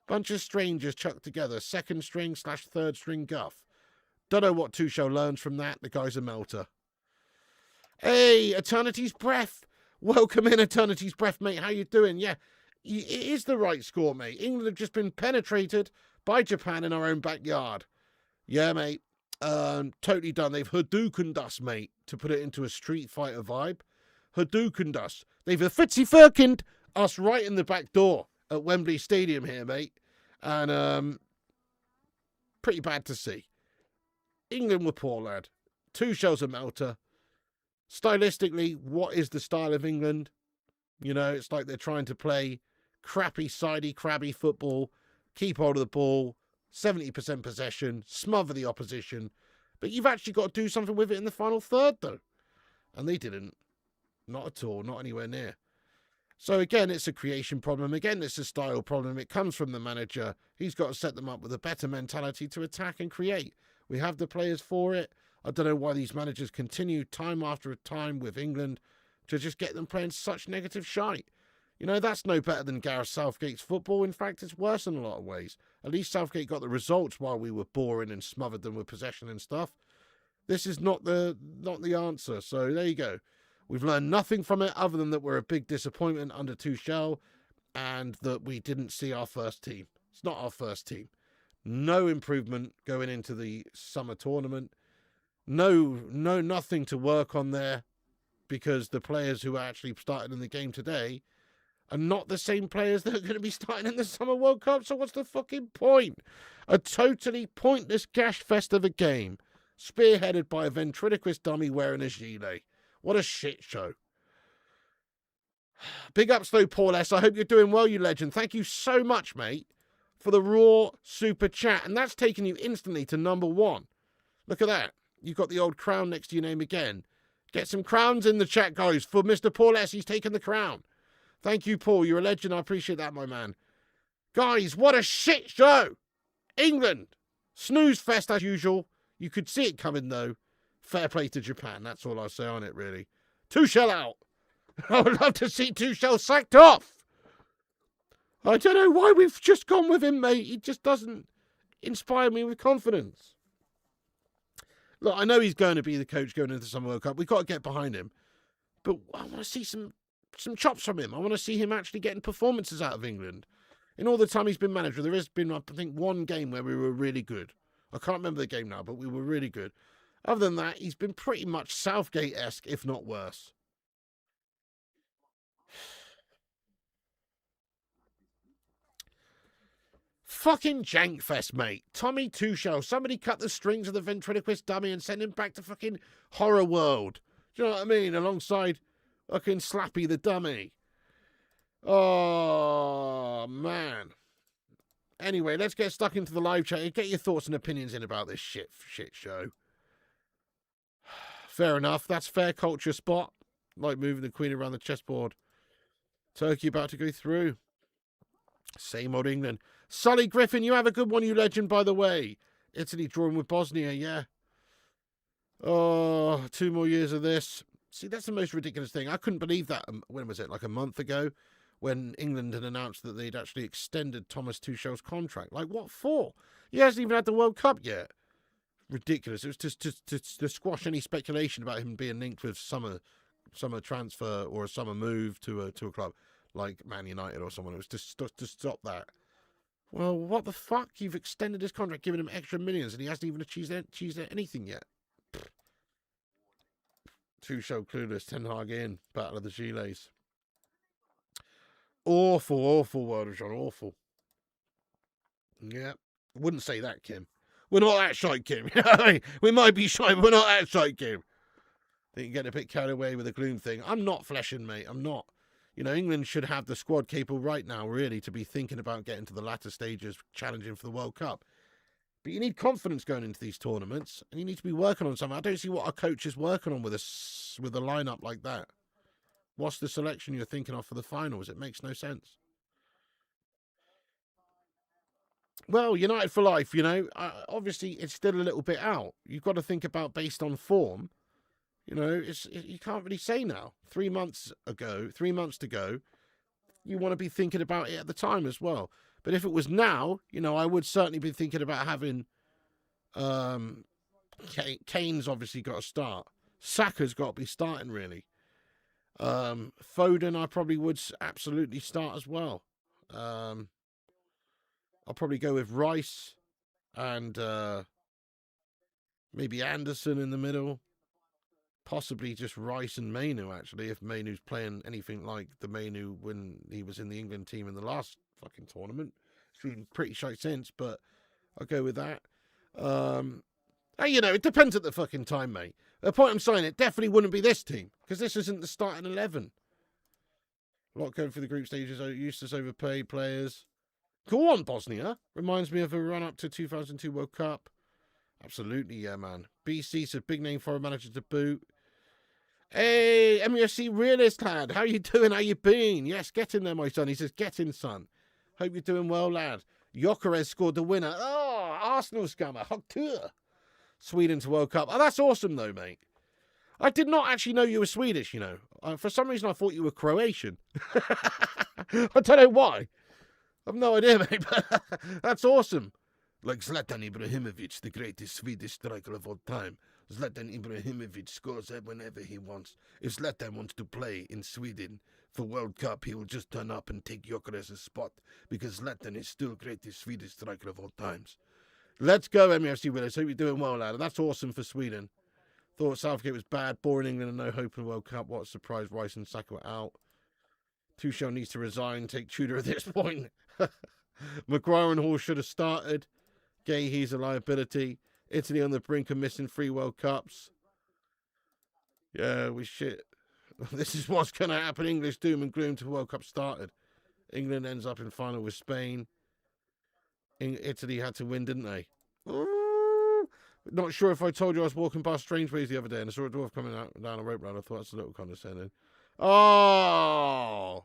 Bunch of strangers chucked together, second string / third string guff. Don't know what Tuchel learns from that. The guy's a melter. Hey, Eternity's Breath. Welcome in, Eternity's Breath, mate. How you doing? Yeah, it is the right score, mate. England have just been penetrated by Japan in our own backyard. Yeah, mate. Totally done. They've Hadoukened us, mate, to put it into a Street Fighter vibe. Hadoukened us. They've Fitzy-Firkined us right in the back door at Wembley Stadium here, mate. And pretty bad to see. England were poor, lad. Tuchel's a melter. Stylistically, what is the style of England? You know, it's like they're trying to play crappy, sidey, crabby football, keep hold of the ball, 70% possession, smother the opposition. But you've actually got to do something with it in the final third, though. And they didn't. Not at all, not anywhere near. So again, it's a creation problem. Again, it's a style problem. It comes from the manager. He's got to set them up with a better mentality to attack and create. We have the players for it. I don't know why these managers continue time after time with England to just get them playing such negative shite. You know, that's no better than Gareth Southgate's football. In fact, it's worse in a lot of ways. At least Southgate got the results while we were boring and smothered them with possession and stuff. This is not the answer. So there you go. We've learned nothing from it other than that we're a big disappointment under Tuchel and that we didn't see our first team. It's not our first team. No improvement going into the summer tournament. Nothing to work on there because the players who are actually starting in the game today are not the same players that are going to be starting in the Summer World Cup. So what's the fucking point? A totally pointless gash fest of a game, spearheaded by a ventriloquist dummy wearing a gilet. What a shit show. Big ups though, Paul S. I hope you're doing well, you legend. Thank you so much, mate, for the raw super chat. And that's taken you instantly to number 1. Look at that. You've got the old crown next to your name again. Get some crowns in the chat, guys, for Mr. Paul S. He's taken the crown. Thank you, Paul. You're a legend. I appreciate that, my man. Guys, what a shit show. England. Snooze fest as usual. You could see it coming, though. Fair play to Japan. That's all I'll say on it, really. Tuchel out. I would love to see Tuchel sacked off. I don't know why we've just gone with him, mate. He just doesn't inspire me with confidence. Look, I know he's going to be the coach going into the Summer World Cup. We've got to get behind him. But I want to see some chops from him. I want to see him actually getting performances out of England. In all the time he's been manager, there has been, I think, one game where we were really good. I can't remember the game now, but we were really good. Other than that, he's been pretty much Southgate-esque, if not worse. Fucking Jankfest, mate. Tommy Tuchel. Somebody cut the strings of the ventriloquist dummy and send him back to fucking Horror World. Do you know what I mean? Alongside fucking Slappy the dummy. Oh, man. Anyway, let's get stuck into the live chat. Get your thoughts and opinions in about this shit show. Fair enough. That's fair culture spot. Like moving the queen around the chessboard. Turkey about to go through. Same old England. Sully Griffin, you have a good one, you legend, by the way. Italy drawing with Bosnia, yeah. Oh, 2 more years of this. See, that's the most ridiculous thing. I couldn't believe that. When was it? Like a month ago? When England had announced that they'd actually extended Thomas Tuchel's contract. Like, what for? He hasn't even had the World Cup yet. Ridiculous. It was just to squash any speculation about him being linked with summer transfer or a summer move to a club like Man United or someone. It was to stop that. Well, what the fuck? You've extended his contract, given him extra millions, and he hasn't even achieved anything yet. Tuchel clueless, Ten Hag in, battle of the Gilets. Awful world of John, awful. Yeah, wouldn't say that, Kim. We're not that shite, Kim. We might be shite, but we're not that shite, Kim. I think you're getting a bit carried away with the gloom thing. I'm not fleshing, mate. I'm not. You know, England should have the squad capable right now, really, to be thinking about getting to the latter stages, challenging for the World Cup. But you need confidence going into these tournaments, and you need to be working on something. I don't see what our coach is working on with a lineup like that. What's the selection you're thinking of for the finals? It makes no sense. Well, United for life, you know. Obviously, it's still a little bit out. You've got to think about based on form. You know, you can't really say now. 3 months to go, you want to be thinking about it at the time as well. But if it was now, you know, I would certainly be thinking about having Kane's obviously got to start. Saka's got to be starting, really. Foden, I probably would absolutely start as well. I'll probably go with Rice and maybe Anderson in the middle. Possibly just Rice and Mainu, actually, if Mainu's playing anything like the Mainu when he was in the England team in the last fucking tournament. It's been pretty shite since, but I'll go with that. Hey, you know, it depends at the fucking time, mate. The point I'm saying, it definitely wouldn't be this team, because this isn't the starting 11. A lot going through the group stages, useless overpaid players. Go on, Bosnia. Reminds me of a run-up to 2002 World Cup. Absolutely, yeah, man. BC's a big name foreign manager to boot. Hey, MUFC Realist lad, how you doing? How you been? Yes, get in there, my son. He says, get in, son. Hope you're doing well, lad. Gyökeres scored the winner. Oh, Arsenal scammer. Hogtur. Sweden to World Cup. Oh, that's awesome, though, mate. I did not actually know you were Swedish, you know. For some reason, I thought you were Croatian. I don't know why. I've no idea, mate, but that's awesome. Like Zlatan Ibrahimovic, the greatest Swedish striker of all time. Zlatan Ibrahimovic scores whenever he wants. If Zlatan wants to play in Sweden for World Cup, he will just turn up and take Gyökeres' spot because Zlatan is still greatest Swedish striker of all times. Let's go, MFC Willis. Hope you're doing well, lad. That's awesome for Sweden. Thought Southgate was bad, boring England and no hope in the World Cup. What a surprise, Rice and Saka were out. Tuchel needs to resign, take Tudor at this point. Maguire and Hall should have started. Gay, he's a liability. Italy on the brink of missing 3 World Cups. Yeah, we shit. This is what's going to happen. English doom and gloom to World Cup started. England ends up in final with Spain. Italy had to win, didn't they? Ooh. Not sure if I told you I was walking past Strangeways the other day and I saw a dwarf coming out down a rope run. I thought that's a little condescending. Oh!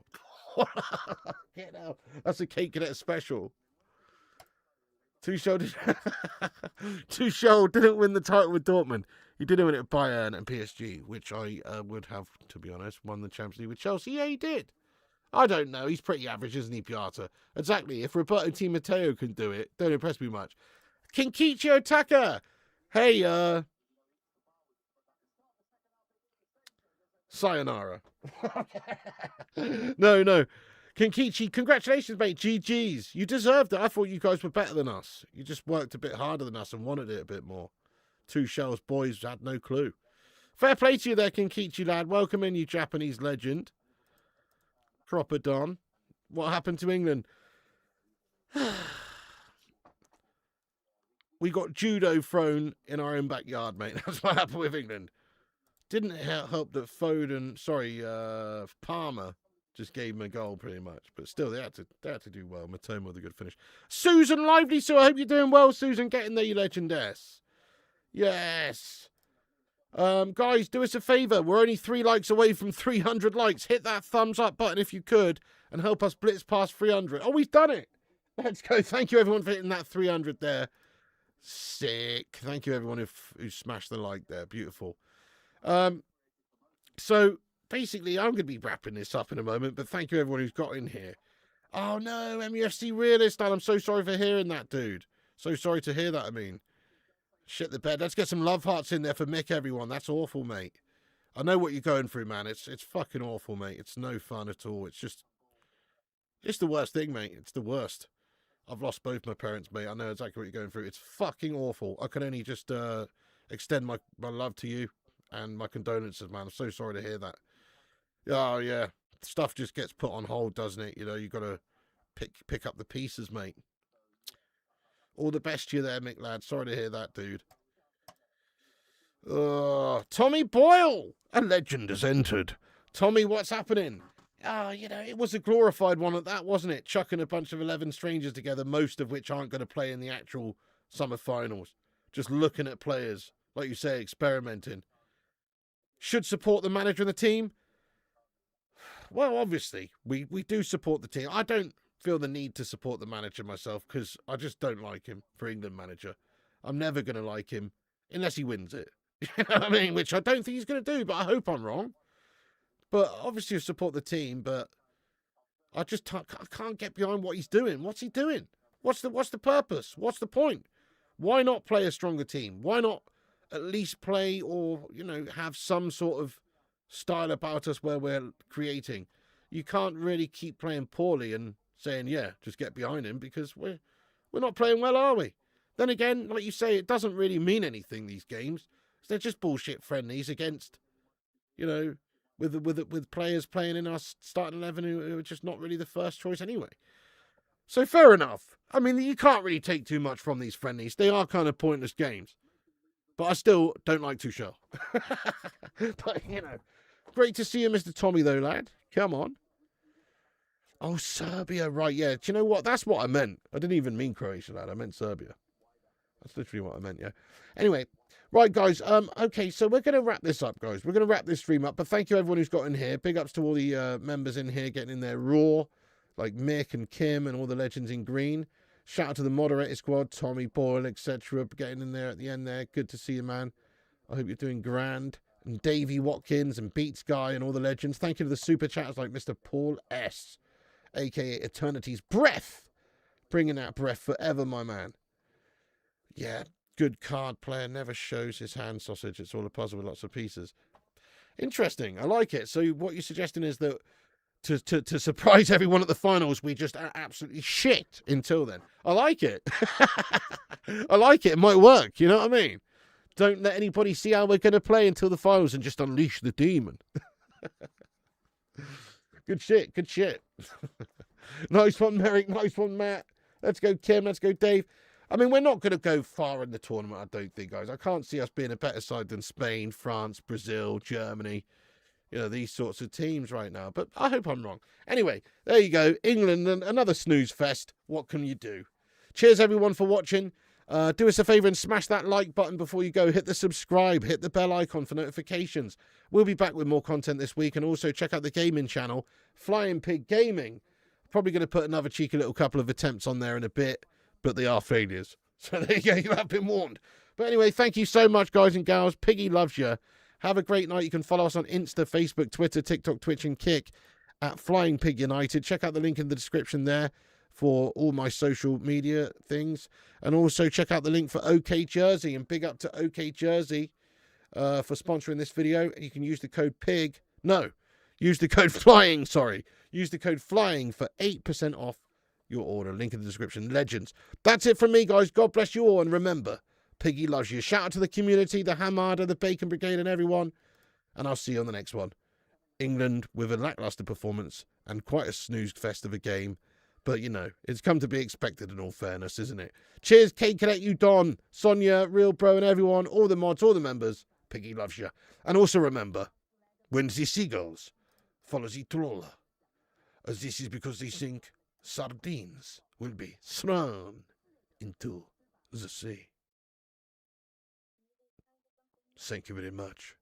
Get out. That's a Kate Cadet special. Tuchel didn't win the title with Dortmund. He did win it with Bayern and PSG, which I would have, to be honest, won the Champions League with Chelsea. Yeah, he did. I don't know. He's pretty average, isn't he, Piata? Exactly. If Roberto Di Matteo can do it, don't impress me much. Kinkichi Otaka. Hey, sayonara. No. Kinkichi, congratulations, mate. GG's. You deserved it. I thought you guys were better than us. You just worked a bit harder than us and wanted it a bit more. 2 shells, boys had no clue. Fair play to you there, Kinkichi, lad. Welcome in, you Japanese legend. Proper Don. What happened to England? We got judo thrown in our own backyard, mate. That's what happened with England. Didn't it help that Palmer just gave him a goal pretty much. But still, they had to do well. Matoma with a good finish. Susan Lively, so I hope you're doing well, Susan. Getting there, you legendess. Yes. Guys, do us a favour. We're only 3 likes away from 300 likes. Hit that thumbs up button if you could and help us blitz past 300. Oh, we've done it. Let's go. Thank you, everyone, for hitting that 300 there. Sick. Thank you, everyone who smashed the like there. Beautiful. So, basically, I'm going to be wrapping this up in a moment, but thank you, everyone who's got in here. Oh, no, MUFC Realist, and I'm so sorry for hearing that, dude. So sorry to hear that, I mean. Shit the bed. Let's get some love hearts in there for Mick, everyone. That's awful, mate. I know what you're going through, man. It's fucking awful, mate. It's no fun at all. It's the worst thing, mate. It's the worst. I've lost both my parents, mate. I know exactly what you're going through. It's fucking awful. I can only just extend my love to you and my condolences, man. I'm so sorry to hear that. Oh, yeah. Stuff just gets put on hold, doesn't it? You know, you got to pick up the pieces, mate. All the best to you there, Mick, lad. Sorry to hear that, dude. Tommy Boyle! A legend has entered. Tommy, what's happening? Oh, you know, it was a glorified one at that, wasn't it? Chucking a bunch of 11 strangers together, most of which aren't going to play in the actual summer finals. Just looking at players, like you say, experimenting. Should support the manager and the team? Well, obviously, we do support the team. I don't feel the need to support the manager myself because I just don't like him for England manager. I'm never going to like him unless he wins it. You know what I mean? Which I don't think he's going to do, but I hope I'm wrong. But obviously I support the team, but I can't get behind what he's doing. What's he doing? What's the purpose? What's the point? Why not play a stronger team? Why not at least play or, you know, have some sort of style about us where we're creating? You can't really keep playing poorly and saying, yeah, just get behind him because we're not playing well, are we? Then again, like you say, it doesn't really mean anything, these games. They're just bullshit friendlies against, you know, with players playing in our starting 11 who are just not really the first choice anyway. So fair enough. I mean, you can't really take too much from these friendlies. They are kind of pointless games. But I still don't like Tuchel. But, you know, great to see you, Mr. Tommy, though, lad. Come on. Oh, Serbia, right, yeah. Do you know what? That's what I meant. I didn't even mean Croatia, lad. I meant Serbia. That's literally what I meant, yeah. Anyway, right, guys. Okay, so we're going to wrap this up, guys. We're going to wrap this stream up. But thank you, everyone who's got in here. Big ups to all the members in here getting in there raw, like Mick and Kim and all the legends in green. Shout out to the moderator squad, Tommy Boyle, etc. Getting in there at the end there. Good to see you, man. I hope you're doing grand. And Davey Watkins and Beats Guy and all the legends. Thank you to the super chatters like Mr. Paul S., a.k.a. Eternity's Breath. Bringing that breath forever, my man. Yeah. Good card player, never shows his hand sausage. It's all a puzzle with lots of pieces. Interesting. I like it. So what you're suggesting is that to surprise everyone at the finals, we just are absolutely shit until then. I like it. I like it. It might work. You know what I mean? Don't let anybody see how we're going to play until the finals and just unleash the demon. Good shit. Good shit. Nice one, Merrick. Nice one, Matt. Let's go, Kim. Let's go, Dave. I mean, we're not going to go far in the tournament, I don't think, guys. I can't see us being a better side than Spain, France, Brazil, Germany. You know, these sorts of teams right now. But I hope I'm wrong. Anyway, there you go. England, another snooze fest. What can you do? Cheers, everyone, for watching. Do us a favour and smash that like button before you go. Hit the subscribe. Hit the bell icon for notifications. We'll be back with more content this week. And also check out the gaming channel, Flying Pig Gaming. Probably going to put another cheeky little couple of attempts on there in a bit, but they are failures. So there you go. You have been warned. But anyway, thank you so much, guys and gals. Piggy loves you. Have a great night. You can follow us on Insta, Facebook, Twitter, TikTok, Twitch, and Kick at Flying Pig United. Check out the link in the description there for all my social media things. And also check out the link for OK Jersey. And big up to OK Jersey for sponsoring this video. You can use the code PIG. No, use the code FLYING, sorry. Use the code FLYING for 8% off your order. Link in the description. Legends. That's it from me, guys. God bless you all. And remember, Piggy loves you. Shout out to the community, the Hamada, the Bacon Brigade, and everyone. And I'll see you on the next one. England with a lackluster performance and quite a snoozed fest of a game. But, you know, it's come to be expected in all fairness, isn't it? Cheers, Kate Cadet, you Don, Sonia, Real Bro, and everyone, all the mods, all the members. Piggy loves you. And also remember, when the seagulls follow the trawler, as this is because they think sardines will be thrown into the sea. Thank you very much.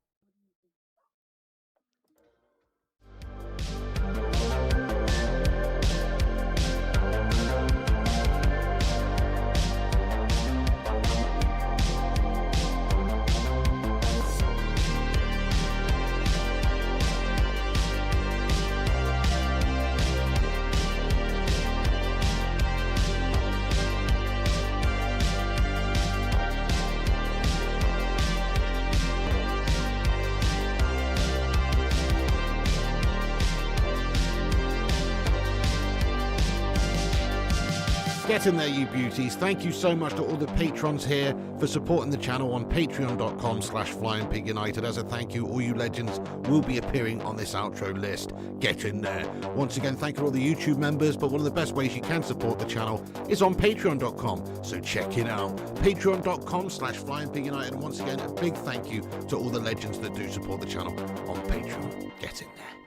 Get in there, you beauties. Thank you so much to all the patrons here for supporting the channel on patreon.com/flyingpigunited. As a thank you, all you legends will be appearing on this outro list. Get in there. Once again, thank you to all the YouTube members, but one of the best ways you can support the channel is on patreon.com, so check it out. Patreon.com/flyingpigunited. And once again, a big thank you to all the legends that do support the channel on Patreon. Get in there.